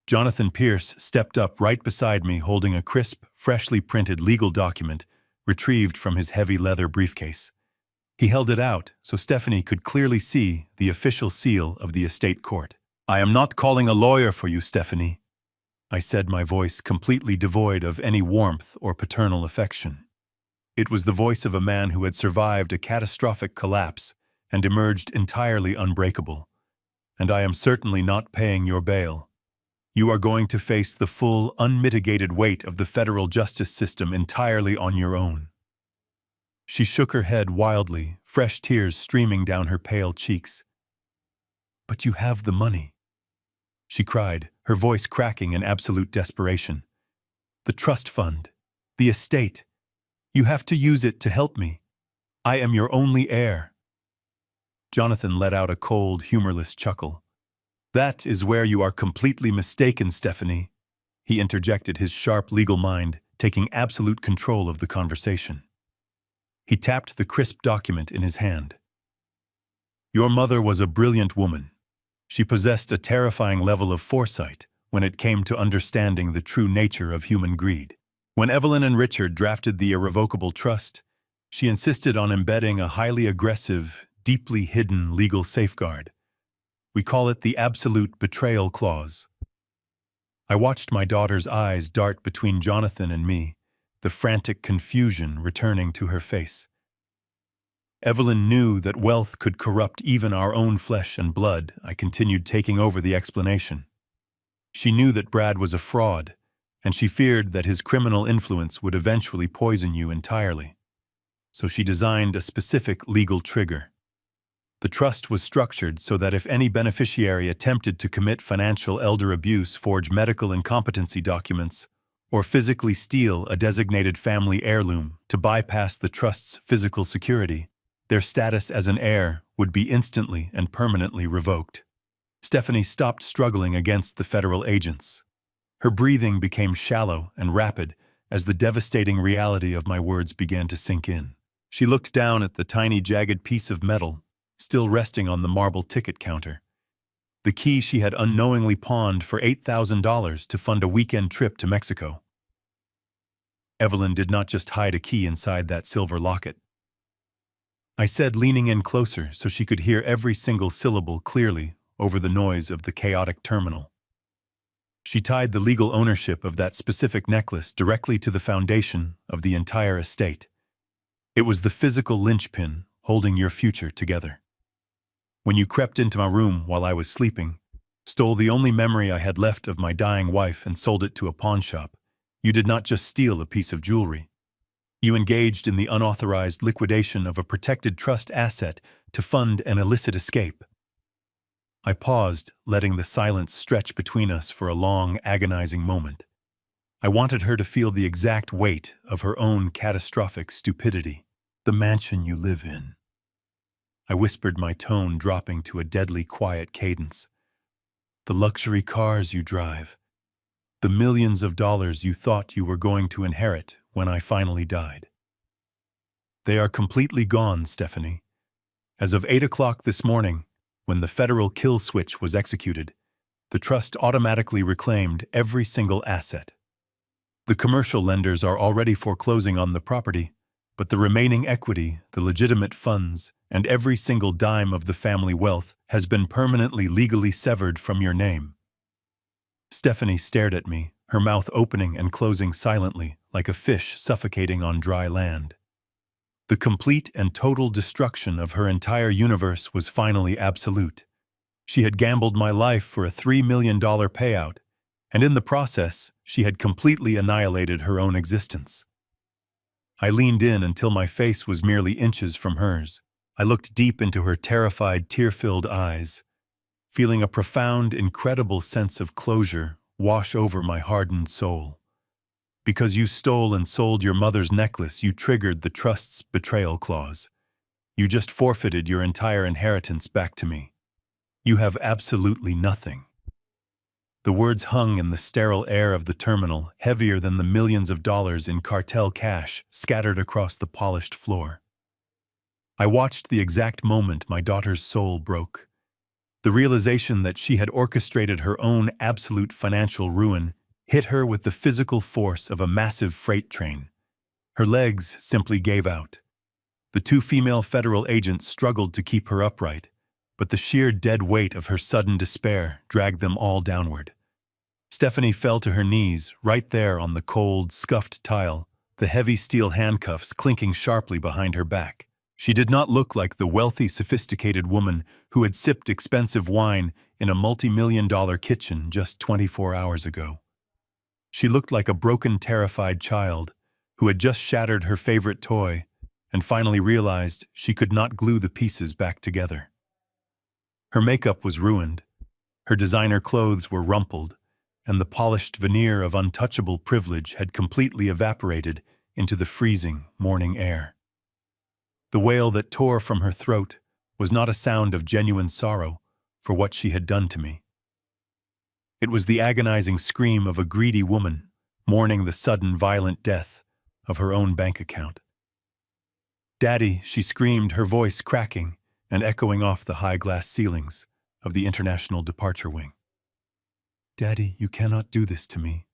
Jonathan Pierce stepped up right beside me, holding a crisp, freshly printed legal document retrieved from his heavy leather briefcase. He held it out so Stephanie could clearly see the official seal of the estate court. "I am not calling a lawyer for you, Stephanie," I said, my voice completely devoid of any warmth or paternal affection. It was the voice of a man who had survived a catastrophic collapse and emerged entirely unbreakable. "And I am certainly not paying your bail. You are going to face the full, unmitigated weight of the federal justice system entirely on your own." She shook her head wildly, fresh tears streaming down her pale cheeks. "But you have the money," she cried, her voice cracking in absolute desperation. "The trust fund, the estate. You have to use it to help me. I am your only heir." Jonathan let out a cold, humorless chuckle. "That is where you are completely mistaken, Stephanie," he interjected, his sharp legal mind taking absolute control of the conversation. He tapped the crisp document in his hand. "Your mother was a brilliant woman. She possessed a terrifying level of foresight when it came to understanding the true nature of human greed. When Evelyn and Richard drafted the irrevocable trust, she insisted on embedding a highly aggressive, deeply hidden legal safeguard. We call it the absolute betrayal clause." I watched my daughter's eyes dart between Jonathan and me, the frantic confusion returning to her face. "Evelyn knew that wealth could corrupt even our own flesh and blood," I continued, taking over the explanation. "She knew that Brad was a fraud, and she feared that his criminal influence would eventually poison you entirely. So she designed a specific legal trigger. The trust was structured so that if any beneficiary attempted to commit financial elder abuse, forge medical incompetency documents, or physically steal a designated family heirloom to bypass the trust's physical security, their status as an heir would be instantly and permanently revoked." Stephanie stopped struggling against the federal agents. Her breathing became shallow and rapid as the devastating reality of my words began to sink in. She looked down at the tiny, jagged piece of metal still resting on the marble ticket counter, the key she had unknowingly pawned for $8,000 to fund a weekend trip to Mexico. Evelyn did not just hide a key inside that silver locket, I said, leaning in closer so she could hear every single syllable clearly over the noise of the chaotic terminal. She tied the legal ownership of that specific necklace directly to the foundation of the entire estate. It was the physical linchpin holding your future together. When you crept into my room while I was sleeping, stole the only memory I had left of my dying wife and sold it to a pawn shop, you did not just steal a piece of jewelry. You engaged in the unauthorized liquidation of a protected trust asset to fund an illicit escape. I paused, letting the silence stretch between us for a long, agonizing moment. I wanted her to feel the exact weight of her own catastrophic stupidity. "The mansion you live in," I whispered, my tone dropping to a deadly quiet cadence. "The luxury cars you drive. The millions of dollars you thought you were going to inherit when I finally died. They are completely gone, Stephanie. As of 8 o'clock this morning, when the federal kill switch was executed, the trust automatically reclaimed every single asset. The commercial lenders are already foreclosing on the property, but the remaining equity, the legitimate funds, and every single dime of the family wealth has been permanently legally severed from your name." Stephanie stared at me, her mouth opening and closing silently, like a fish suffocating on dry land. The complete and total destruction of her entire universe was finally absolute. She had gambled my life for a $3 million payout, and in the process, she had completely annihilated her own existence. I leaned in until my face was merely inches from hers. I looked deep into her terrified, tear-filled eyes, feeling a profound, incredible sense of closure wash over my hardened soul. Because you stole and sold your mother's necklace, you triggered the trust's betrayal clause. You just forfeited your entire inheritance back to me. You have absolutely nothing. The words hung in the sterile air of the terminal, heavier than the millions of dollars in cartel cash scattered across the polished floor. I watched the exact moment my daughter's soul broke. The realization that she had orchestrated her own absolute financial ruin hit her with the physical force of a massive freight train. Her legs simply gave out. The two female federal agents struggled to keep her upright, but the sheer dead weight of her sudden despair dragged them all downward. Stephanie fell to her knees, right there on the cold, scuffed tile, the heavy steel handcuffs clinking sharply behind her back. She did not look like the wealthy, sophisticated woman who had sipped expensive wine in a multi-million-dollar kitchen just 24 hours ago. She looked like a broken, terrified child who had just shattered her favorite toy and finally realized she could not glue the pieces back together. Her makeup was ruined, her designer clothes were rumpled, and the polished veneer of untouchable privilege had completely evaporated into the freezing morning air. The wail that tore from her throat was not a sound of genuine sorrow for what she had done to me. It was the agonizing scream of a greedy woman mourning the sudden violent death of her own bank account. "Daddy," she screamed, her voice cracking and echoing off the high glass ceilings of the International Departure Wing. "Daddy, you cannot do this to me.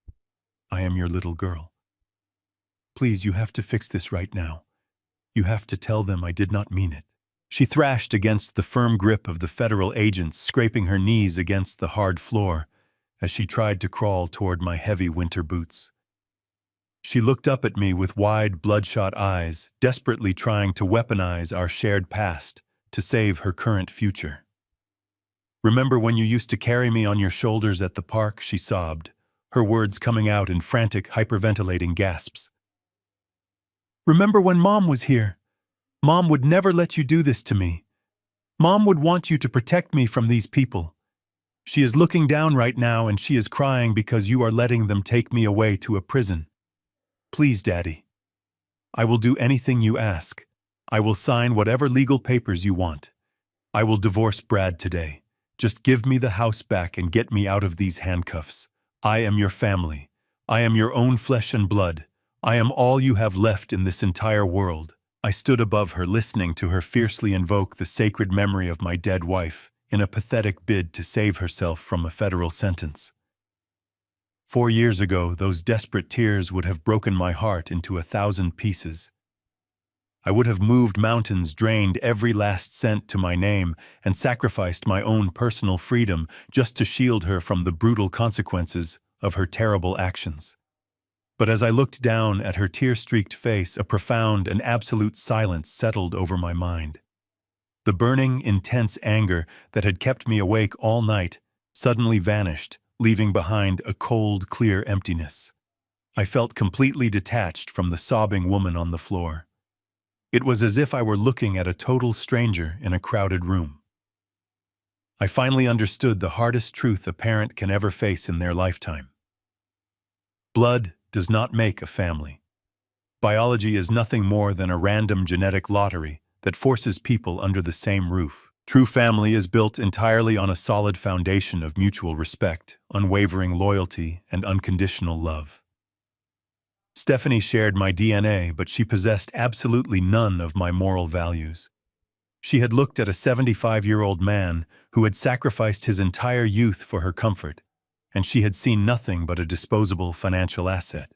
I am your little girl. Please, you have to fix this right now. You have to tell them I did not mean it." She thrashed against the firm grip of the federal agents, scraping her knees against the hard floor as she tried to crawl toward my heavy winter boots. She looked up at me with wide, bloodshot eyes, desperately trying to weaponize our shared past to save her current future. "Remember when you used to carry me on your shoulders at the park?" she sobbed, her words coming out in frantic, hyperventilating gasps. "Remember when Mom was here? Mom would never let you do this to me. Mom would want you to protect me from these people. She is looking down right now and she is crying because you are letting them take me away to a prison. Please, Daddy. I will do anything you ask. I will sign whatever legal papers you want. I will divorce Brad today. Just give me the house back and get me out of these handcuffs. I am your family. I am your own flesh and blood. I am all you have left in this entire world." I stood above her, listening to her fiercely invoke the sacred memory of my dead wife in a pathetic bid to save herself from a federal sentence. 4 years ago, those desperate tears would have broken my heart into 1,000 pieces. I would have moved mountains, drained every last cent to my name, and sacrificed my own personal freedom just to shield her from the brutal consequences of her terrible actions. But as I looked down at her tear-streaked face, a profound and absolute silence settled over my mind. The burning, intense anger that had kept me awake all night suddenly vanished, leaving behind a cold, clear emptiness. I felt completely detached from the sobbing woman on the floor. It was as if I were looking at a total stranger in a crowded room. I finally understood the hardest truth a parent can ever face in their lifetime. Blood does not make a family. Biology is nothing more than a random genetic lottery that forces people under the same roof. True family is built entirely on a solid foundation of mutual respect, unwavering loyalty, and unconditional love. Stephanie shared my DNA, but she possessed absolutely none of my moral values. She had looked at a 75-year-old man who had sacrificed his entire youth for her comfort, and she had seen nothing but a disposable financial asset.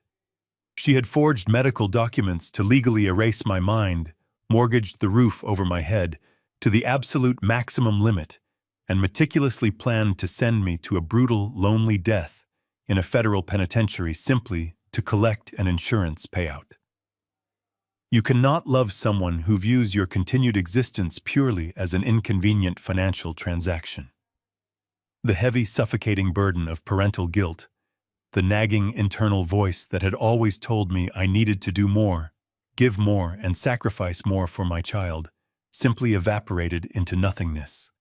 She had forged medical documents to legally erase my mind, mortgaged the roof over my head to the absolute maximum limit, and meticulously planned to send me to a brutal, lonely death in a federal penitentiary simply to collect an insurance payout. You cannot love someone who views your continued existence purely as an inconvenient financial transaction. The heavy, suffocating burden of parental guilt, the nagging internal voice that had always told me I needed to do more, give more, and sacrifice more for my child, simply evaporated into nothingness.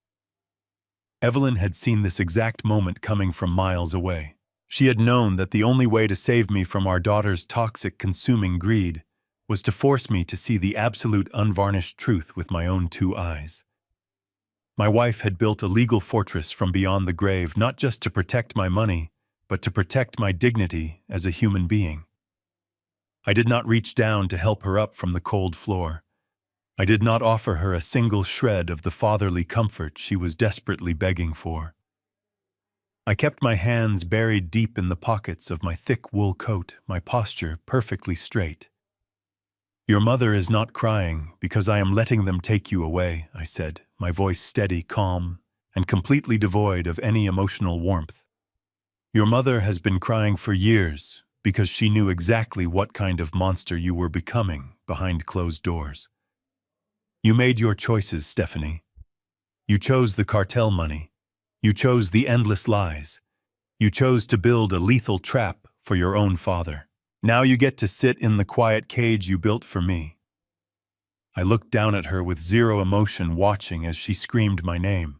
Evelyn had seen this exact moment coming from miles away. She had known that the only way to save me from our daughter's toxic, consuming greed was to force me to see the absolute, unvarnished truth with my own 2 eyes. My wife had built a legal fortress from beyond the grave, not just to protect my money, but to protect my dignity as a human being. I did not reach down to help her up from the cold floor. I did not offer her a single shred of the fatherly comfort she was desperately begging for. I kept my hands buried deep in the pockets of my thick wool coat, my posture perfectly straight. "Your mother is not crying because I am letting them take you away," I said, my voice steady, calm, and completely devoid of any emotional warmth. "Your mother has been crying for years because she knew exactly what kind of monster you were becoming behind closed doors." You made your choices, Stephanie. You chose the cartel money. You chose the endless lies. You chose to build a lethal trap for your own father. Now you get to sit in the quiet cage you built for me. I looked down at her with zero emotion, watching as she screamed my name.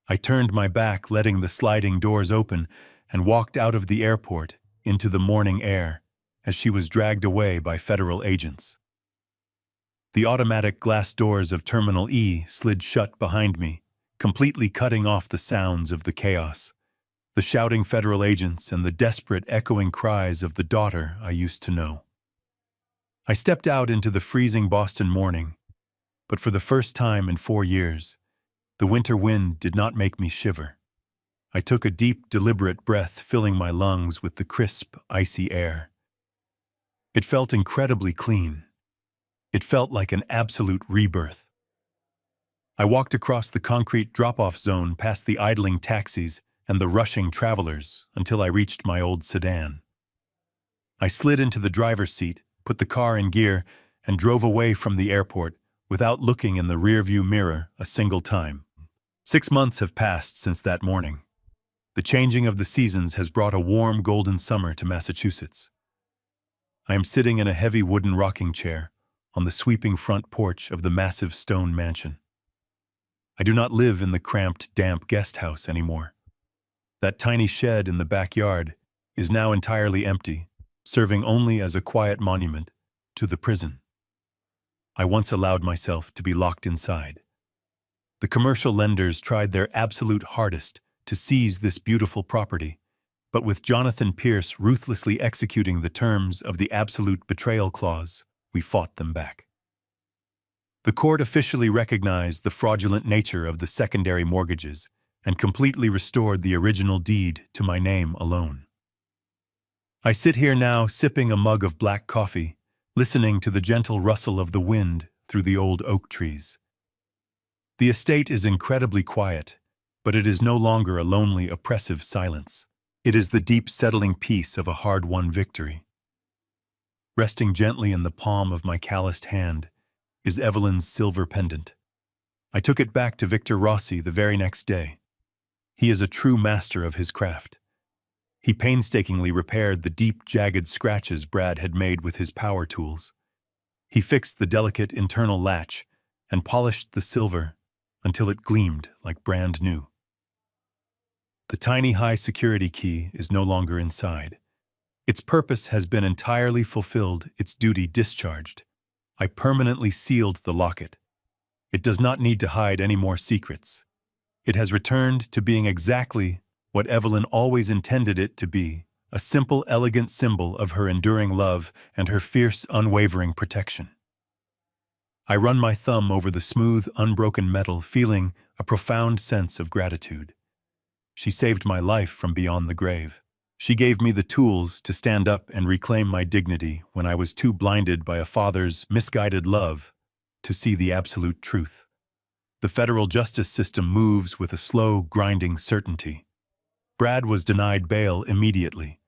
I turned my back, letting the sliding doors open, and walked out of the airport into the morning air as she was dragged away by federal agents. The automatic glass doors of Terminal E slid shut behind me, completely cutting off the sounds of the chaos, the shouting federal agents and the desperate echoing cries of the daughter I used to know. I stepped out into the freezing Boston morning, but for the first time in 4 years, the winter wind did not make me shiver. I took a deep, deliberate breath, filling my lungs with the crisp, icy air. It felt incredibly clean. It felt like an absolute rebirth. I walked across the concrete drop-off zone past the idling taxis and the rushing travelers until I reached my old sedan. I slid into the driver's seat, put the car in gear, and drove away from the airport without looking in the rearview mirror a single time. 6 months have passed since that morning. The changing of the seasons has brought a warm golden summer to Massachusetts. I am sitting in a heavy wooden rocking chair on the sweeping front porch of the massive stone mansion. I do not live in the cramped, damp guest house anymore. That tiny shed in the backyard is now entirely empty, serving only as a quiet monument to the prison I once allowed myself to be locked inside. The commercial lenders tried their absolute hardest to seize this beautiful property, but with Jonathan Pierce ruthlessly executing the terms of the absolute betrayal clause, we fought them back. The court officially recognized the fraudulent nature of the secondary mortgages and completely restored the original deed to my name alone. I sit here now sipping a mug of black coffee, listening to the gentle rustle of the wind through the old oak trees. The estate is incredibly quiet, but it is no longer a lonely, oppressive silence. It is the deep, settling peace of a hard-won victory. Resting gently in the palm of my calloused hand is Evelyn's silver pendant. I took it back to Victor Rossi the very next day. He is a true master of his craft. He painstakingly repaired the deep, jagged scratches Brad had made with his power tools. He fixed the delicate internal latch and polished the silver until it gleamed like brand new. The tiny high-security key is no longer inside. Its purpose has been entirely fulfilled, its duty discharged. I permanently sealed the locket. It does not need to hide any more secrets. It has returned to being exactly what Evelyn always intended it to be, a simple, elegant symbol of her enduring love and her fierce, unwavering protection. I run my thumb over the smooth, unbroken metal, feeling a profound sense of gratitude. She saved my life from beyond the grave. She gave me the tools to stand up and reclaim my dignity when I was too blinded by a father's misguided love to see the absolute truth. The federal justice system moves with a slow, grinding certainty. Brad was denied bail immediately.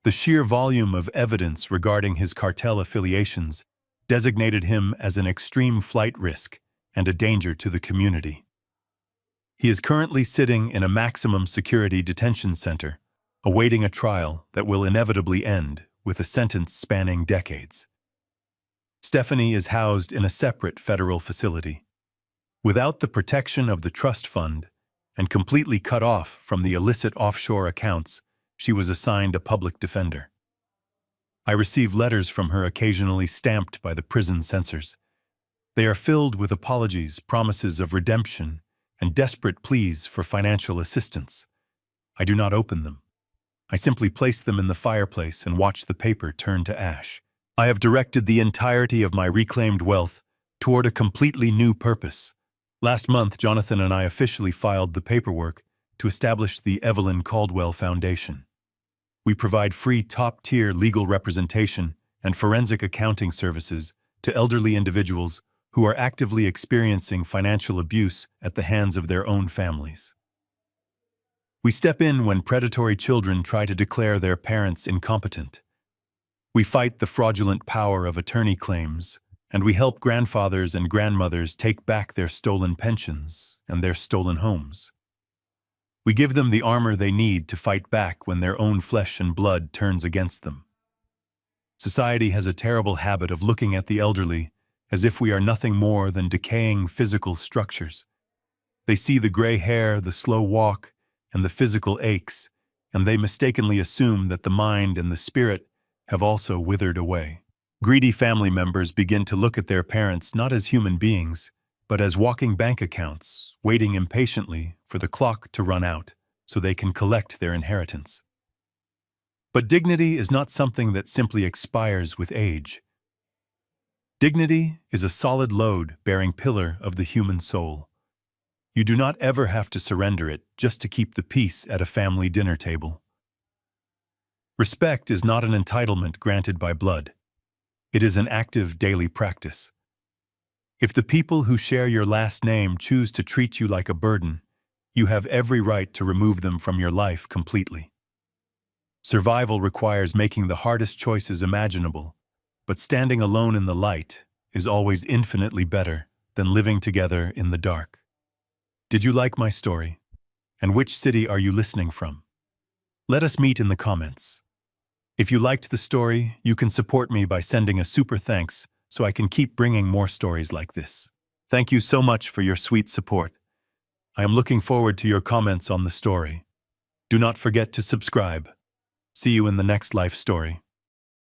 The sheer volume of evidence regarding his cartel affiliations designated him as an extreme flight risk and a danger to the community. He is currently sitting in a maximum security detention center, awaiting a trial that will inevitably end with a sentence spanning decades. Stephanie is housed in a separate federal facility. Without the protection of the trust fund and completely cut off from the illicit offshore accounts, she was assigned a public defender. I receive letters from her occasionally stamped by the prison censors. They are filled with apologies, promises of redemption, and desperate pleas for financial assistance. I do not open them. I simply place them in the fireplace and watch the paper turn to ash. I have directed the entirety of my reclaimed wealth toward a completely new purpose. Last month, Jonathan and I officially filed the paperwork to establish the Evelyn Caldwell Foundation. We provide free top-tier legal representation and forensic accounting services to elderly individuals who are actively experiencing financial abuse at the hands of their own families. We step in when predatory children try to declare their parents incompetent. We fight the fraudulent power of attorney claims And we help grandfathers and grandmothers take back their stolen pensions and their stolen homes. We give them the armor they need to fight back when their own flesh and blood turns against them. Society has a terrible habit of looking at the elderly as if we are nothing more than decaying physical structures. They see the gray hair, the slow walk, and the physical aches, and they mistakenly assume that the mind and the spirit have also withered away. Greedy family members begin to look at their parents not as human beings, but as walking bank accounts, waiting impatiently for the clock to run out so they can collect their inheritance. But dignity is not something that simply expires with age. Dignity is a solid load-bearing pillar of the human soul. You do not ever have to surrender it just to keep the peace at a family dinner table. Respect is not an entitlement granted by blood. It is an active daily practice. If the people who share your last name choose to treat you like a burden, you have every right to remove them from your life completely. Survival requires making the hardest choices imaginable, but standing alone in the light is always infinitely better than living together in the dark. Did you like my story? And which city are you listening from? Let us meet in the comments. If you liked the story, you can support me by sending a super thanks so I can keep bringing more stories like this. Thank you so much for your sweet support. I am looking forward to your comments on the story. Do not forget to subscribe. See you in the next life story.